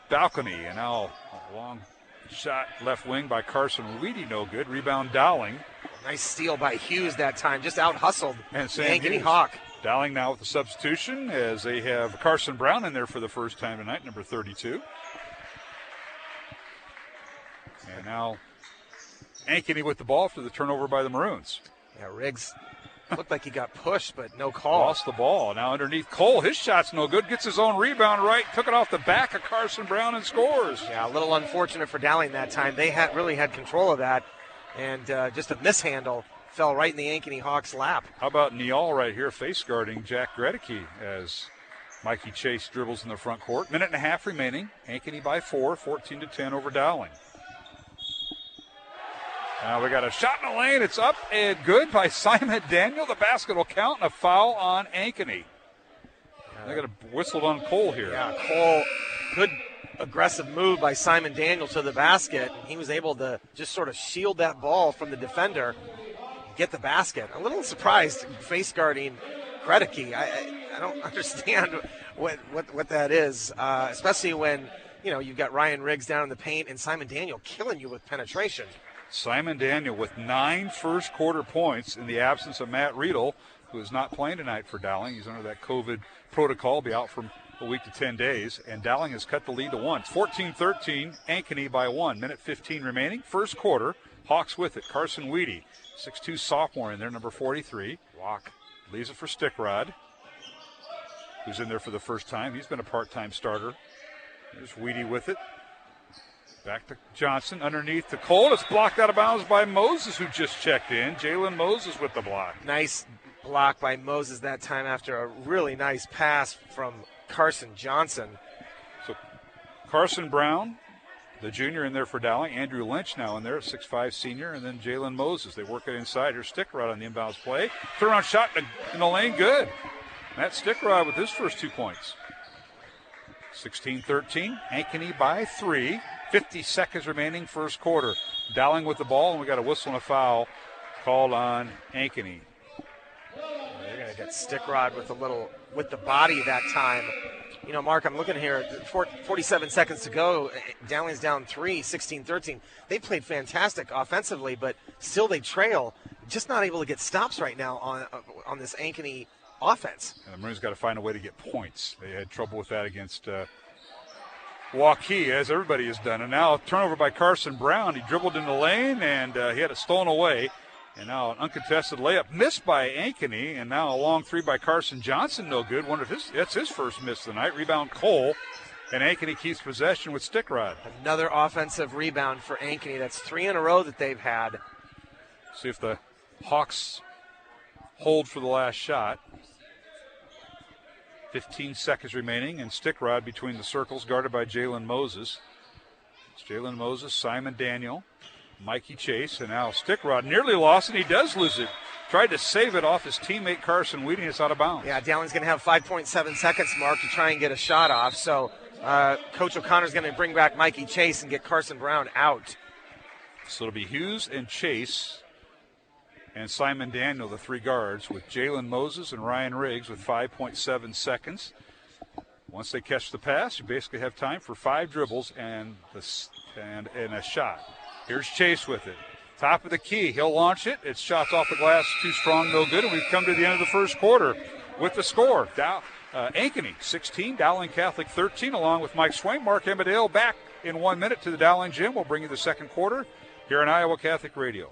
balcony. And now a long shot left wing by Carson Weedy, no good. Rebound Dowling. Nice steal by Hughes that time, just out-hustled and the Ankeny Hawk. Dowling now with the substitution as they have Carson Brown in there for the first time tonight, number 32. And now Ankeny with the ball after the turnover by the Maroons. Yeah, Riggs looked like he got pushed, but no call. Lost the ball. Now underneath Cole. His shot's no good. Gets his own rebound right. Took it off the back of Carson Brown and scores. Yeah, a little unfortunate for Dowling that time. They really had control of that. And just a mishandle fell right in the Ankeny Hawks' lap. How about Niall right here face guarding Jack Gregory as Mikey Chase dribbles in the front court. Minute and a half remaining. Ankeny by 4, 14-10 over Dowling. Now we got a shot in the lane. It's up and good by Simon Daniel. The basket will count and a foul on Ankeny. They got a whistle on Cole here. Yeah, Cole, good aggressive move by Simon Daniel to the basket. He was able to just sort of shield that ball from the defender, get the basket. A little surprised face guarding Gregory. I don't understand what that is, especially when you've got Ryan Riggs down in the paint and Simon Daniel killing you with penetration. Simon Daniel with 9 first-quarter points in the absence of Matt Riedel, who is not playing tonight for Dowling. He's under that COVID protocol, be out from a week to 10 days. And Dowling has cut the lead to 1. It's 14-13, Ankeny by 1. Minute 15 remaining. First quarter, Hawks with it. Carson Weedy, 6'2 sophomore in there, number 43. Walk. Leaves it for Stickrod, who's in there for the first time. He's been a part-time starter. There's Weedy with it. Back to Johnson, underneath to Cole. It's blocked out of bounds by Moses, who just checked in. Jalen Moses with the block. Nice block by Moses that time after a really nice pass from Carson Johnson. So Carson Brown, the junior, in there for Dowling. Andrew Lynch now in there, 6'5 senior. And then Jalen Moses. They work it inside. Here's Stickrod on the inbounds play. Turnaround shot in the lane, good. Matt Stickrod with his first 2 points. 16-13, Ankeny by 3. 50 seconds remaining, first quarter. Dowling with the ball, and we got a whistle and a foul called on Ankeny. They're going to get Stickrod with the body that time. Mark, I'm looking here, 47 seconds to go. Dowling's down 3, 16-13. They played fantastic offensively, but still they trail. Just not able to get stops right now on this Ankeny offense. And the Maroons got to find a way to get points. They had trouble with that against Waukee, as everybody has done. And now turnover by Carson Brown. He dribbled in the lane, and he had it stolen away. And now an uncontested layup missed by Ankeny, and now a long 3 by Carson Johnson, no good. Wonder if that's his first miss of the night. Rebound Cole, and Ankeny keeps possession with Stickrod. Another offensive rebound for Ankeny. That's 3 in a row that they've had. See if the Hawks hold for the last shot. 15 seconds remaining, and Stickrod between the circles, guarded by Jalen Moses. It's Jalen Moses, Simon Daniel, Mikey Chase, and now Stickrod nearly lost, and he does lose it. Tried to save it off his teammate Carson Weedy, and it's out of bounds. Yeah, Dowling's going to have 5.7 seconds, Mark, to try and get a shot off. So Coach O'Connor's going to bring back Mikey Chase and get Carson Brown out. So it'll be Hughes and Chase and Simon Daniel, the 3 guards, with Jalen Moses and Ryan Riggs with 5.7 seconds. Once they catch the pass, you basically have time for 5 dribbles and a shot. Here's Chase with it. Top of the key. He'll launch it. It's shots off the glass, too strong, no good. And we've come to the end of the first quarter with the score. Ankeny 16, Dowling Catholic 13, along with Mike Swain. Mark Emmerdale back in 1 minute to the Dowling Gym. We'll bring you the second quarter here on Iowa Catholic Radio.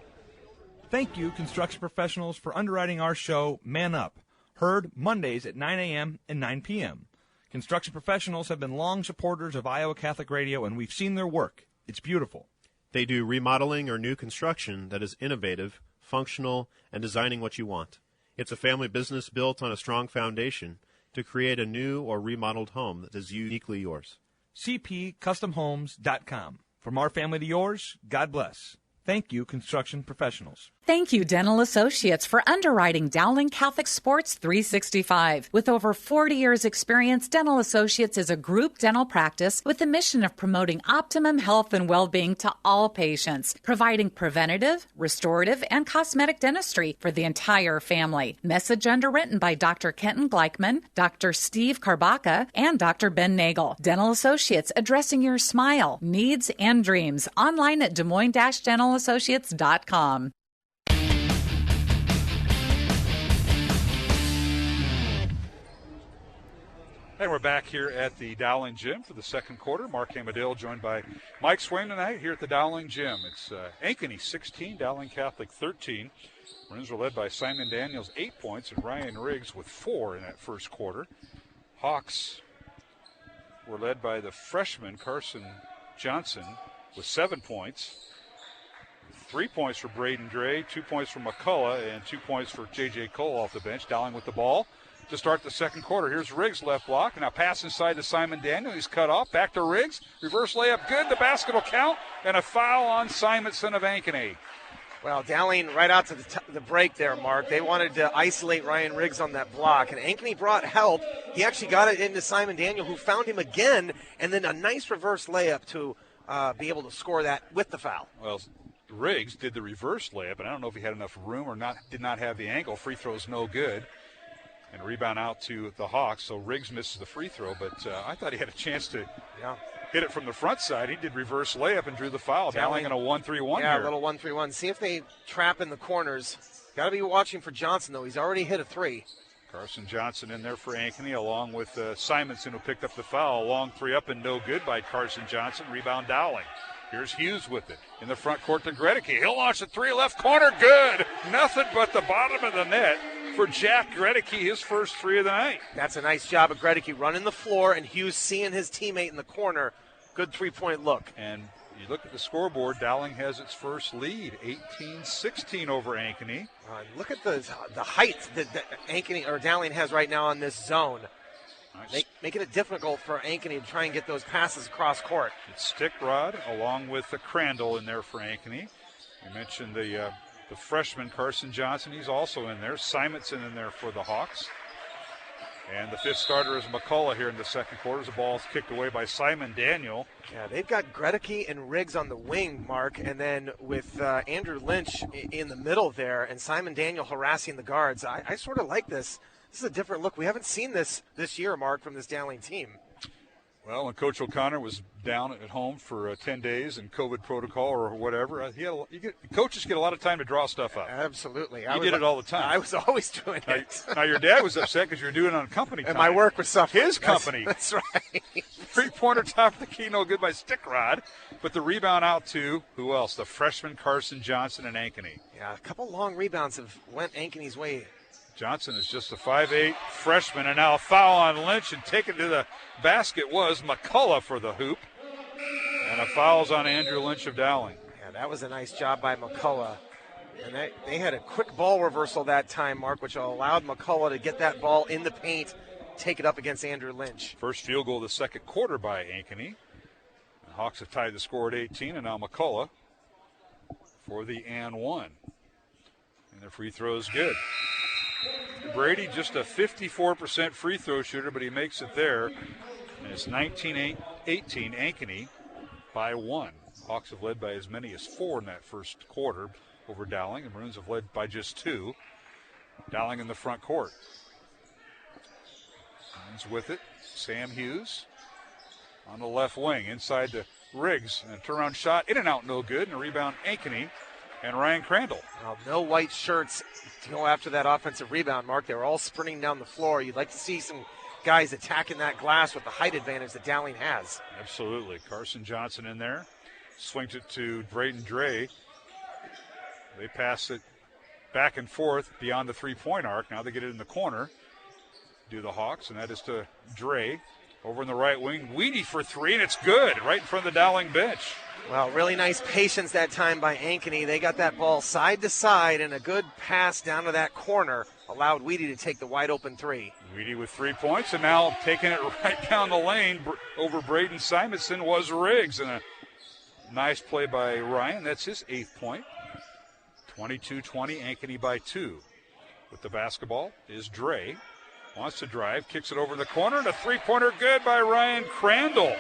Thank you, construction professionals, for underwriting our show, Man Up, heard Mondays at 9 a.m. and 9 p.m. Construction professionals have been long supporters of Iowa Catholic Radio, and we've seen their work. It's beautiful. They do remodeling or new construction that is innovative, functional, and designing what you want. It's a family business built on a strong foundation to create a new or remodeled home that is uniquely yours. CPCustomHomes.com. From our family to yours, God bless. Thank you, construction professionals. Thank you, Dental Associates, for underwriting Dowling Catholic Sports 365. With over 40 years' experience, Dental Associates is a group dental practice with the mission of promoting optimum health and well-being to all patients, providing preventative, restorative, and cosmetic dentistry for the entire family. Message underwritten by Dr. Kenton Gleichman, Dr. Steve Karbaka, and Dr. Ben Nagel. Dental Associates, addressing your smile, needs, and dreams. Online at DesMoines-DentalAssociates.com. And we're back here at the Dowling Gym for the second quarter. Mark Amadale joined by Mike Swain tonight here at the Dowling Gym. It's Ankeny 16, Dowling Catholic 13. Maroons were led by Simon Daniels, 8 points, and Ryan Riggs with 4 in that first quarter. Hawks were led by the freshman Carson Johnson with 7 points. 3 points for Braden Dre, 2 points for McCullough, and 2 points for J.J. Cole off the bench. Dowling with the ball to start the second quarter. Here's Riggs left block. Now pass inside to Simon Daniel. He's cut off. Back to Riggs. Reverse layup good. The basket will count. And a foul on Simonson of Ankeny. Well, Dowling right out to the break there, Mark. They wanted to isolate Ryan Riggs on that block, and Ankeny brought help. He actually got it into Simon Daniel, who found him again, and then a nice reverse layup to be able to score that with the foul. Well, Riggs did the reverse layup, and I don't know if he had enough room or did not have the angle. Free throw's no good. And rebound out to the Hawks, so Riggs misses the free throw, but I thought he had a chance to hit it from the front side. He did reverse layup and drew the foul. Dowling in a 1-3-1 Yeah, here. a little 1-3-1. See if they trap in the corners. Got to be watching for Johnson, though. He's already hit a 3. Carson Johnson in there for Ankeny, along with Simonson, who picked up the foul. A long 3 up and no good by Carson Johnson. Rebound Dowling. Here's Hughes with it. In the front court to Gregory. He'll launch a 3 left corner. Good. Nothing but the bottom of the net for Jack Gregory, his first 3 of the night. That's a nice job of Gregory running the floor, and Hughes seeing his teammate in the corner. Good 3-point look. And you look at the scoreboard, Dowling has its first lead, 18-16 over Ankeny. Look at the height that Ankeny or Dowling has right now on this zone. Nice. Making it difficult for Ankeny to try and get those passes across court. It's Stick Rod along with the Crandall in there for Ankeny. You mentioned the freshman Carson Johnson. He's also in there. Simonson in there for the Hawks. And the fifth starter is McCullough here in the second quarter. The ball is kicked away by Simon Daniel. Yeah, they've got Gregory and Riggs on the wing, Mark, and then with Andrew Lynch in the middle there and Simon Daniel harassing the guards. I sort of like this. This is a different look. We haven't seen this year, Mark, from this Dowling team. Well, when Coach O'Connor was down at home for 10 days in COVID protocol or whatever, coaches get a lot of time to draw stuff up. Absolutely. He did it all the time. I was always doing it. Now, your dad was upset because you were doing it on company time. And my work was suffering. His company. That's right. Three-pointer top of the key, no good by Stick Rod. But the rebound out to, who else? The freshman Carson Johnson and Ankeny. Yeah, a couple long rebounds have went Ankeny's way. Johnson is just a 5'8 freshman, and now a foul on Lynch, and taken to the basket was McCullough for the hoop. And a foul's on Andrew Lynch of Dowling. Yeah, that was a nice job by McCullough. And they had a quick ball reversal that time, Mark, which allowed McCullough to get that ball in the paint, take it up against Andrew Lynch. First field goal of the second quarter by Ankeny. The Hawks have tied the score at 18, and now McCullough for the and one. And the free throw is good. Brady just a 54% free throw shooter, but he makes it there. And it's 19-18 Ankeny by 1. Hawks have led by as many as 4 in that first quarter over Dowling. The Maroons have led by just 2. Dowling in the front court. Maroons with it. Sam Hughes on the left wing. Inside to Riggs. And a turnaround shot. In and out, no good. And a rebound, Ankeny. And Ryan Crandall. Well, no white shirts to go after that offensive rebound, Mark. They were all sprinting down the floor. You'd like to see some guys attacking that glass with the height advantage that Dowling has. Absolutely. Carson Johnson in there. Swings it to Braden Dre. They pass it back and forth beyond the three-point arc. Now they get it in the corner. Do the Hawks, and that is to Dre. Over in the right wing. Weedy for 3, and it's good. Right in front of the Dowling bench. Well, really nice patience that time by Ankeny. They got that ball side to side, and a good pass down to that corner allowed Weedy to take the wide-open 3. Weedy with 3 points, and now taking it right down the lane over Braden Simonson was Riggs. And a nice play by Ryan. That's his 8th point. 22-20, Ankeny by 2. With the basketball is Dre. Wants to drive, kicks it over in the corner, and a three-pointer good by Ryan Crandall.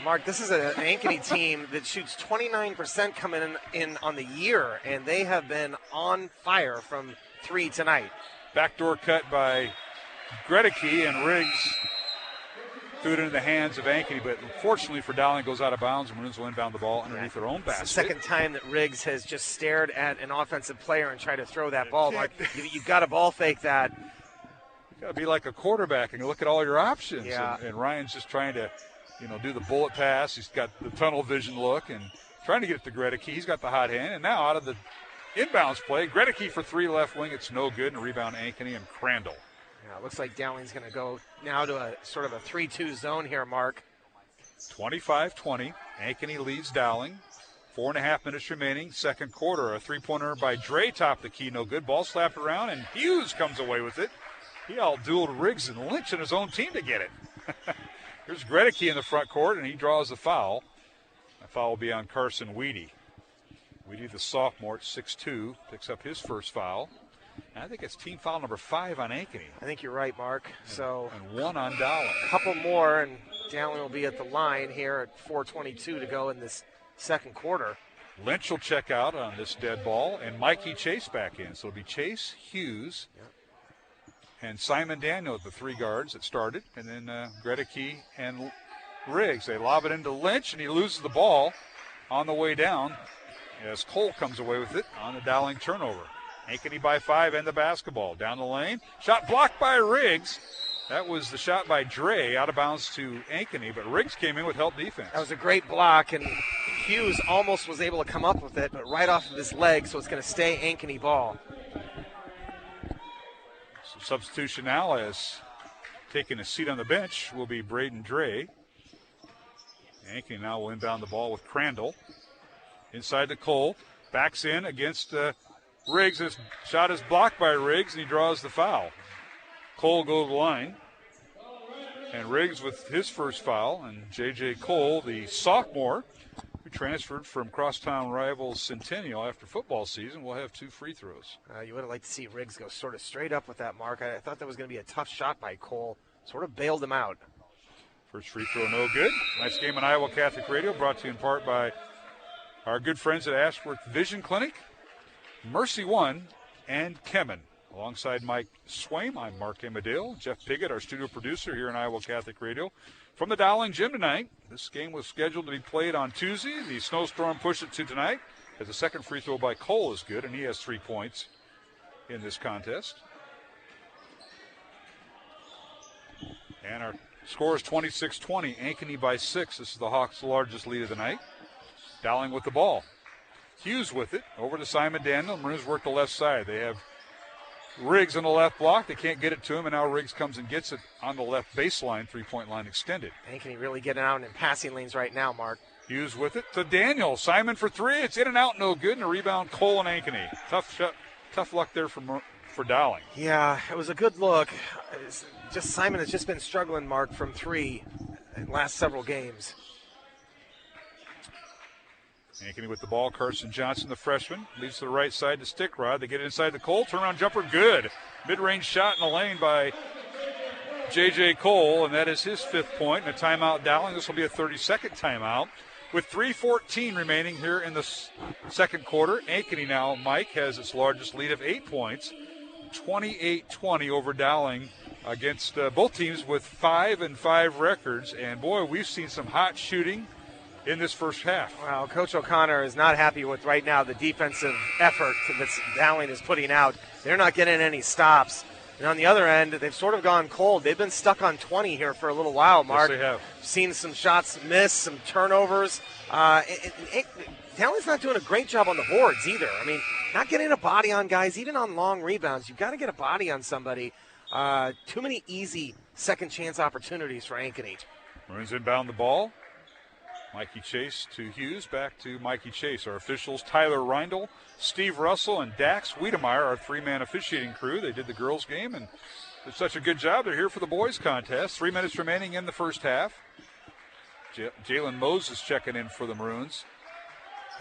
Mark, this is an Ankeny team that shoots 29% coming in on the year, and they have been on fire from 3 tonight. Backdoor cut by Gregory, and Riggs threw it into the hands of Ankeny, but unfortunately for Dowling, it goes out of bounds, and Maroons will inbound the ball underneath their own basket. It's the second time that Riggs has just stared at an offensive player and tried to throw that ball. Mark, you've got to ball fake that. got to be like a quarterback and look at all your options. Yeah. And Ryan's just trying to, do the bullet pass. He's got the tunnel vision look and trying to get it to Gregory. He's got the hot hand. And now out of the inbounds play, Gregory for 3 left wing. It's no good. And rebound Ankeny and Crandall. Yeah, it looks like Dowling's going to go now to a sort of a 3-2 zone here, Mark. 25-20. Ankeny leads Dowling. 4.5 minutes remaining. Second quarter. A three-pointer by Dre, top the key. No good. Ball slapped around, and Hughes comes away with it. He out-dueled Riggs and Lynch and his own team to get it. Here's Gregory in the front court, and he draws the foul. That foul will be on Carson Weedy. Weedy, the sophomore at 6'2", picks up his first foul. And I think it's team foul number 5 on Ankeny. I think you're right, Mark. And 1 on Dowling. A couple more, and Dowling will be at the line here at 4:22 to go in this second quarter. Lynch will check out on this dead ball, and Mikey Chase back in. So it'll be Chase, Hughes, and Simon Daniel at the 3 guards that started, and then Gregory and Riggs. They lob it into Lynch, and he loses the ball on the way down as Cole comes away with it on the Dowling turnover. Ankeny by 5 and the basketball. Down the lane. Shot blocked by Riggs. That was the shot by Dre, out of bounds to Ankeny, but Riggs came in with help defense. That was a great block, and Hughes almost was able to come up with it, but right off of his leg, so it's going to stay Ankeny ball. So substitution now as taking a seat on the bench will be Braden Dre. Ankeny now will inbound the ball with Crandall. Inside to Cole. Backs in against Riggs. His shot is blocked by Riggs, and he draws the foul. Cole goes to the line. And Riggs with his first foul. And J.J. Cole, the sophomore, who transferred from crosstown rivals Centennial after football season, will have 2 free throws. You would have liked to see Riggs go sort of straight up with that, Mark. I thought that was going to be a tough shot by Cole. Sort of bailed him out. First free throw, no good. Nice game on Iowa Catholic Radio, brought to you in part by our good friends at Ashworth Vision Clinic, Mercy One, and Kemen. Alongside Mike Swaim, I'm Mark Amadale. Jeff Piggott, our studio producer here on Iowa Catholic Radio. From the Dowling Gym tonight, this game was scheduled to be played on Tuesday. The snowstorm pushed it to tonight, as the second free throw by Cole is good, and he has 3 points in this contest. And our score is 26-20. Ankeny by 6. This is the Hawks' largest lead of the night. Dowling with the ball. Hughes with it. Over to Simon Daniel. Maroons work the left side. They have Riggs on the left block. They can't get it to him, and now Riggs comes and gets it on the left baseline, 3-point line extended. Ankeny really getting out in passing lanes right now, Mark. Hughes with it to Daniel. Simon for 3. It's in and out, no good. And a rebound, Cole and Ankeny. Tough luck there for Dowling. Yeah, it was a good look. Simon has just been struggling, Mark, from 3 in the last several games. Ankeny with the ball. Carson Johnson, the freshman, leads to the right side to Stickrod. They get it inside the Cole. Turnaround jumper, good. Mid-range shot in the lane by J.J. Cole, and that is his 5th point. And a timeout, Dowling. This will be a 30-second timeout. With 3:14 remaining here in the second quarter, Ankeny now, Mike, has its largest lead of 8 points. 28-20 over Dowling against both teams with 5-5 records. And, boy, we've seen some hot shooting in this first half. Well, Coach O'Connor is not happy with right now the defensive effort that Dowling is putting out. They're not getting any stops. And on the other end, they've sort of gone cold. They've been stuck on 20 here for a little while, Mark. Yes, they have. Seen some shots miss, some turnovers. Dowling's not doing a great job on the boards either. I mean, not getting a body on guys, even on long rebounds. You've got to get a body on somebody. Too many easy second chance opportunities for Ankeny. Maroons inbound the ball. Mikey Chase to Hughes, back to Mikey Chase. Our officials, Tyler Reindl, Steve Russell, and Dax Wiedemeyer, our 3-man officiating crew. They did the girls' game and did such a good job. They're here for the boys' contest. 3 minutes remaining in the first half. Jalen Moses checking in for the Maroons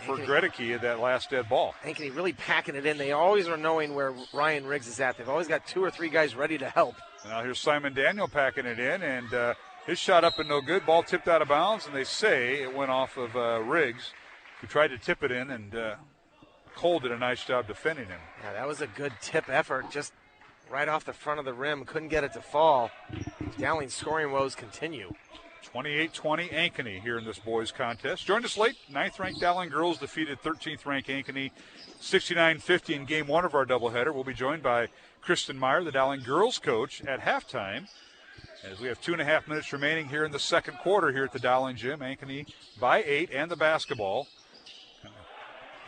for Gregory at that last dead ball. Ankeny really packing it in. They always are knowing where Ryan Riggs is at. They've always got 2 or 3 guys ready to help. Now here's Simon Daniel packing it in, and his shot up and no good. Ball tipped out of bounds, and they say it went off of Riggs, who tried to tip it in, and Cole did a nice job defending him. Yeah, that was a good tip effort, just right off the front of the rim. Couldn't get it to fall. Dowling's scoring woes continue. 28-20 Ankeny here in this boys contest. Joined us late. 9th-ranked Dowling girls defeated 13th-ranked Ankeny 69-50 in game one of our doubleheader. We'll be joined by Kristen Marr, the Dowling girls coach, at halftime, as we have 2.5 minutes remaining here in the second quarter here at the Dowling Gym. Ankeny by 8 and the basketball.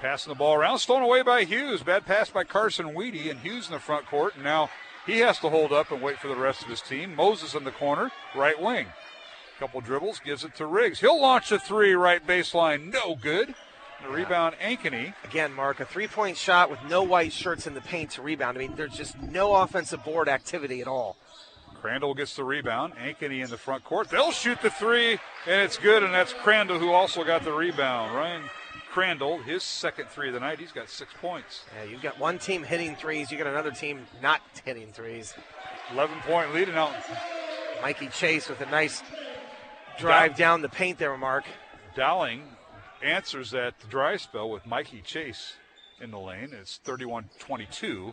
Passing the ball around, stolen away by Hughes. Bad pass by Carson Weedy, and Hughes in the front court. And now he has to hold up and wait for the rest of his team. Moses in the corner, right wing. Couple dribbles, gives it to Riggs. He'll launch a three, right baseline, no good. The rebound, Ankeny. Again, Mark, a three-point shot with no white shirts in the paint to rebound. I mean, there's just no offensive board activity at all. Crandall gets the rebound. Ankeny in the front court. They'll shoot the three, and it's good, and that's Crandall who also got the rebound. Ryan Crandall, his second three of the night. He's got 6 points. Yeah, you've got one team hitting threes. You got another team not hitting threes. 11-point lead, and now Mikey Chase with a nice drive down the paint there, Mark. Dowling answers that dry spell with Mikey Chase in the lane. It's 31-22.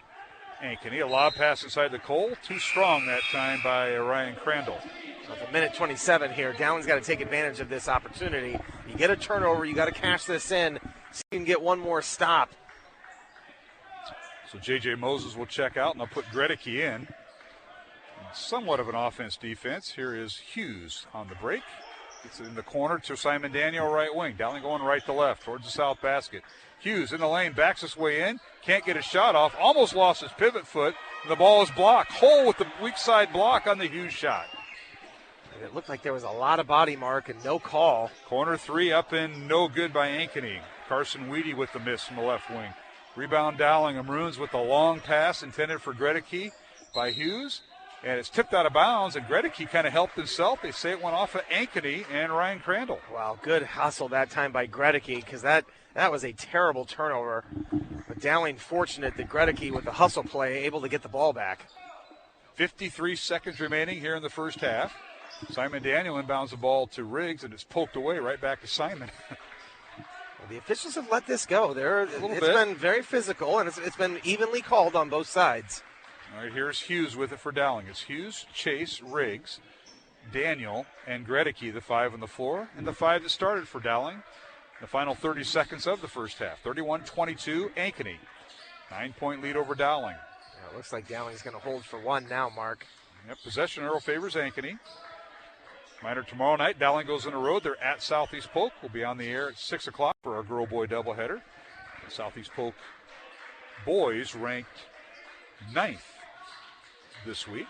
Ankeny, a lob pass inside the Cole. Too strong that time by Ryan Crandall. So with a minute 27 here, Dowling's got to take advantage of this opportunity. You get a turnover, you got to cash this in so you can get one more stop. So J.J. Moses will check out, and they'll put Gregory in. Somewhat of an offense-defense. Here is Hughes on the break. Gets it in the corner to Simon Daniel, right wing. Dowling going right to left towards the south basket. Hughes in the lane, backs his way in. Can't get a shot off. Almost lost his pivot foot. And the ball is blocked. Hole with the weak side block on the Hughes shot. And it looked like there was a lot of body, Mark, and no call. Corner three up and no good by Ankeny. Carson Weedy with the miss from the left wing. Rebound Dowling. The Maroons with a long pass intended for Gregory by Hughes. And it's tipped out of bounds, and Gregory kind of helped himself. They say it went off of Ankeny and Ryan Crandall. Wow, good hustle that time by Gregory, because that was a terrible turnover. But Dowling fortunate that Gregory, with the hustle play, able to get the ball back. 53 seconds remaining here in the first half. Simon Daniel inbounds the ball to Riggs, and it's poked away right back to Simon. Well, the officials have let this go. It's been very physical, and it's been evenly called on both sides. All right, here's Hughes with it for Dowling. It's Hughes, Chase, Riggs, Daniel, and Gregory, the five on the floor, and the five that started for Dowling. The final 30 seconds of the first half. 31-22, Ankeny. 9-point lead over Dowling. Yeah, it looks like Dowling's going to hold for one now, Mark. Yep, possession arrow favors Ankeny. Reminder, tomorrow night, Dowling goes on the road. They're at Southeast Polk. We'll be on the air at 6 o'clock for our girl-boy doubleheader. Southeast Polk boys ranked 9th this week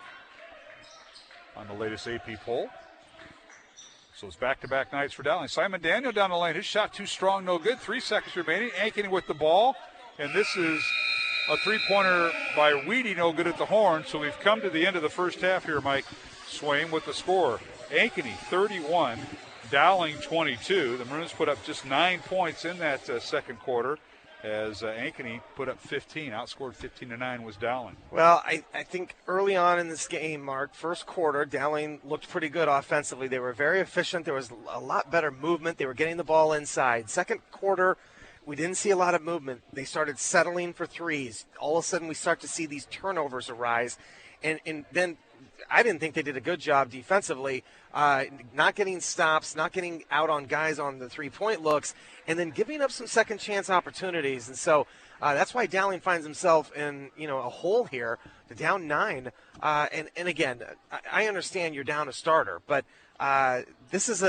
on the latest AP poll. So it's back-to-back nights for Dowling. Simon Daniel down the lane. His shot too strong, no good. 3 seconds remaining. Ankeny with the ball. And this is a three-pointer by Weedy, no good at the horn. So we've come to the end of the first half here, Mike Swain, with the score. Ankeny 31, Dowling 22. The Maroons put up just 9 points in that second quarter, as Ankeny put up 15, outscored 15-9 was Dowling. Well, I think early on in this game, Mark, first quarter, Dowling looked pretty good offensively. They were very efficient. There was a lot better movement. They were getting the ball inside. Second quarter, we didn't see a lot of movement. They started settling for threes. All of a sudden, we start to see these turnovers arise. And then I didn't think they did a good job defensively, not getting stops, not getting out on guys on the three-point looks, and then giving up some second-chance opportunities. And so that's why Dowling finds himself in a hole here. They're down 9. And again, I understand you're down a starter, but this is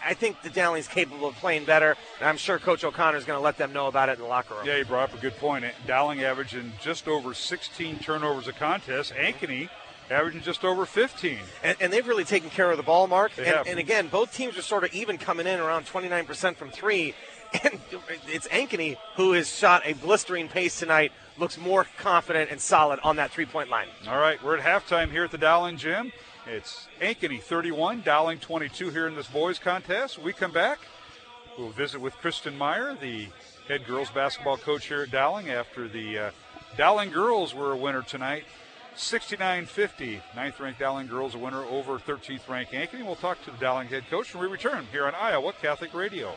I think the Dowling's capable of playing better, and I'm sure Coach O'Connor's going to let them know about it in the locker room. Yeah, he brought up a good point. Dowling averaging just over 16 turnovers a contest. Ankeny averaging just over 15. And they've really taken care of the ball, Mark. And again, both teams are sort of even coming in around 29% from three. And it's Ankeny who has shot a blistering pace tonight, looks more confident and solid on that three-point line. All right, we're at halftime here at the Dowling Gym. It's Ankeny 31, Dowling 22 here in this boys contest. When we come back, we'll visit with Kristen Meyer, the head girls basketball coach here at Dowling, after the Dowling girls were a winner tonight. 69-50, 9th-ranked Dowling girls a winner over 13th-ranked Ankeny. We'll talk to the Dowling head coach when we return here on Iowa Catholic Radio.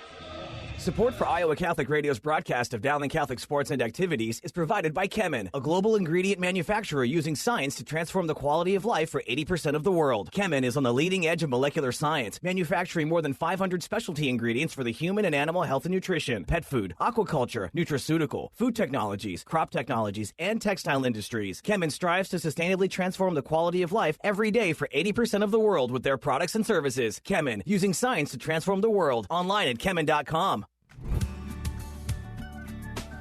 Support for Iowa Catholic Radio's broadcast of Dowling Catholic sports and activities is provided by Chemin, a global ingredient manufacturer using science to transform the quality of life for 80% of the world. Chemin is on the leading edge of molecular science, manufacturing more than 500 specialty ingredients for the human and animal health and nutrition, pet food, aquaculture, nutraceutical, food technologies, crop technologies, and textile industries. Chemin strives to sustainably transform the quality of life every day for 80% of the world with their products and services. Chemin, using science to transform the world. Online at chemin.com.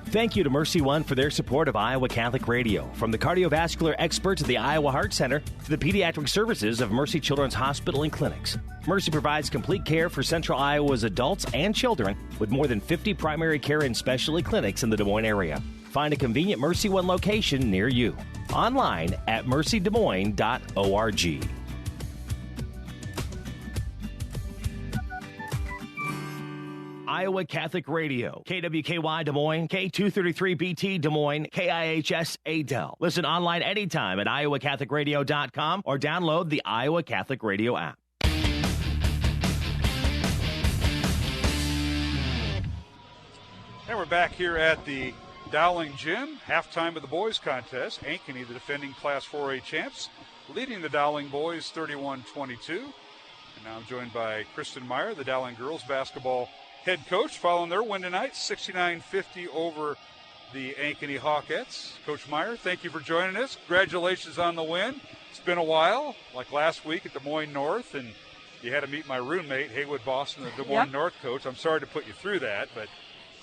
Thank you to Mercy One for their support of Iowa Catholic Radio. From the cardiovascular experts at the Iowa Heart Center to the pediatric services of Mercy Children's Hospital and Clinics, Mercy provides complete care for Central Iowa's adults and children with more than 50 primary care and specialty clinics in the Des Moines area. Find a convenient Mercy One location near you. Online at mercydesmoines.org. Iowa Catholic Radio, KWKY Des Moines, K233BT Des Moines, KIHS Adel. Listen online anytime at iowacatholicradio.com or download the Iowa Catholic Radio app. And we're back here at the Dowling Gym, halftime of the boys contest. Ankeny, the defending Class 4A champs, leading the Dowling boys 31-22. And now I'm joined by Kristen Meyer, the Dowling girls basketball head coach, following their win tonight, 69-50 over the Ankeny Hawkettes. Coach Meyer, thank you for joining us. Congratulations on the win. It's been a while, like last week at Des Moines North, and you had to meet my roommate, Haywood Boston, the Des Moines North coach. I'm sorry to put you through that, but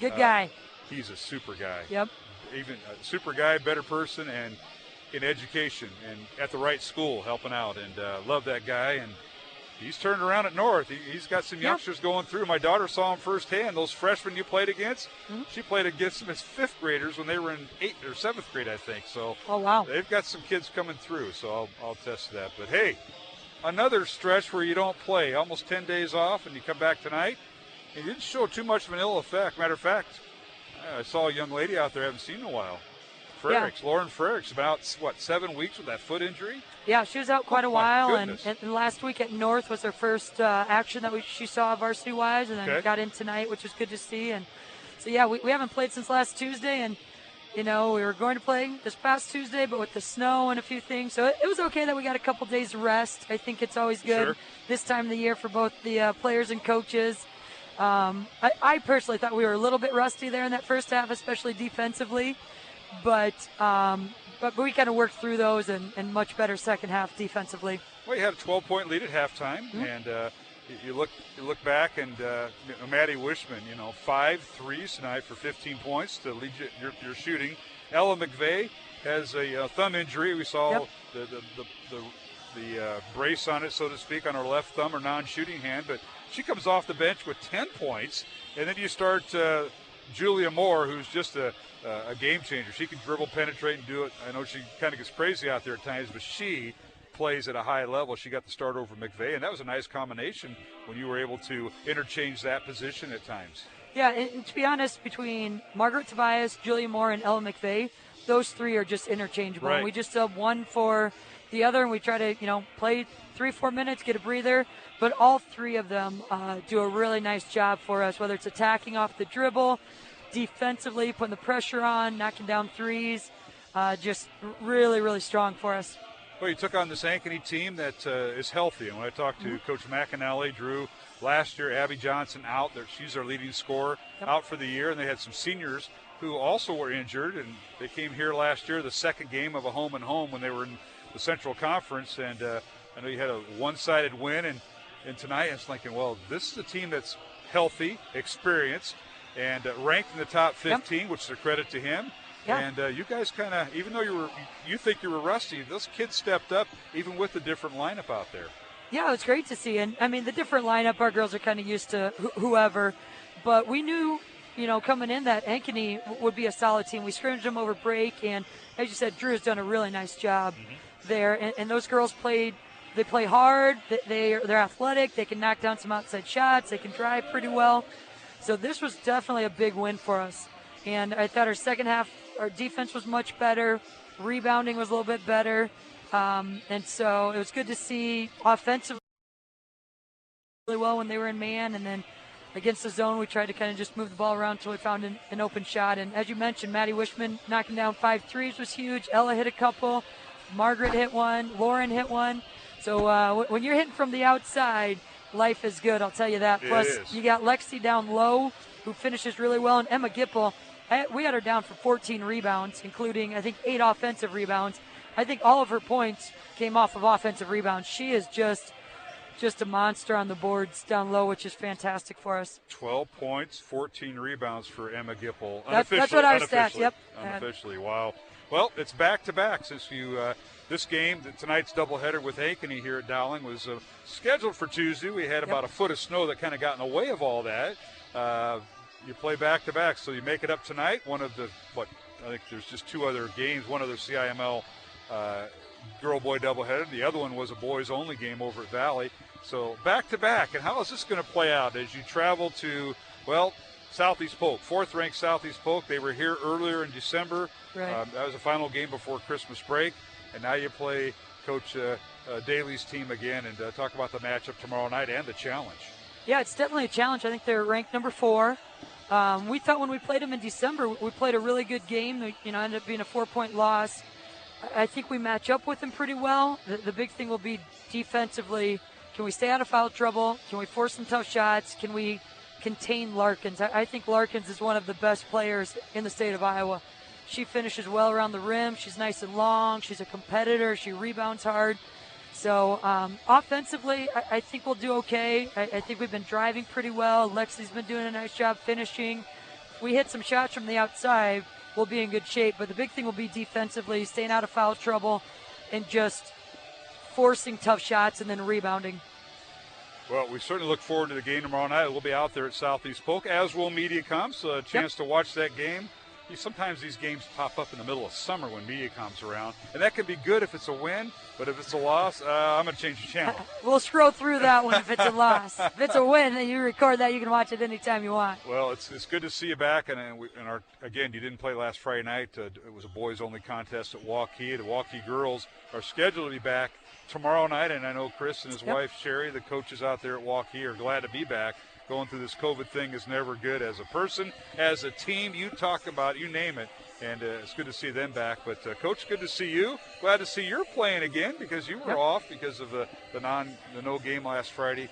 good guy. He's a super guy. Yep. Even a super guy, better person, and in education and at the right school helping out. And love that guy. And he's turned around at North. He's got some youngsters going through. My daughter saw him firsthand. Those freshmen you played against, she played against them as fifth graders when they were in 8th or 7th grade, I think. So they've got some kids coming through, so I'll attest to that. But, hey, another stretch where you don't play, almost 10 days off, and you come back tonight. And you didn't show too much of an ill effect. Matter of fact, I saw a young lady out there I haven't seen in a while. Lauren Frericks, about, 7 weeks with that foot injury? Yeah, she was out quite a while, and last week at North was her first action that she saw varsity-wise, and then got in tonight, which was good to see. And so, yeah, we haven't played since last Tuesday, and, we were going to play this past Tuesday, but with the snow and a few things. So it was okay that we got a couple days rest. I think it's always good this time of the year for both the players and coaches. I personally thought we were a little bit rusty there in that first half, especially defensively, but we kind of worked through those and much better second half defensively. Well, you had a 12-point lead at halftime, and you look back, and Maddie Wishman, 5 threes tonight for 15 points to lead your shooting. Ella McVeigh has a thumb injury. We saw the brace on it, so to speak, on her left thumb, or non-shooting hand, but she comes off the bench with 10 points, and then you start Julia Moore, who's just a game changer. She can dribble, penetrate, and do it. I know she kind of gets crazy out there at times, but she plays at a high level. She got the start over McVeigh, and that was a nice combination when you were able to interchange that position at times. Yeah, and to be honest, between Margaret Tobias, Julia Moore, and Ella McVeigh, those three are just interchangeable. Right. And we just sub one for the other, and we try to, play 3-4 minutes, get a breather. But all three of them do a really nice job for us, whether it's attacking off the dribble, defensively, putting the pressure on, knocking down threes, just really, really strong for us. Well, you took on this Ankeny team that is healthy. And when I talked to Coach McAnally, Drew, last year, Abby Johnson out. She's our leading scorer, out for the year. And they had some seniors who also were injured. And they came here last year, the second game of a home-and-home when they were in the Central Conference. And I know you had a one-sided win. And tonight, I was thinking, well, this is a team that's healthy, experienced, and ranked in the top 15, which is a credit to him. And you guys kind of, even though you think you were rusty, those kids stepped up even with the different lineup out there. Yeah, it was great to see. And, I mean, the different lineup, our girls are kind of used to whoever. But we knew, coming in that Ankeny would be a solid team. We scrimmaged them over break. And, as you said, Drew has done a really nice job there. And those girls play hard. They're athletic. They can knock down some outside shots. They can drive pretty well. So this was definitely a big win for us. And I thought our second half, our defense was much better. Rebounding was a little bit better. And so it was good to see offensively really well when they were in man. And then against the zone, we tried to kind of just move the ball around until we found an open shot. And as you mentioned, Maddie Wishman knocking down 5 threes was huge. Ella hit a couple. Margaret hit one. Lauren hit one. So when you're hitting from the outside, life is good, I'll tell you that. Plus, you got Lexi down low, who finishes really well, and Emma Gipple. We had her down for 14 rebounds, including, I think, 8 offensive rebounds. I think all of her points came off of offensive rebounds. She is just a monster on the boards down low, which is fantastic for us. 12 points, 14 rebounds for Emma Gipple. That's what our stats, yep. Unofficially, wow. Well, it's back-to-back since this game, tonight's doubleheader with Ankeny here at Dowling was scheduled for Tuesday. We had about a foot of snow that kind of got in the way of all that. You play back-to-back, so you make it up tonight. One of the, I think there's just 2 other games, one other CIML girl-boy doubleheader. The other one was a boys-only game over at Valley. So back-to-back, and how is this going to play out as you travel to, Southeast Polk, 4th-ranked Southeast Polk. They were here earlier in December. Right. That was the final game before Christmas break, and now you play Coach Daly's team again, and talk about the matchup tomorrow night and the challenge. Yeah, it's definitely a challenge. I think they're ranked number 4. We thought when we played them in December, we played a really good game. Ended up being a 4-point loss. I think we match up with them pretty well. The big thing will be defensively. Can we stay out of foul trouble? Can we force some tough shots? Can we contain Larkins? I think Larkins is one of the best players in the state of Iowa. She finishes well around the rim. She's nice and long. She's a competitor. She rebounds hard. So offensively, I think we'll do okay. I think we've been driving pretty well. Lexi's been doing a nice job finishing. If we hit some shots from the outside, we'll be in good shape. But the big thing will be defensively, staying out of foul trouble, and just forcing tough shots and then rebounding. Well, we certainly look forward to the game tomorrow night. We'll be out there at Southeast Polk, as will MediaCom, so a chance to watch that game. Sometimes these games pop up in the middle of summer when MediaCom's around, and that can be good if it's a win, but if it's a loss, I'm going to change the channel. We'll scroll through that one if it's a loss. If it's a win, then you record that. You can watch it anytime you want. Well, it's good to see you back, and again, you didn't play last Friday night. It was a boys-only contest at Waukee. The Waukee girls are scheduled to be back tomorrow night, and I know Chris and his wife, Sherry, the coaches out there at Waukee, are glad to be back. Going through this COVID thing is never good as a person, as a team. You talk about, you name it, and it's good to see them back. But, Coach, good to see you. Glad to see you're playing again because you were off because of the no game last Friday.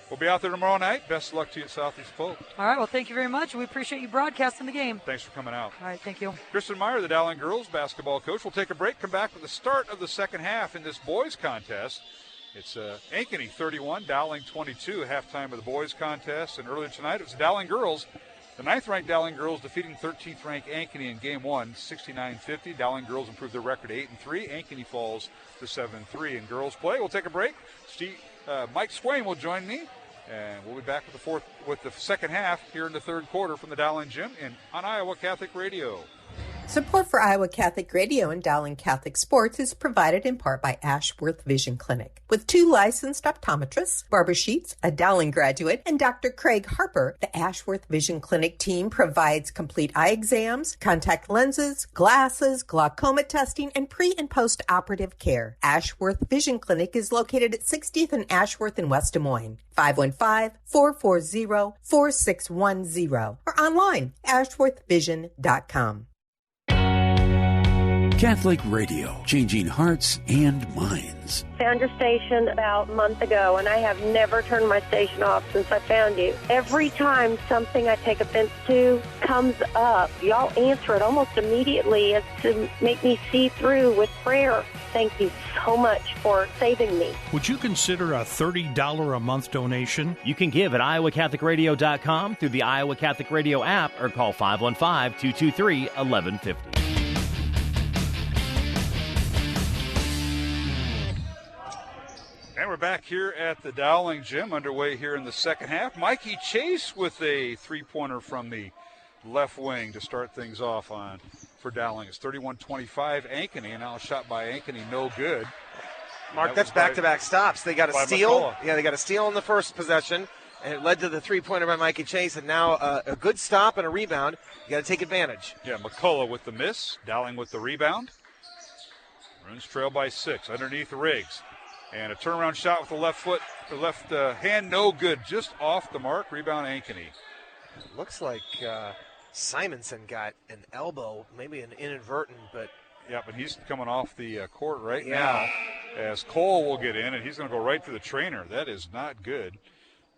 We'll be out there tomorrow night. Best of luck to you at Southeast Polk. All right, well, thank you very much. We appreciate you broadcasting the game. Thanks for coming out. All right, thank you. Kristen Meyer, the Dowling girls basketball coach. We'll take a break, come back with the start of the second half in this boys contest. It's Ankeny 31, Dowling 22, halftime of the boys contest. And earlier tonight, it was the Dowling girls. The 9th-ranked Dowling girls defeating 13th-ranked Ankeny in Game 1, 69-50. Dowling girls improved their record to 8-3. Ankeny falls to 7-3 in girls play. We'll take a break. Mike Swain will join me, and we'll be back with the second half here in the third quarter from the Dowling Gym on Iowa Catholic Radio. Support for Iowa Catholic Radio and Dowling Catholic Sports is provided in part by Ashworth Vision Clinic. With 2 licensed optometrists, Barbara Sheets, a Dowling graduate, and Dr. Craig Harper, the Ashworth Vision Clinic team provides complete eye exams, contact lenses, glasses, glaucoma testing, and pre- and post-operative care. Ashworth Vision Clinic is located at 60th and Ashworth in West Des Moines. 515-440-4610 or online, ashworthvision.com. Catholic Radio, changing hearts and minds. Found your station about a month ago, and I have never turned my station off since I found you. Every time something I take offense to comes up, y'all answer it almost immediately as to make me see through with prayer. Thank you so much for saving me. Would you consider a $30 a month donation? You can give at iowacatholicradio.com through the Iowa Catholic Radio app or call 515-223-1150. And we're back here at the Dowling Gym, underway here in the second half. Mikey Chase with a three-pointer from the left wing to start things off for Dowling. It's 31-25 Ankeny, and now a shot by Ankeny, no good. Mark, that's back-to-back stops. They got a steal. McCullough. Yeah, they got a steal in the first possession, and it led to the three-pointer by Mikey Chase, and now a good stop and a rebound. You got to take advantage. Yeah, McCullough with the miss, Dowling with the rebound. Bruins trail by 6 underneath Riggs. And a turnaround shot with the left foot, the left hand, no good, just off the mark. Rebound, Ankeny. Looks like Simonson got an elbow, maybe an inadvertent, but. Yeah, but he's coming off the court right now as Cole will get in, and he's going to go right for the trainer. That is not good.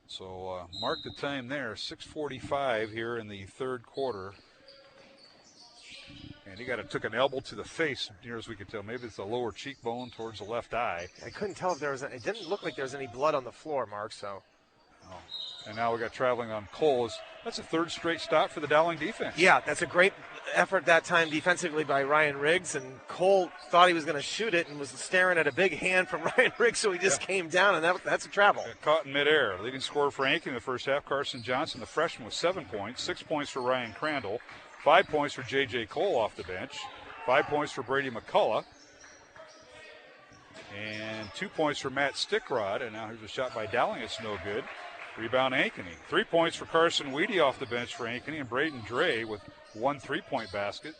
So mark the time there, 6:45 here in the third quarter. And he took an elbow to the face, near as we could tell. Maybe it's the lower cheekbone towards the left eye. I couldn't tell if there was. It didn't look like there was any blood on the floor, Mark. So. Oh. And now we got traveling on Cole. That's a third straight stop for the Dowling defense. Yeah, that's a great effort that time defensively by Ryan Riggs. And Cole thought he was going to shoot it and was staring at a big hand from Ryan Riggs, so he just came down, and that's a travel. Got caught in midair. Leading scorer for Ankeny in the first half, Carson Johnson, the freshman, with 7 points. 6 points for Ryan Crandall. 5 points for J.J. Cole off the bench. 5 points for Brady McCullough. And 2 points for Matt Stickrod. And now here's a shot by Dowling. It's no good. Rebound, Ankeny. 3 points for Carson Weedy off the bench for Ankeny. And Braden Dre with 1 3-point basket.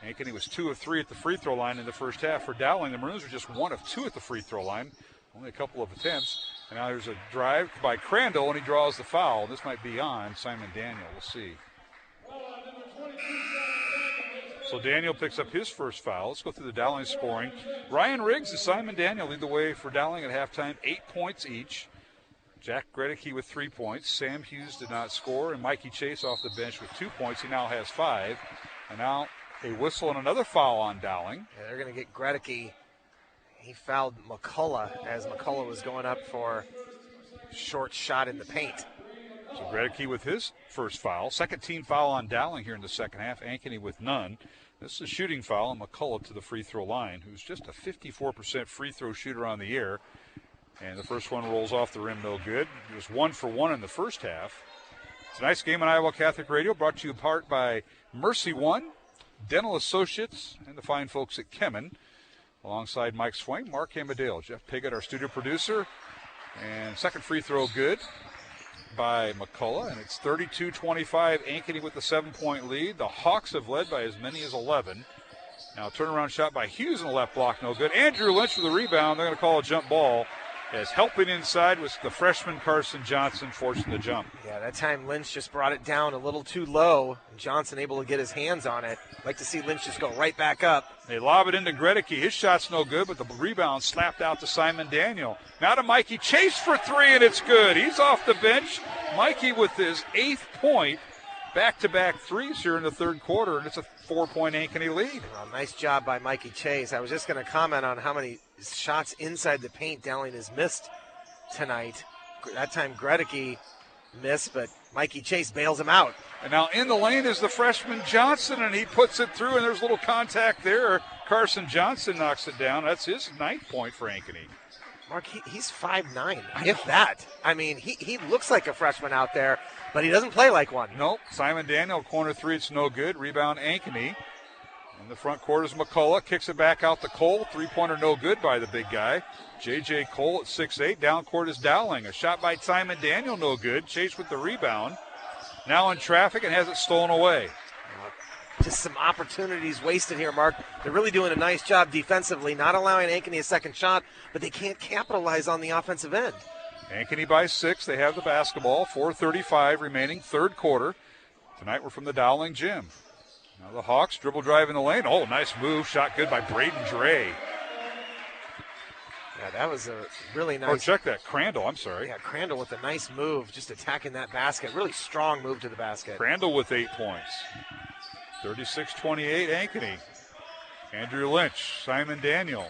Ankeny was 2 of 3 at the free throw line in the first half. For Dowling, the Maroons were just 1 of 2 at the free throw line. Only a couple of attempts. And now there's a drive by Crandall, and he draws the foul. This might be on Simon Daniel. We'll see. So Daniel picks up his first foul. Let's go through the Dowling scoring. Ryan Riggs and Simon Daniel lead the way for Dowling at halftime, 8 points each. Jack Gredicke with 3 points. Sam Hughes did not score, and Mikey Chase off the bench with 2 points. He now has 5. And now a whistle and another foul on Dowling. Yeah, they're going to get Gredicke. He fouled McCullough as McCullough was going up for a short shot in the paint. So Gredicke with his first foul. Second team foul on Dowling here in the second half. Ankeny with none. This is a shooting foul on McCullough to the free throw line, who's just a 54% free throw shooter on the year. And the first one rolls off the rim, no good. He was 1 for 1 in the first half. Tonight's game on Iowa Catholic Radio brought to you in part by Mercy One, Dental Associates, and the fine folks at Kemen. Alongside Mike Swain, Mark Amadale, Jeff Piggott, our studio producer. And second free throw good by McCullough, and it's 32-25. Ankeny with the 7-point lead. The Hawks have led by as many as 11. Now turnaround shot by Hughes in the left block, no good. Andrew Lynch with the rebound. They're going to call a jump ball, as helping inside was the freshman Carson Johnson forcing the jump. Yeah, that time Lynch just brought it down a little too low, and Johnson able to get his hands on it. Like to see Lynch just go right back up. They lob it into Gredicke. His shot's no good, but the rebound slapped out to Simon Daniel. Now to Mikey Chase for 3, and it's good. He's off the bench. Mikey with his 8th point. Back-to-back threes here in the third quarter, and it's a 4-point Ankeny lead. Well, nice job by Mikey Chase. I was just going to comment on how many shots inside the paint Dowling has missed tonight. That time Gredicke missed, but Mikey Chase bails him out. And now in the lane is the freshman Johnson, and he puts it through, and there's a little contact there. Carson Johnson knocks it down. That's his 9th point for Ankeny. Mark, he's 5'9", if that. I mean, he looks like a freshman out there, but he doesn't play like one. Nope. Simon Daniel, corner 3, it's no good. Rebound, Ankeny. In the front court is McCullough. Kicks it back out to Cole. 3-pointer no good by the big guy. J.J. Cole at 6'8". Down court is Dowling. A shot by Simon Daniel, no good. Chase with the rebound. Now in traffic and has it stolen away. Just some opportunities wasted here, Mark. They're really doing a nice job defensively, not allowing Ankeny a second shot, but they can't capitalize on the offensive end. Ankeny by 6. They have the basketball. 4:35 remaining, third quarter. Tonight we're from the Dowling gym. Now the Hawks dribble drive in the lane. Oh, nice move. Shot good by Braden Dre. Yeah, that was a really nice. Oh, check that. Crandall, I'm sorry. Yeah, Crandall with a nice move, just attacking that basket. Really strong move to the basket. Crandall with 8 points. 36-28 Ankeny. Andrew Lynch, Simon Daniel.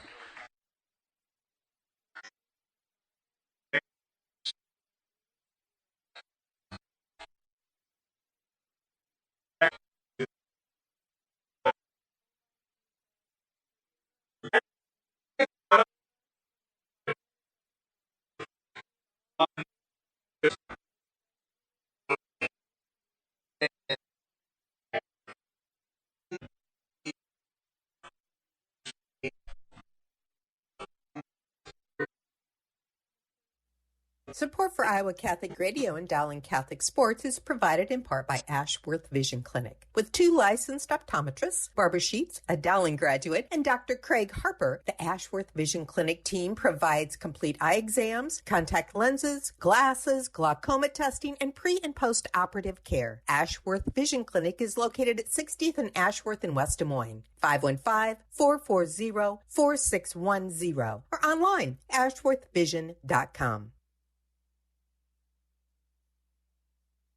Support for Iowa Catholic Radio and Dowling Catholic Sports is provided in part by Ashworth Vision Clinic. With 2 licensed optometrists, Barbara Sheets, a Dowling graduate, and Dr. Craig Harper, the Ashworth Vision Clinic team provides complete eye exams, contact lenses, glasses, glaucoma testing, and pre- and post-operative care. Ashworth Vision Clinic is located at 60th and Ashworth in West Des Moines. 515-440-4610 or online, ashworthvision.com.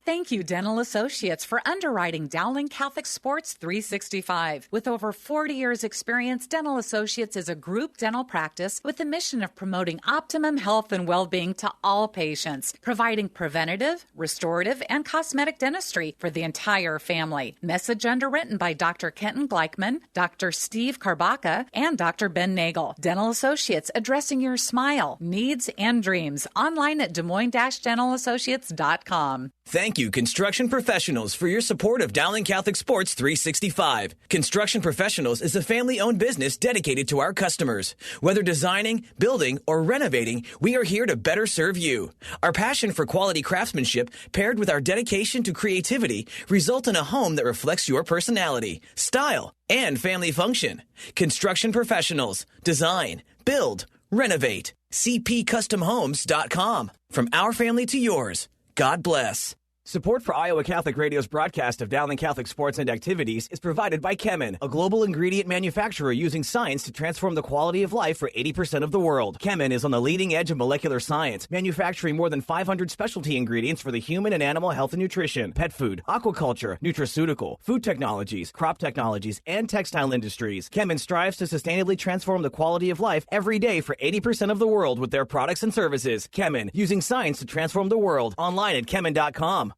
Thank you, Dental Associates, for underwriting Dowling Catholic Sports 365. With over 40 years' experience, Dental Associates is a group dental practice with the mission of promoting optimum health and well-being to all patients, providing preventative, restorative, and cosmetic dentistry for the entire family. Message underwritten by Dr. Kenton Gleichman, Dr. Steve Karbaka, and Dr. Ben Nagel. Dental Associates, addressing your smile, needs, and dreams. Online at DesMoines-DentalAssociates.com. Thank you, construction professionals, for your support of Dowling Catholic Sports 365. Construction Professionals is a family-owned business dedicated to our customers. Whether designing, building, or renovating, we are here to better serve you. Our passion for quality craftsmanship, paired with our dedication to creativity, result in a home that reflects your personality, style, and family function. Construction Professionals. Design, build, renovate. CPCustomHomes.com. From our family to yours. God bless. Support for Iowa Catholic Radio's broadcast of Dowling Catholic sports and activities is provided by Chemin, a global ingredient manufacturer using science to transform the quality of life for 80% of the world. Chemin is on the leading edge of molecular science, manufacturing more than 500 specialty ingredients for the human and animal health and nutrition, pet food, aquaculture, nutraceutical, food technologies, crop technologies, and textile industries. Chemin strives to sustainably transform the quality of life every day for 80% of the world with their products and services. Chemin, using science to transform the world. Online at chemin.com.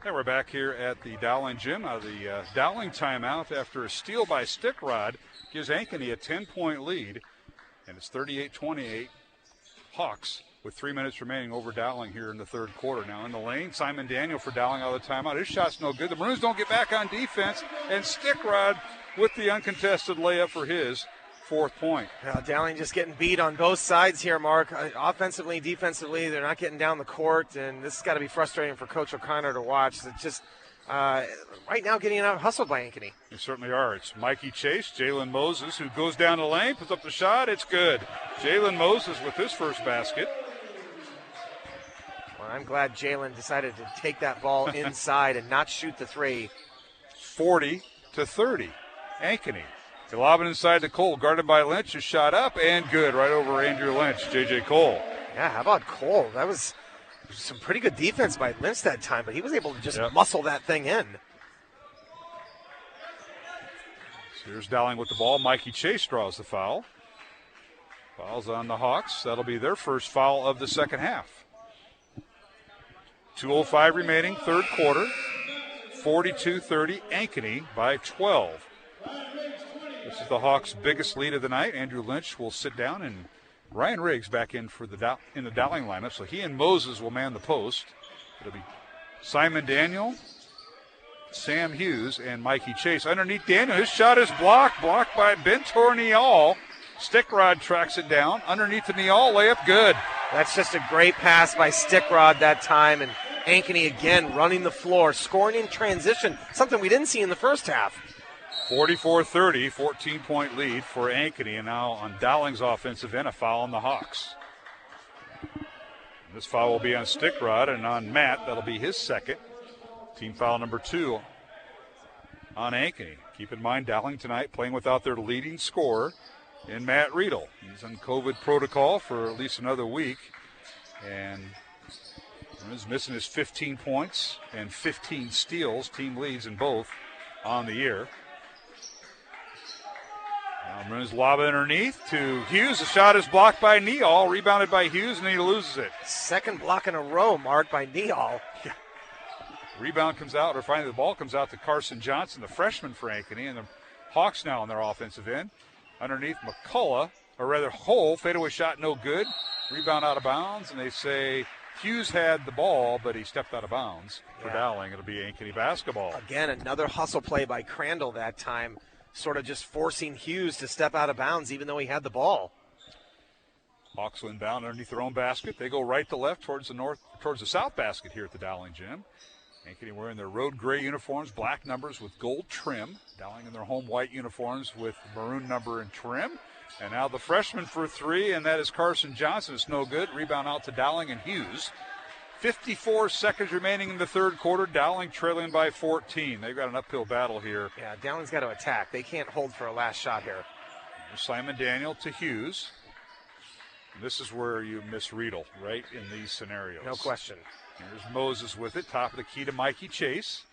And we're back here at the Dowling Gym out of the Dowling timeout after a steal by Stickrod gives Ankeny a 10-point lead, and it's 38-28 Hawks with 3 minutes remaining over Dowling here in the third quarter. Now in the lane, Simon Daniel for Dowling out of the timeout. His shot's no good. The Maroons don't get back on defense, and Stickrod with the uncontested layup for his 4th point. Dowling just getting beat on both sides here, Mark. Offensively, defensively, they're not getting down the court, and this has got to be frustrating for Coach O'Connor to watch. It's just right now getting out hustled by Ankeny. They certainly are. It's Mikey Chase, Jalen Moses, who goes down the lane, puts up the shot. It's good. Jalen Moses with his first basket. Well, I'm glad Jalen decided to take that ball inside and not shoot the three. 40-30, Ankeny. They lob it inside to Cole, guarded by Lynch, is shot up and good right over Andrew Lynch, J.J. Cole. Yeah, how about Cole? That was some pretty good defense by Lynch that time, but he was able to just muscle that thing in. So here's Dowling with the ball. Mikey Chase draws the foul. Foul's on the Hawks. That'll be their first foul of the second half. 2:05 remaining, third quarter. 42-30, Ankeny by 12. This is the Hawks' biggest lead of the night. Andrew Lynch will sit down, and Ryan Riggs back in for the Dowling lineup. So he and Moses will man the post. It'll be Simon Daniel, Sam Hughes, and Mikey Chase. Underneath Daniel, his shot is blocked by Bentor Nial. Stickrod tracks it down. Underneath the Nial layup, good. That's just a great pass by Stickrod that time, and Ankeny again running the floor, scoring in transition, something we didn't see in the first half. 44-30, 14-point lead for Ankeny, and now on Dowling's offensive end, a foul on the Hawks. And this foul will be on Stickrod, and on Matt, that'll be his second. Team foul number 2 on Ankeny. Keep in mind, Dowling tonight playing without their leading scorer in Matt Riedel. He's on COVID protocol for at least another week, and he's missing his 15 points and 15 steals. Team leads in both on the year. Now Maroons lob it underneath to Hughes. The shot is blocked by Nial, rebounded by Hughes, and he loses it. Second block in a row marked by Nial. Rebound comes out, or finally the ball comes out to Carson Johnson, the freshman for Ankeny, and the Hawks now on their offensive end. Underneath McCullough, or rather Hull, fadeaway shot no good. Rebound out of bounds, and they say Hughes had the ball, but he stepped out of bounds for Dowling. It'll be Ankeny basketball. Again, another hustle play by Crandall that time. sort of just forcing Hughes to step out of bounds even though he had the ball. Hawks will inbound underneath their own basket. They go right to left towards the south basket here at the Dowling Gym. Ankeny wearing their road gray uniforms, black numbers with gold trim. Dowling in their home white uniforms with maroon number and trim. And now the freshman for three, and that is Carson Johnson. It's no good. Rebound out to Dowling and Hughes. 54 seconds remaining in the third quarter. Dowling trailing by 14. They've got an uphill battle here. Yeah, Dowling's got to attack. They can't hold for a last shot here. There's Simon Daniel to Hughes. And this is where you miss Riedel, right, in these scenarios. No question. Here's Moses with it. Top of the key to Mikey Chase,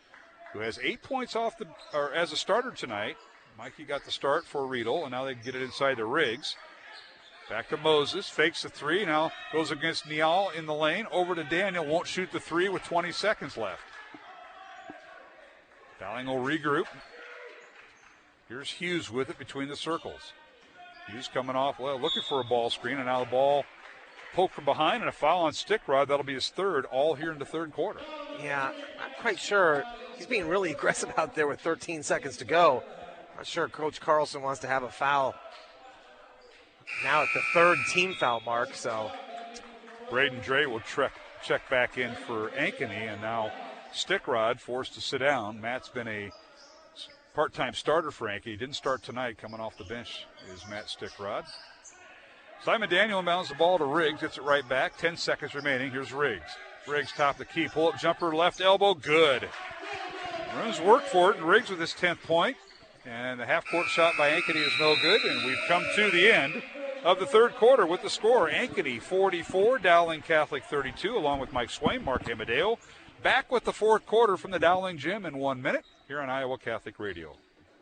who has 8 points as a starter tonight. Mikey got the start for Riedel, and now they get it inside to Riggs. Back to Moses, fakes the three, now goes against Niall in the lane. Over to Daniel, won't shoot the three with 20 seconds left. Dowling will regroup. Here's Hughes with it between the circles. Hughes coming off, looking for a ball screen, and now the ball poked from behind and a foul on Stickrod. That'll be his third, all here in the third quarter. Yeah, not quite sure. He's being really aggressive out there with 13 seconds to go. Not sure Coach Carlson wants to have a foul now at the third team foul mark. So Braden Dre will check back in for Ankeny, and now Stickrod forced to sit down. Matt's been a part-time starter for Ankeny. He didn't start tonight. Coming off the bench is Matt Stickrod. Simon Daniel inbounds the ball to Riggs. Gets it right back. 10 seconds remaining. Here's Riggs. Riggs top of the key. Pull-up jumper, left elbow. Good. Maroons work for it, and Riggs with his 10th point. And the half-court shot by Ankeny is no good. And we've come to the end of the third quarter with the score. Ankeny 44, Dowling Catholic 32, along with Mike Swain, Mark Amadeo. Back with the fourth quarter from the Dowling Gym in 1 minute here on Iowa Catholic Radio.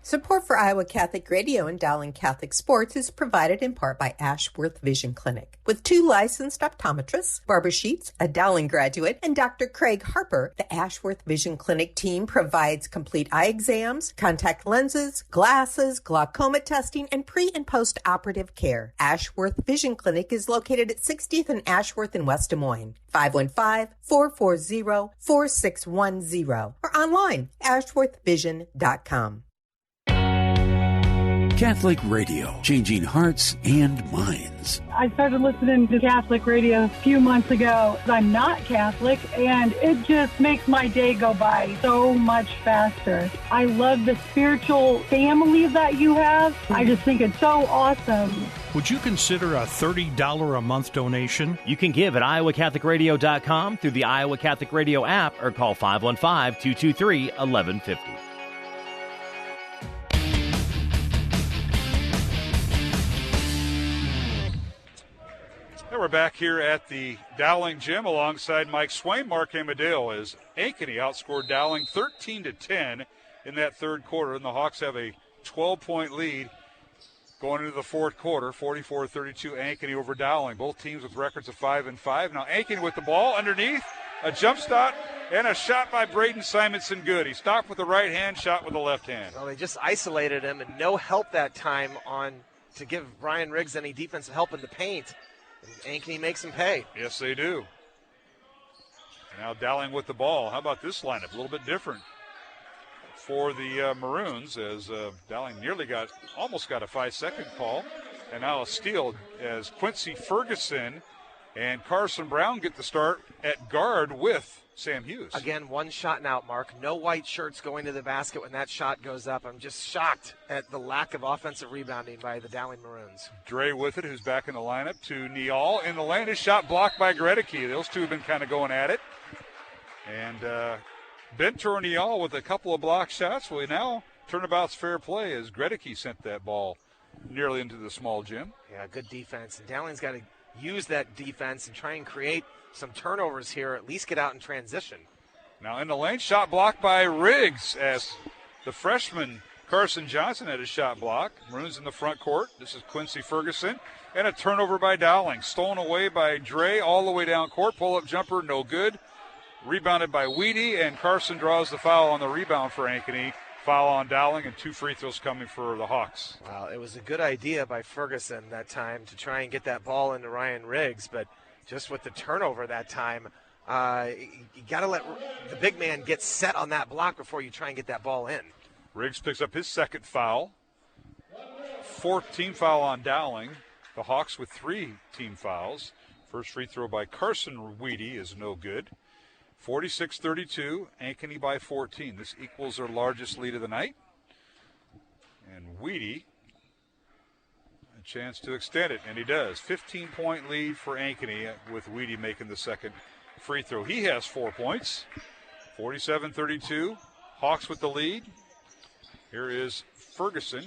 Support for Iowa Catholic Radio and Dowling Catholic Sports is provided in part by Ashworth Vision Clinic. With 2 licensed optometrists, Barbara Sheets, a Dowling graduate, and Dr. Craig Harper, the Ashworth Vision Clinic team provides complete eye exams, contact lenses, glasses, glaucoma testing, and pre- and post-operative care. Ashworth Vision Clinic is located at 60th and Ashworth in West Des Moines. 515-440-4610 or online, ashworthvision.com. Catholic Radio, changing hearts and minds. I started listening to Catholic radio a few months ago. I'm not Catholic, and it just makes my day go by so much faster. I love the spiritual family that you have. I just think it's so awesome. Would you consider a $30 a month donation? You can give at iowacatholicradio.com through the Iowa Catholic Radio app or call 515-223-1150. And we're back here at the Dowling Gym alongside Mike Swain, Mark Amadeo, as Ankeny outscored Dowling 13-10 in that third quarter, and the Hawks have a 12-point lead going into the fourth quarter, 44-32 Ankeny over Dowling. Both teams with records of 5-5. Now Ankeny with the ball underneath, a jump shot, and a shot by Braden Simonson good. He stopped with the right hand, shot with the left hand. Well, they just isolated him and no help that time to give Ryan Riggs any defensive help in the paint. Ankeny makes him pay. Yes, they do. And now Dowling with the ball. How about this lineup? A little bit different for the Maroons, as Dowling almost got a 5-second call. And now a steal as Quincy Ferguson and Carson Brown get the start at guard with Sam Hughes. Again, one shot and out, Mark. No white shirts going to the basket when that shot goes up. I'm just shocked at the lack of offensive rebounding by the Dowling Maroons. Dre with it, who's back in the lineup, to Niall. In the lane, his shot blocked by Gregory. Those two have been kind of going at it. And Bentor Niall with a couple of block shots. Well, now turnabout's fair play as Gregory sent that ball nearly into the small gym. Yeah, good defense. And Dowling's got to use that defense and try and create some turnovers here, at least get out in transition. Now in the lane, shot blocked by Riggs as the freshman Carson Johnson had his shot blocked. Maroons in the front court. This is Quincy Ferguson. And a turnover by Dowling. Stolen away by Dre all the way down court. Pull-up jumper, no good. Rebounded by Weedy, and Carson draws the foul on the rebound for Ankeny. Foul on Dowling, and 2 free throws coming for the Hawks. Wow, it was a good idea by Ferguson that time to try and get that ball into Ryan Riggs, but just with the turnover that time, you got to let the big man get set on that block before you try and get that ball in. Riggs picks up his second foul. Fourth team foul on Dowling. The Hawks with 3 team fouls. First free throw by Carson Weedy is no good. 46-32, Ankeny by 14. This equals their largest lead of the night. And Weedy, a chance to extend it, and he does. 15-point lead for Ankeny with Weedy making the second free throw. He has 4 points. 47-32, Hawks with the lead. Here is Ferguson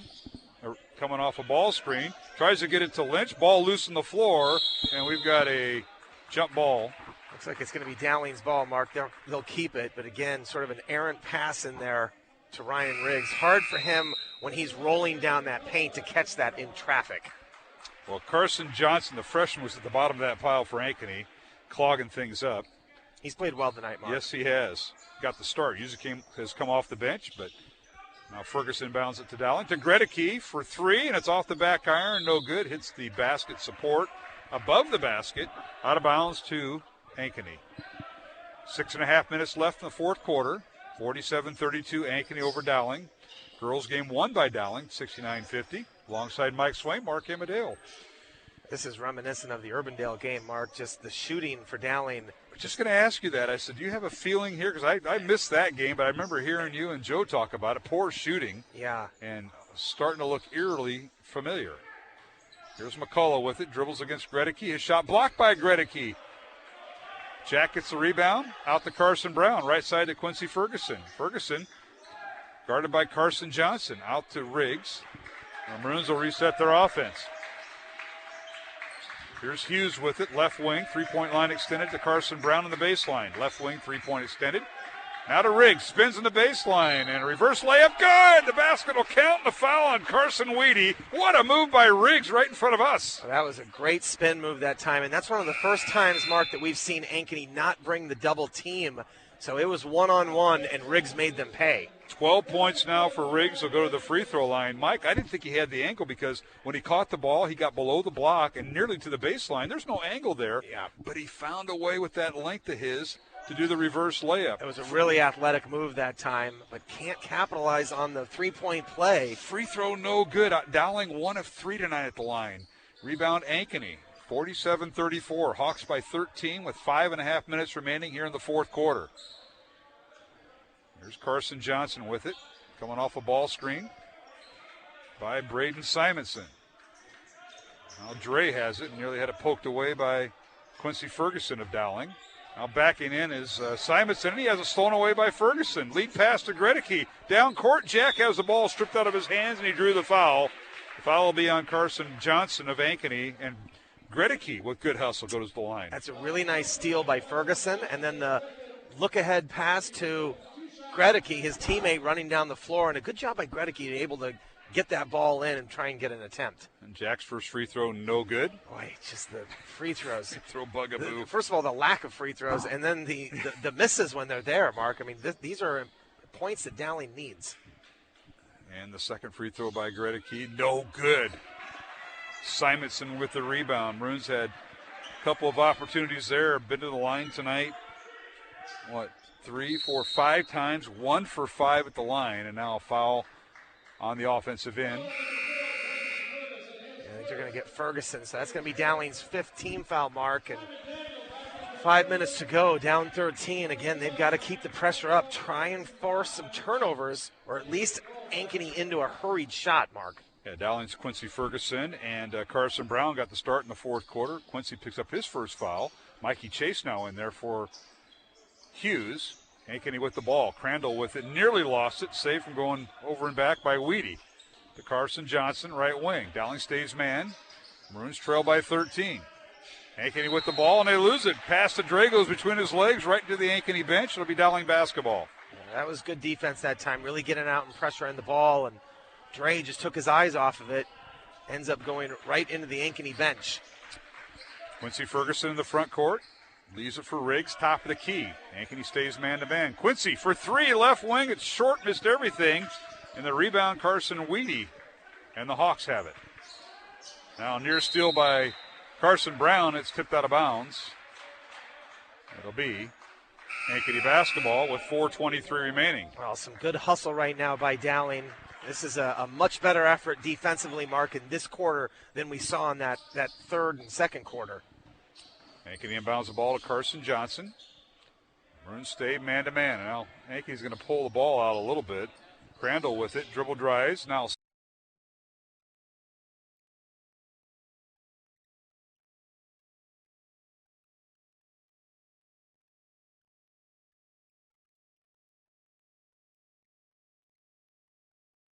coming off a ball screen. Tries to get it to Lynch. Ball loose on the floor, and we've got a jump ball. Looks like it's going to be Dowling's ball, Mark. They'll keep it, but again, sort of an errant pass in there to Ryan Riggs. Hard for him when he's rolling down that paint to catch that in traffic. Well, Carson Johnson, the freshman, was at the bottom of that pile for Ankeny, clogging things up. He's played well tonight, Mark. Yes, he has. Got the start. Usually has come off the bench, but now Ferguson bounds it to Dowling. To Gregory for 3, and it's off the back iron. No good. Hits the basket support above the basket. Out of bounds to Ankeny. 6.5 minutes left in the fourth quarter. 47-32, Ankeny over Dowling. Girls game won by Dowling, 69-50. Alongside Mike Swain, Mark Amadale. This is reminiscent of the Urbandale game, Mark. Just the shooting for Dowling. Just going to ask you that. I said, do you have a feeling here? Because I missed that game, but I remember hearing you and Joe talk about it. Poor shooting. Yeah. And starting to look eerily familiar. Here's McCullough with it. Dribbles against Gregory. His shot blocked by Gregory. Jack gets the rebound. Out to Carson Brown. Right side to Quincy Ferguson. Ferguson guarded by Carson Johnson. Out to Riggs. The Maroons will reset their offense. Here's Hughes with it. Left wing. 3-point line extended to Carson Brown on the baseline. Left wing. 3-point extended. Now to Riggs. Spins in the baseline. And a reverse layup. Good! The basket will count. The foul on Carson Weedy. What a move by Riggs right in front of us. That was a great spin move that time. And that's one of the first times, Mark, that we've seen Ankeny not bring the double team. So it was one-on-one, and Riggs made them pay. 12 points now for Riggs. He'll go to the free throw line. Mike, I didn't think he had the angle because when he caught the ball, he got below the block and nearly to the baseline. There's no angle there. Yeah. But he found a way with that length of his to do the reverse layup. It was a really athletic move that time, but can't capitalize on the three-point play. Free throw no good. Dowling 1 of 3 tonight at the line. Rebound Ankeny. 47-34. Hawks by 13 with 5.5 minutes remaining here in the fourth quarter. Here's Carson Johnson with it. Coming off a ball screen by Braden Simonson. Now Dre has it. Nearly had it poked away by Quincy Ferguson of Dowling. Now backing in is Simonson, and he has it stolen away by Ferguson. Lead pass to Gregory. Down court, Jack has the ball stripped out of his hands, and he drew the foul. The foul will be on Carson Johnson of Ankeny, and Gregory with good hustle goes to the line. That's a really nice steal by Ferguson, and then the look-ahead pass to Gregory, his teammate, running down the floor, and a good job by Gregory able to get that ball in and try and get an attempt. And Jack's first free throw, no good. Boy, just the free throws. Throw bugaboo. First of all, the lack of free throws, and then the misses when they're there, Mark. I mean, these are points that Dowling needs. And the second free throw by Gregory, no good. Simonson with the rebound. Maroons had a couple of opportunities there. Been to the line tonight. 3, 4, 5 times. 1 for 5 at the line, and now a foul on the offensive end. I think they're going to get Ferguson, so that's going to be Dowling's 5th team foul, Mark. And 5 minutes to go, down 13. Again, they've got to keep the pressure up, try and force some turnovers, or at least Ankeny into a hurried shot, Mark. Yeah, Dowling's Quincy Ferguson and Carson Brown got the start in the fourth quarter. Quincy picks up his first foul. Mikey Chase now in there for Hughes. Ankeny with the ball. Crandall with it. Nearly lost it. Saved from going over and back by Weedy. To Carson Johnson, right wing. Dowling stays man. Maroons trail by 13. Ankeny with the ball, and they lose it. Pass to Dre goes between his legs right into the Ankeny bench. It'll be Dowling basketball. Yeah, that was good defense that time. Really getting out and pressuring the ball, and Dre just took his eyes off of it. Ends up going right into the Ankeny bench. Quincy Ferguson in the front court. Leaves it for Riggs, top of the key. Ankeny stays man-to-man. Quincy for 3, left wing. It's short, missed everything. And the rebound, Carson Weedy. And the Hawks have it. Now near steal by Carson Brown. It's tipped out of bounds. It'll be Ankeny basketball with 4:23 remaining. Well, some good hustle right now by Dowling. This is a much better effort defensively, Mark, in this quarter than we saw in that third and second quarter. Ankeny inbounds the ball to Carson Johnson. Maroons stay man-to-man. Now Ankeny's going to pull the ball out a little bit. Crandall with it, dribble drives. Now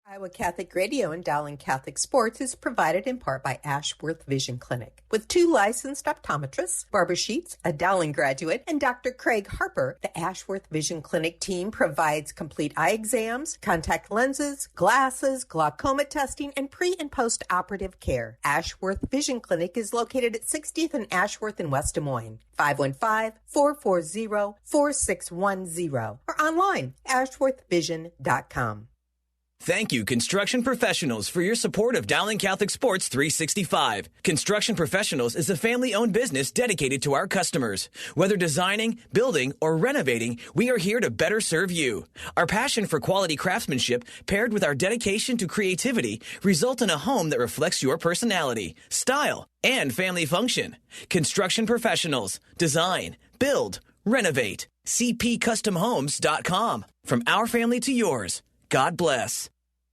Iowa Catholic Radio and Dowling Catholic Sports is provided in part by Ashworth Vision Clinic. With 2 licensed optometrists, Barbara Sheets, a Dowling graduate, and Dr. Craig Harper, the Ashworth Vision Clinic team provides complete eye exams, contact lenses, glasses, glaucoma testing, and pre- and post-operative care. Ashworth Vision Clinic is located at 60th and Ashworth in West Des Moines. 515-440-4610 or online, ashworthvision.com. Thank you, Construction Professionals, for your support of Dowling Catholic Sports 365. Construction Professionals is a family-owned business dedicated to our customers. Whether designing, building, or renovating, we are here to better serve you. Our passion for quality craftsmanship, paired with our dedication to creativity, result in a home that reflects your personality, style, and family function. Construction Professionals. Design, build, renovate. CPCustomHomes.com. From our family to yours. God bless.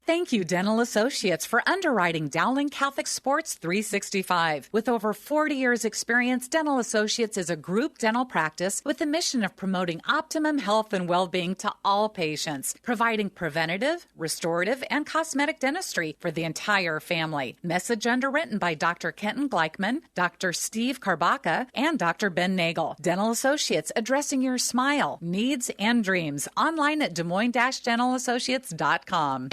Thank you, Dental Associates, for underwriting Dowling Catholic Sports 365. With over 40 years' experience, Dental Associates is a group dental practice with the mission of promoting optimum health and well-being to all patients, providing preventative, restorative, and cosmetic dentistry for the entire family. Message underwritten by Dr. Kenton Gleichman, Dr. Steve Karbaka, and Dr. Ben Nagel. Dental Associates, addressing your smile, needs, and dreams. Online at DesMoines-DentalAssociates.com.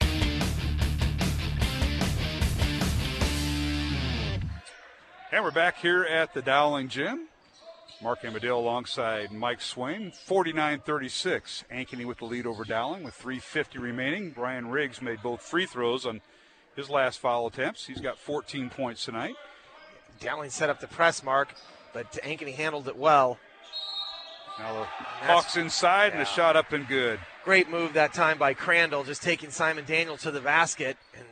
And we're back here at the Dowling Gym. Mark Amadale alongside Mike Swain. 49-36. Ankeny with the lead over Dowling with 3:50 remaining. Brian Riggs made both free throws on his last foul attempts. He's got 14 points tonight. Dowling set up the press, Mark, but Ankeny handled it well. Now the Hawks inside, and a shot up and good. Great move that time by Crandall, just taking Simon Daniel to the basket. And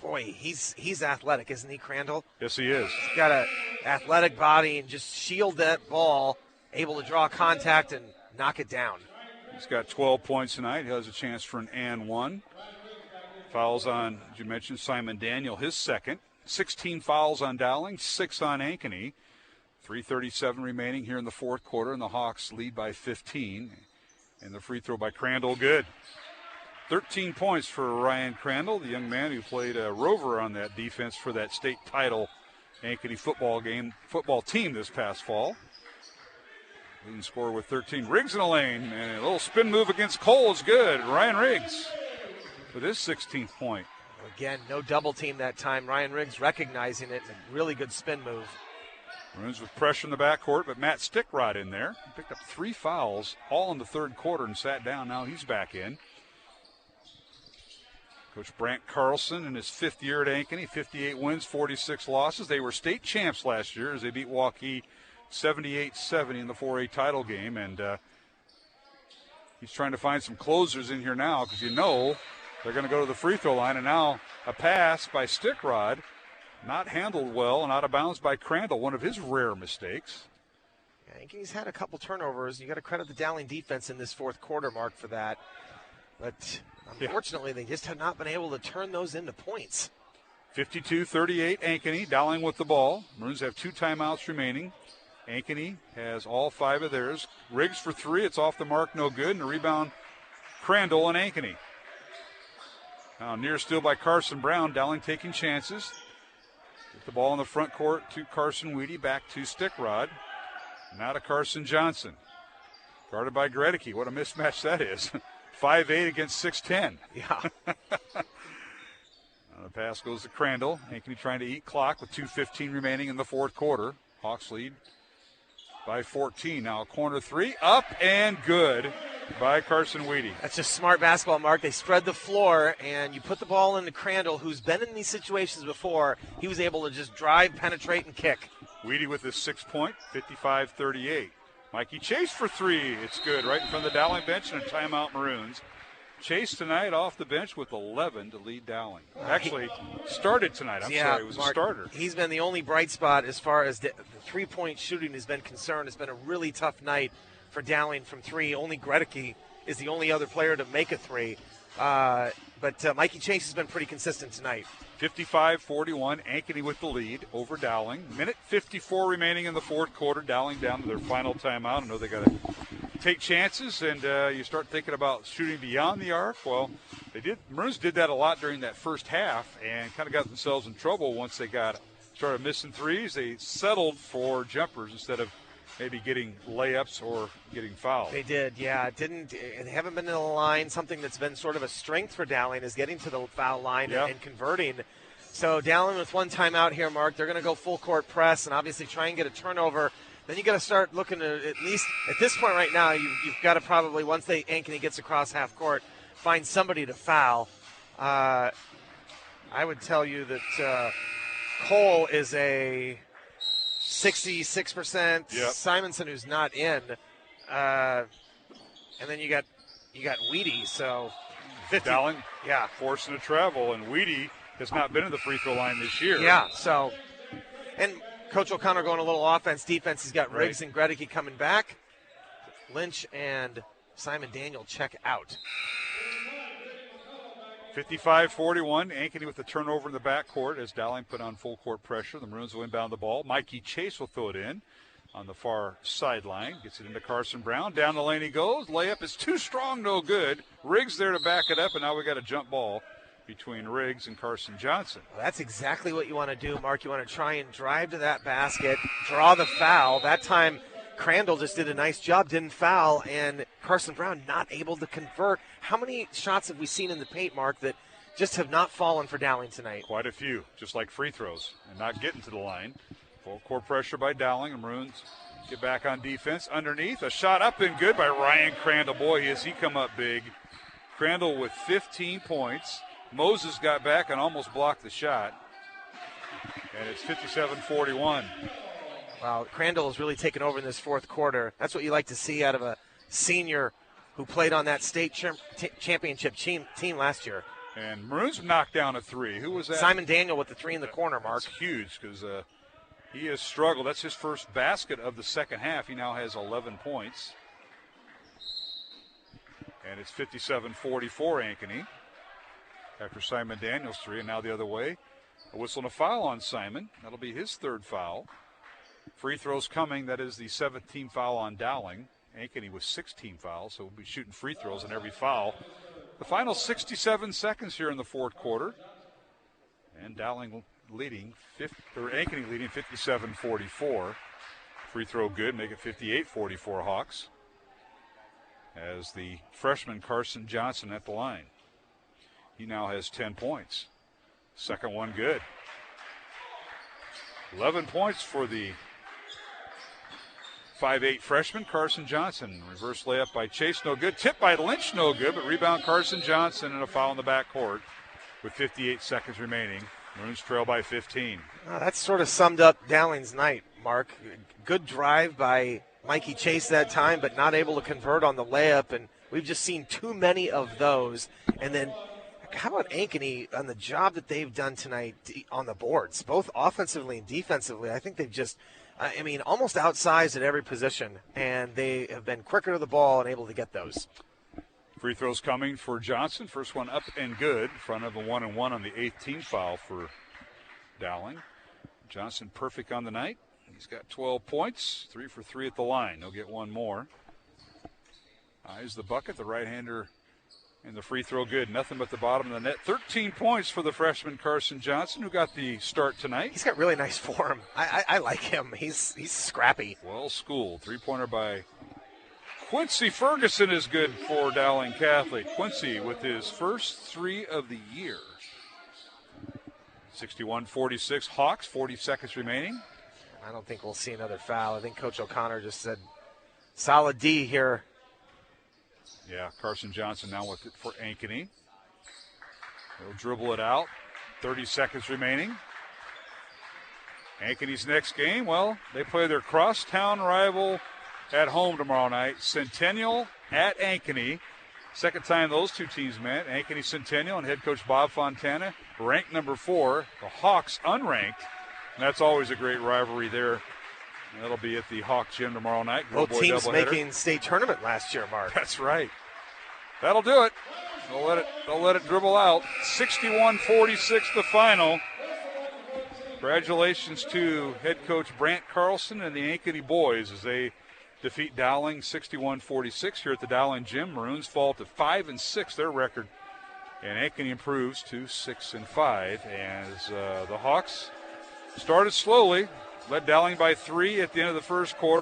boy, he's athletic, isn't he, Crandall? Yes, he is. He's got an athletic body and just shield that ball, able to draw contact and knock it down. He's got 12 points tonight. He has a chance for an and one. Fouls on, as you mentioned, Simon Daniel, his second. 16 fouls on Dowling, 6 on Ankeny. 3:37 remaining here in the fourth quarter, and the Hawks lead by 15. And the free throw by Crandall, good. 13 points for Ryan Crandall, the young man who played a rover on that defense for that state title Ankeny football team this past fall. Leading scorer with 13. Riggs in the lane, and a little spin move against Cole is good. Ryan Riggs with his 16th point. Again, no double team that time. Ryan Riggs recognizing it. A really good spin move. Maroons with pressure in the backcourt, but Matt Stickrod in there. He picked up 3 fouls, all in the third quarter, and sat down. Now he's back in. Coach Brant Carlson in his 5th year at Ankeny, 58 wins, 46 losses. They were state champs last year as they beat Waukee 78-70 in the 4A title game. And he's trying to find some closers in here now because you know they're going to go to the free throw line. And now a pass by Stickrod, not handled well and out of bounds by Crandall, one of his rare mistakes. Yeah, Ankeny's had a couple turnovers. You got to credit the Dowling defense in this fourth quarter, Mark, for that. But unfortunately, they just have not been able to turn those into points. 52-38 Ankeny, Dowling with the ball. Maroons have 2 timeouts remaining. Ankeny has all 5 of theirs. Riggs for 3, it's off the mark, no good. And a rebound, Crandall and Ankeny. Now near steal by Carson Brown, Dowling taking chances. Get the ball in the front court to Carson Weedy, back to Stickrod. Now to Carson Johnson. Guarded by Gregory. What a mismatch that is. 5'8" against 6'10". Yeah. The pass goes to Crandall. Ankeny trying to eat clock with 2:15 remaining in the fourth quarter. Hawks lead by 14. Now a corner 3, up and good by Carson Weedy. That's just smart basketball, Mark. They spread the floor, and you put the ball into Crandall, who's been in these situations before. He was able to just drive, penetrate, and kick. Weedy with his 6 point, 55-38. Mikey Chase for three. It's good. Right in front of the Dowling bench and a timeout Maroons. Chase tonight off the bench with 11 to lead Dowling. Actually, started tonight. I'm sorry, it was Mark, a starter. He's been the only bright spot as far as the three-point shooting has been concerned. It's been a really tough night for Dowling from three. Only Gregory is the only other player to make a three. But Mikey Chase has been pretty consistent tonight. 55-41, Ankeny with the lead over Dowling. Minute 54 remaining in the fourth quarter. Dowling down to their final timeout. I know they got to take chances, and you start thinking about shooting beyond the arc. Well, Maroons did that a lot during that first half and kind of got themselves in trouble once they started missing threes. They settled for jumpers instead of maybe getting layups or getting fouled. They did, yeah. They haven't been in the line. Something that's been sort of a strength for Dowling is getting to the foul line and converting. So Dowling with one timeout here, Mark. They're going to go full court press and obviously try and get a turnover. Then you got to start looking at least at this point right now. You've got to probably, once Ankeny gets across half court, find somebody to foul. I would tell you that Cole is a 66%. Yep. Simonson, who's not in, and then you got Weedy. So 50. Dowling, yeah, forcing to travel, and Weedy has not been in the free throw line this year. Yeah. So, and Coach O'Connor going a little offense, defense. He's got Riggs and Gregory coming back. Lynch and Simon Daniel check out. 55-41, Ankeny with the turnover in the backcourt as Dowling put on full court pressure. The Maroons will inbound the ball. Mikey Chase will throw it in on the far sideline. Gets it into Carson Brown. Down the lane he goes. Layup is too strong, no good. Riggs there to back it up, and now we got a jump ball between Riggs and Carson Johnson. Well, that's exactly what you want to do, Mark. You want to try and drive to that basket, draw the foul. That time Crandall just did a nice job, didn't foul, and Carson Brown not able to convert. How many shots have we seen in the paint, Mark, that just have not fallen for Dowling tonight? Quite a few, just like free throws, and not getting to the line. Full court pressure by Dowling. The Maroons get back on defense. Underneath, a shot up and good by Ryan Crandall. Boy, has he come up big. Crandall with 15 points. Moses got back and almost blocked the shot. And it's 57-41. Wow, Crandall has really taken over in this fourth quarter. That's what you like to see out of a senior who played on that state championship team last year. And Maroons knocked down a three. Who was that? Simon Daniel with the three in the corner, Mark. That's huge because he has struggled. That's his first basket of the second half. He now has 11 points. And it's 57-44 Ankeny after Simon Daniel's three. And now the other way. A whistle and a foul on Simon. That'll be his third foul. Free throws coming. That is the 17th foul on Dowling. Ankeny with 16 fouls, so we'll be shooting free throws on every foul. The final 67 seconds here in the fourth quarter. And Dowling leading, Ankeny leading 57-44. Free throw good, make it 58-44 Hawks. As the freshman Carson Johnson at the line. He now has 10 points. Second one good. 11 points for the 5'8 freshman Carson Johnson. Reverse layup by Chase, no good. Tip by Lynch, no good. But rebound Carson Johnson and a foul in the backcourt with 58 seconds remaining. Maroons trail by 15. That sort of summed up Dowling's night, Mark. Good drive by Mikey Chase that time, but not able to convert on the layup. And we've just seen too many of those. And then how about Ankeny on the job that they've done tonight on the boards, both offensively and defensively? I think they've just, almost outsized at every position, and they have been quicker to the ball and able to get those. Free throws coming for Johnson. First one up and good. Front of a 1-and-1 on the 18th foul for Dowling. Johnson perfect on the night. He's got 12 points, 3 for 3 at the line. He'll get one more. Eyes the bucket, the right-hander. And the free throw good. Nothing but the bottom of the net. 13 points for the freshman Carson Johnson, who got the start tonight. He's got really nice form. I like him. He's scrappy. Well schooled. Three-pointer by Quincy Ferguson is good for Dowling Catholic. Quincy with his first three of the year. 61-46 Hawks, 40 seconds remaining. I don't think we'll see another foul. I think Coach O'Connor just said solid D here. Yeah, Carson Johnson now with it for Ankeny. He'll dribble it out. 30 seconds remaining. Ankeny's next game, well, they play their crosstown rival at home tomorrow night. Centennial at Ankeny. Second time those two teams met. Ankeny Centennial and head coach Bob Fontana, ranked number 4. The Hawks unranked. And that's always a great rivalry there. And that'll be at the Hawk Gym tomorrow night. Both teams making state tournament last year, Mark. That's right. That'll do it. They'll let it dribble out. 61-46 the final. Congratulations to head coach Brant Carlson and the Ankeny boys as they defeat Dowling 61-46 here at the Dowling Gym. Maroons fall to 5-6, their record, and Ankeny improves to 6-5. As the Hawks started slowly, led Dowling by 3 at the end of the first quarter.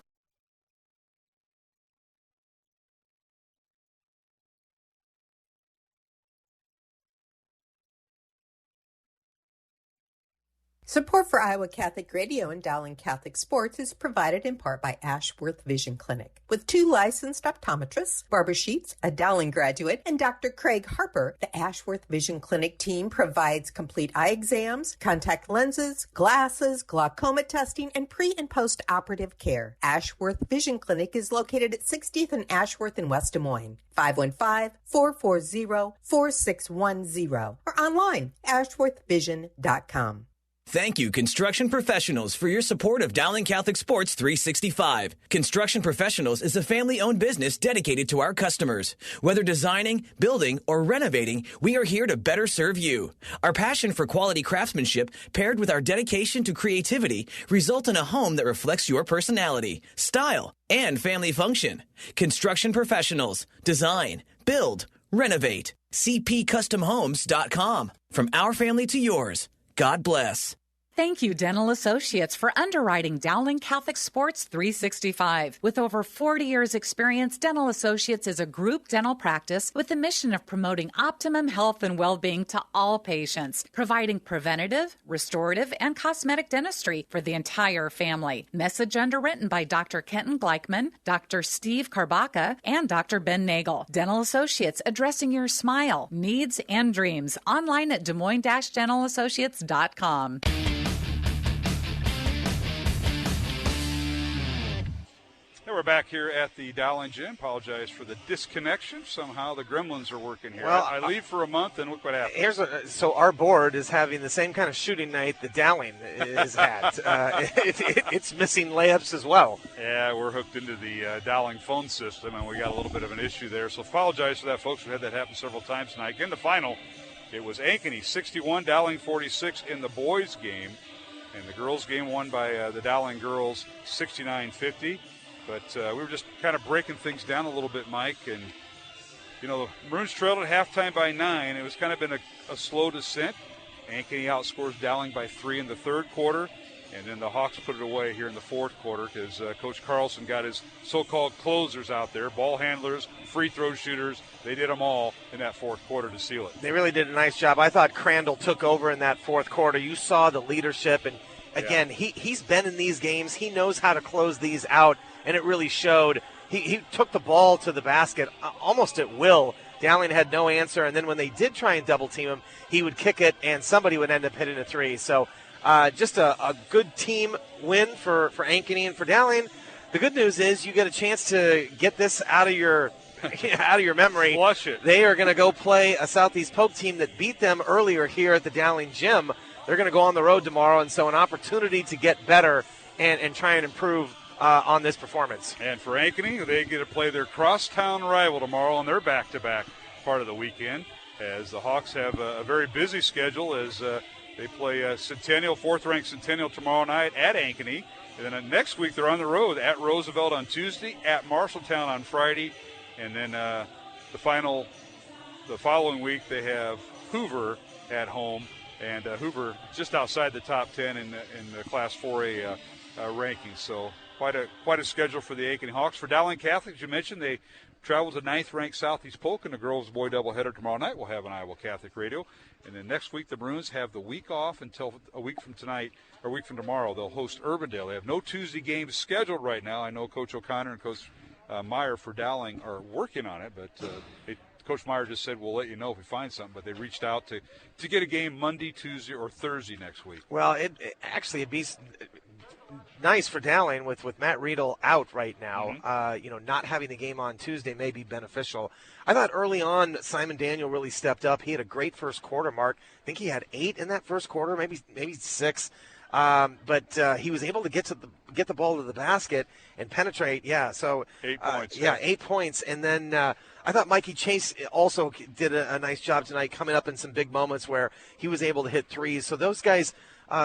Support for Iowa Catholic Radio and Dowling Catholic Sports is provided in part by Ashworth Vision Clinic. With 2 licensed optometrists, Barbara Sheets, a Dowling graduate, and Dr. Craig Harper, the Ashworth Vision Clinic team provides complete eye exams, contact lenses, glasses, glaucoma testing, and pre- and post-operative care. Ashworth Vision Clinic is located at 60th and Ashworth in West Des Moines. 515-440-4610 or online, ashworthvision.com. Thank you, Construction Professionals, for your support of Dowling Catholic Sports 365. Construction Professionals is a family-owned business dedicated to our customers. Whether designing, building, or renovating, we are here to better serve you. Our passion for quality craftsmanship, paired with our dedication to creativity, result in a home that reflects your personality, style, and family function. Construction Professionals. Design, build, renovate. CPCustomHomes.com. From our family to yours, God bless. Thank you, Dental Associates, for underwriting Dowling Catholic Sports 365. With over 40 years' experience, Dental Associates is a group dental practice with the mission of promoting optimum health and well-being to all patients, providing preventative, restorative, and cosmetic dentistry for the entire family. Message underwritten by Dr. Kenton Gleichman, Dr. Steve Karbaka, and Dr. Ben Nagel. Dental Associates, addressing your smile, needs, and dreams. Online at DesMoines-DentalAssociates.com. We're back here at the Dowling Gym. Apologize for the disconnection. Somehow the gremlins are working here. Well, I leave for a month, and look what happens. So our board is having the same kind of shooting night that Dowling is at. It's missing layups as well. Yeah, we're hooked into the Dowling phone system, and we got a little bit of an issue there. So apologize for that, folks. We've had that happen several times tonight. In the final, it was Ankeny 61, Dowling 46 in the boys' game. And the girls' game won by the Dowling girls 69-50. But we were just kind of breaking things down a little bit, Mike. And, you know, the Maroons trailed at halftime by 9. It was kind of been a slow descent. Ankeny outscores Dowling by 3 in the third quarter. And then the Hawks put it away here in the fourth quarter because Coach Carlson got his so-called closers out there, ball handlers, free throw shooters. They did them all in that fourth quarter to seal it. They really did a nice job. I thought Crandall took over in that fourth quarter. You saw the leadership. And, again, he's been in these games. He knows how to close these out. And it really showed. He took the ball to the basket almost at will. Dowling had no answer, and then when they did try and double-team him, he would kick it, and somebody would end up hitting a three. So just a good team win for Ankeny and for Dowling. The good news is you get a chance to get this out of your memory. Flush it. They are going to go play a Southeast Pope team that beat them earlier here at the Dowling Gym. They're going to go on the road tomorrow, and so an opportunity to get better and try and improve on this performance. And for Ankeny, they get to play their crosstown rival tomorrow on their back-to-back part of the weekend, as the Hawks have a very busy schedule as they play Centennial, fourth-ranked Centennial tomorrow night at Ankeny. And then next week they're on the road at Roosevelt on Tuesday, at Marshalltown on Friday, and then the following week they have Hoover at home, and Hoover just outside the top 10 in the Class 4A rankings. So quite a schedule for the Ankeny Hawks. For Dowling Catholic, as you mentioned, they travel to 9th-ranked Southeast Polk, and the girls-boy doubleheader tomorrow night. We'll have an Iowa Catholic Radio. And then next week, the Maroons have the week off until a week from tonight, or a week from tomorrow. They'll host Urbandale. They have no Tuesday games scheduled right now. I know Coach O'Connor and Coach Meyer for Dowling are working on it, but Coach Meyer just said, we'll let you know if we find something. But they reached out to get a game Monday, Tuesday, or Thursday next week. Well, it'd be nice for Dowling with Matt Riedel out right now. Not having the game on Tuesday may be beneficial. I thought early on Simon Daniel really stepped up. He had a great first quarter, Mark. I think he had 8 in that first quarter, maybe 6. But he was able to get the ball to the basket and penetrate. Yeah, so 8 points. 8 points. And then I thought Mikey Chase also did a nice job tonight, coming up in some big moments where he was able to hit threes. So those guys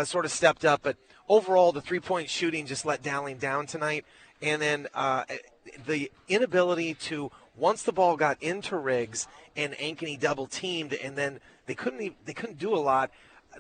sort of stepped up. But overall, the 3-point shooting just let Dowling down tonight. And then the inability to, once the ball got into Riggs and Ankeny double teamed, and then they couldn't do a lot.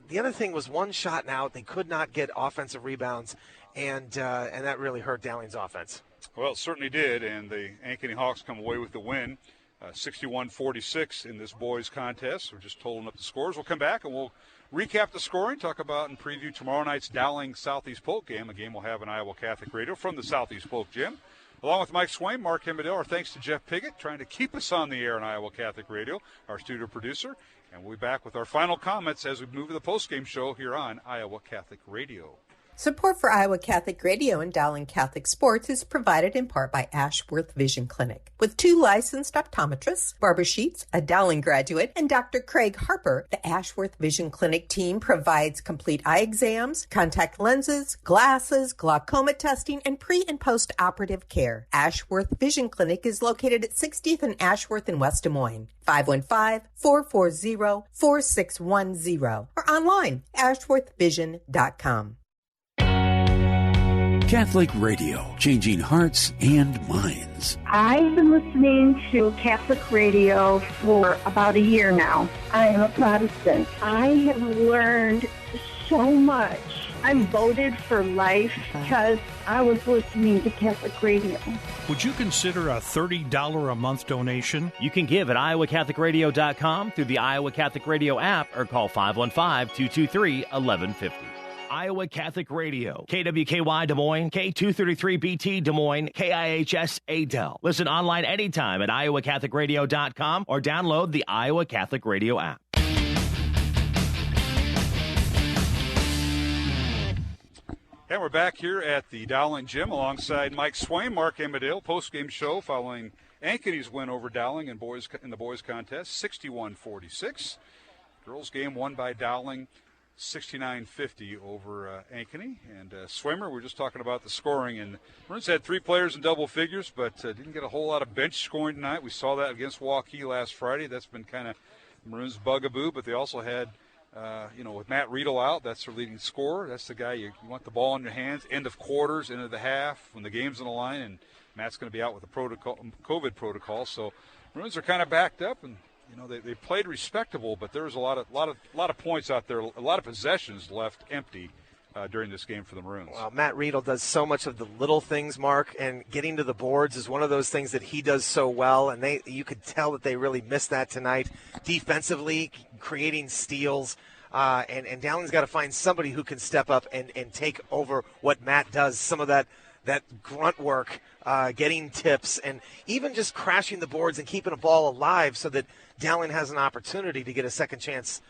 The other thing was one shot and out. They could not get offensive rebounds, and that really hurt Dowling's offense. Well, it certainly did, and the Ankeny Hawks come away with the win, 61-46 in this boys contest. We're just totaling up the scores. We'll come back and we'll recap the scoring, talk about and preview tomorrow night's Dowling Southeast Polk game, a game we'll have on Iowa Catholic Radio from the Southeast Polk Gym. Along with Mike Swain, Mark Hemedale, our thanks to Jeff Piggott, trying to keep us on the air on Iowa Catholic Radio, our studio producer. And we'll be back with our final comments as we move to the postgame show here on Iowa Catholic Radio. Support for Iowa Catholic Radio and Dowling Catholic Sports is provided in part by Ashworth Vision Clinic. With 2 licensed optometrists, Barbara Sheets, a Dowling graduate, and Dr. Craig Harper, the Ashworth Vision Clinic team provides complete eye exams, contact lenses, glasses, glaucoma testing, and pre- and post-operative care. Ashworth Vision Clinic is located at 60th and Ashworth in West Des Moines. 515-440-4610 or online, ashworthvision.com. Catholic Radio, changing hearts and minds. I've been listening to Catholic radio for about a year now. I am a Protestant. I have learned so much. I'm voted for life because I was listening to Catholic radio. Would you consider a $30 a month donation? You can give at iowacatholicradio.com through the Iowa Catholic Radio app or call 515-223-1150. Iowa Catholic Radio, KWKY Des Moines, K233BT Des Moines, KIHS Adel. Listen online anytime at iowacatholicradio.com or download the Iowa Catholic Radio app. And we're back here at the Dowling Gym alongside Mike Swain, Mark Hemedale, postgame show following Ankeny's win over Dowling in the boys contest, 61-46. Girls game won by Dowling, 69-50 over Ankeny. And Swimmer, we were just talking about the scoring, and Maroons had 3 players in double figures, but didn't get a whole lot of bench scoring tonight. We saw that against Waukee last Friday. That's been kind of Maroons' bugaboo, but they also had, with Matt Riedel out, that's their leading scorer. That's the guy you want the ball in your hands, end of quarters, end of the half, when the game's on the line, and Matt's going to be out with the COVID protocol. So Maroons are kind of backed up, and they played respectable, but there was a lot of points out there, a lot of possessions left empty during this game for the Maroons. Well, Matt Riedel does so much of the little things, Mark, and getting to the boards is one of those things that he does so well, and you could tell that they really missed that tonight. Defensively, creating steals, and Dowling's got to find somebody who can step up and take over what Matt does, some of that grunt work, getting tips, and even just crashing the boards and keeping a ball alive so that Dowling has an opportunity to get a second chance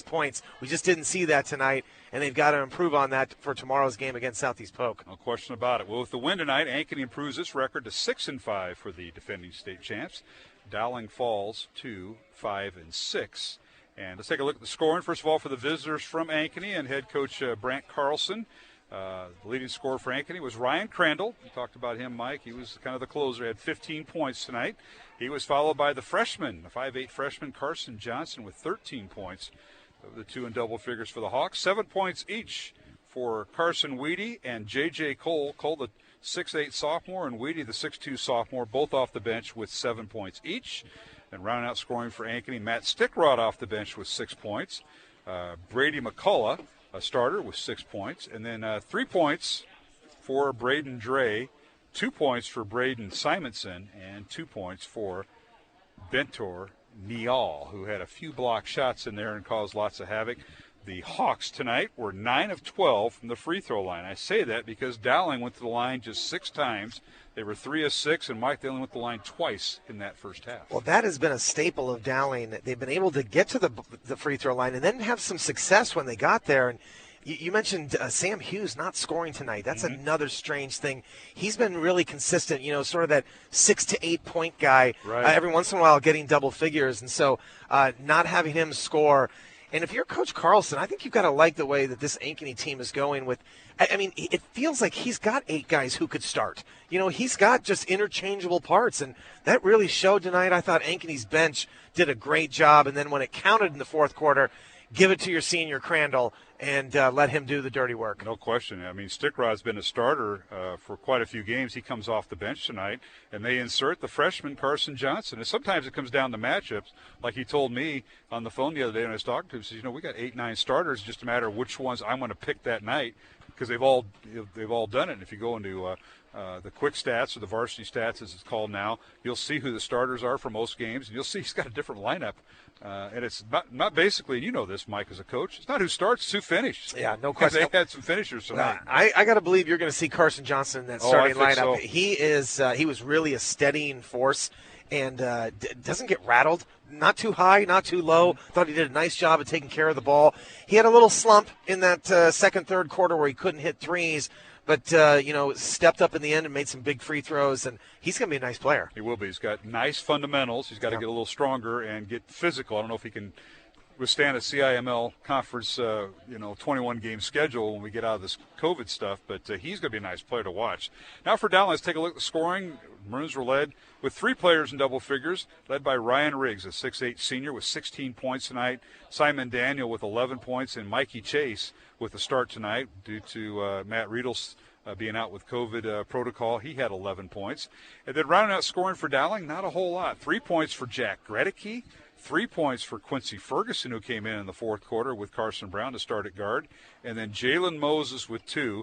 points. We just didn't see that tonight, and they've got to improve on that for tomorrow's game against Southeast Polk. No question about it. Well, with the win tonight, Ankeny improves its record to 6-5 for the defending state champs. Dowling falls to 5-6. And let's take a look at the scoring. First of all, for the visitors from Ankeny and head coach Brant Carlson. The leading scorer for Ankeny was Ryan Crandall. We talked about him, Mike. He was kind of the closer. He had 15 points tonight. He was followed by the freshman, the 5'8 freshman, Carson Johnson, with 13 points. The 2 in double figures for the Hawks. 7 points each for Carson Weedy and J.J. Cole. Cole, the 6'8 sophomore, and Weedy, the 6'2 sophomore, both off the bench with 7 points each. And rounding out scoring for Ankeny, Matt Stickrod off the bench with 6 points. Brady McCullough, a starter, with 6 points. And then 3 points for Braden Dre, 2 points for Braden Simonson, and 2 points for Bentor Nial, who had a few block shots in there and caused lots of havoc. The Hawks tonight were 9 of 12 from the free throw line. I say that because Dowling went to the line just 6 times. They were 3 of 6, and Mike, they only went to the line twice in that first half. Well, that has been a staple of Dowling. They've been able to get to the free throw line and then have some success when they got there. And You mentioned Sam Hughes not scoring tonight. That's another strange thing. He's been really consistent, sort of that 6 to 8 point guy. Right. Every once in a while getting double figures. And so not having him score. And if you're Coach Carlson, I think you've got to like the way that this Ankeny team is going with. I mean, it feels like he's got 8 guys who could start. He's got just interchangeable parts. And that really showed tonight. I thought Ankeny's bench did a great job. And then when it counted in the fourth quarter, give it to your senior Crandall and let him do the dirty work. No question. I mean, Stickrod's been a starter for quite a few games. He comes off the bench tonight, and they insert the freshman Carson Johnson. And sometimes it comes down to matchups. Like he told me on the phone the other day when I was talking to him, he says, we got 8, 9 starters. It's just a matter of which ones I'm going to pick that night because they've all done it. And if you go into the quick stats or the varsity stats, as it's called now, you'll see who the starters are for most games, and you'll see he's got a different lineup. And it's not basically, you know this, Mike, as a coach, it's not who starts, it's who finishes. Yeah, no question. They had some finishers tonight. I got to believe you're going to see Carson Johnson in that starting lineup. So. He was really a steadying force and doesn't get rattled. Not too high, not too low. Thought he did a nice job of taking care of the ball. He had a little slump in that second, third quarter where he couldn't hit threes. But, stepped up in the end and made some big free throws, and he's going to be a nice player. He will be. He's got nice fundamentals. He's got to get a little stronger and get physical. I don't know if he can withstand a CIML conference, 21-game schedule when we get out of this COVID stuff, but he's going to be a nice player to watch. Now for Dowling, let's take a look at the scoring. Maroons were led with 3 players in double figures, led by Ryan Riggs, a 6'8 senior with 16 points tonight, Simon Daniel with 11 points, and Mikey Chase with a start tonight due to Matt Riedel's being out with COVID protocol. He had 11 points. And then rounding out scoring for Dowling, not a whole lot. 3 points for Jack Gredicke, 3 points for Quincy Ferguson, who came in the fourth quarter with Carson Brown to start at guard, and then Jalen Moses with 2.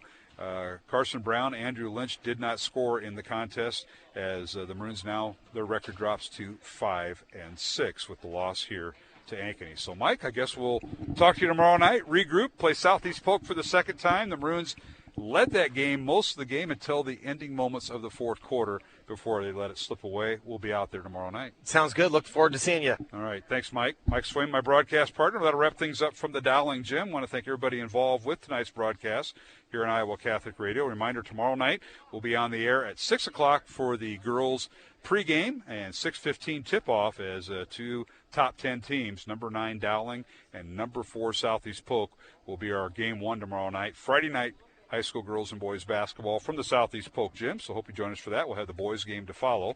Carson Brown, Andrew Lynch did not score in the contest as the Maroons now, their record drops to 5-6 with the loss here to Ankeny. So, Mike, I guess we'll talk to you tomorrow night, regroup, play Southeast Polk for the second time. The Maroons led that game, most of the game, until the ending moments of the fourth quarter before they let it slip away. We'll be out there tomorrow night. Sounds good. Look forward to seeing you. All right. Thanks, Mike. Mike Swain, my broadcast partner. That'll wrap things up from the Dowling Gym. I want to thank everybody involved with tonight's broadcast here on Iowa Catholic Radio. Reminder, tomorrow night we'll be on the air at 6 o'clock for the girls pregame and 6:15 tip-off as 2 top 10 teams, number 9 Dowling and number 4 Southeast Polk, will be our game 1 tomorrow night. Friday night, high school girls and boys basketball from the Southeast Polk Gym, so hope you join us for that. We'll have the boys game to follow.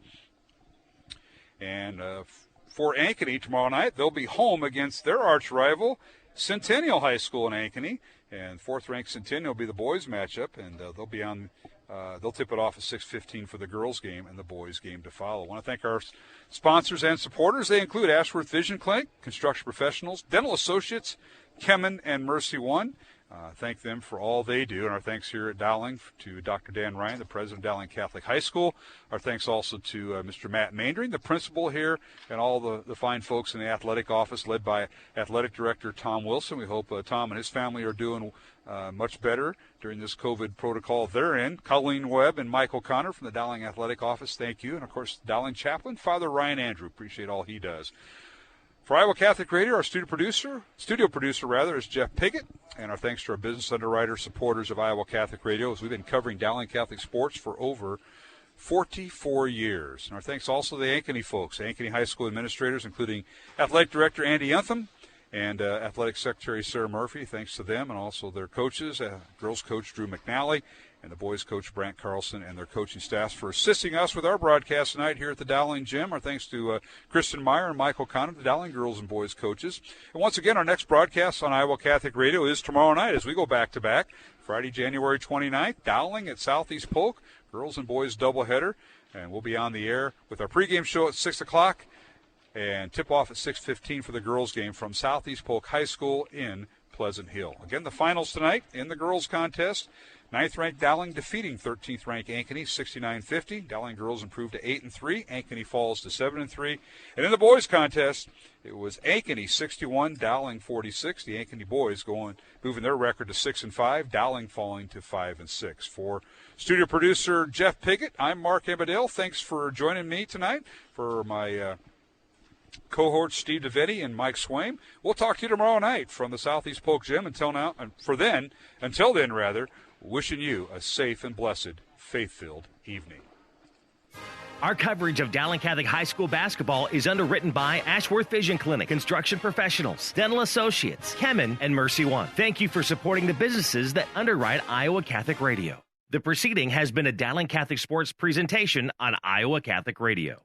And for Ankeny tomorrow night, they'll be home against their arch rival, Centennial High School in Ankeny. And 4th-ranked Centennial will be the boys matchup, and they'll be on. They'll tip it off at 6:15 for the girls game and the boys game to follow. I want to thank our sponsors and supporters. They include Ashworth Vision Clinic, Construction Professionals, Dental Associates, Kemen, and Mercy One. Thank them for all they do. And our thanks here at Dowling to Dr. Dan Ryan, the president of Dowling Catholic High School. Our thanks also to Mr. Matt Maindring, the principal here, and all the fine folks in the athletic office led by Athletic Director Tom Wilson. We hope Tom and his family are doing much better during this COVID protocol they're in. Colleen Webb and Mike O'Connor from the Dowling Athletic Office, thank you. And, of course, Dowling Chaplain, Father Ryan Andrew. Appreciate all he does. For Iowa Catholic Radio, our studio producer is Jeff Piggott. And our thanks to our business underwriters, supporters of Iowa Catholic Radio, as we've been covering Dowling Catholic sports for over 44 years. And our thanks also to the Ankeny folks, Ankeny High School administrators, including Athletic Director Andy Untham and Athletic Secretary Sarah Murphy. Thanks to them and also their coaches, girls coach Drew McNally and the boys coach Brant Carlson and their coaching staffs for assisting us with our broadcast tonight here at the Dowling Gym. Our thanks to Kristen Meyer and Michael Connor, the Dowling girls and boys coaches. And once again, our next broadcast on Iowa Catholic Radio is tomorrow night as we go back-to-back. Friday, January 29th, Dowling at Southeast Polk, girls and boys doubleheader. And we'll be on the air with our pregame show at 6 o'clock and tip-off at 6:15 for the girls game from Southeast Polk High School in Pleasant Hill. Again, the finals tonight in the girls contest. 9th-ranked Dowling defeating 13th-ranked Ankeny 69-50. Dowling girls improved to 8-3. Ankeny falls to 7-3. And in the boys contest, it was Ankeny 61, Dowling 46. The Ankeny boys moving their record to 6-5. Dowling falling to 5-6. For studio producer Jeff Piggott, I'm Mark Amadale. Thanks for joining me tonight for my cohorts Steve DeVinney and Mike Swaim. We'll talk to you tomorrow night from the Southeast Polk Gym. Until then, wishing you a safe and blessed, faith-filled evening. Our coverage of Dowling Catholic High School basketball is underwritten by Ashworth Vision Clinic, Construction Professionals, Dental Associates, Kemen, and Mercy One. Thank you for supporting the businesses that underwrite Iowa Catholic Radio. The proceeding has been a Dowling Catholic Sports presentation on Iowa Catholic Radio.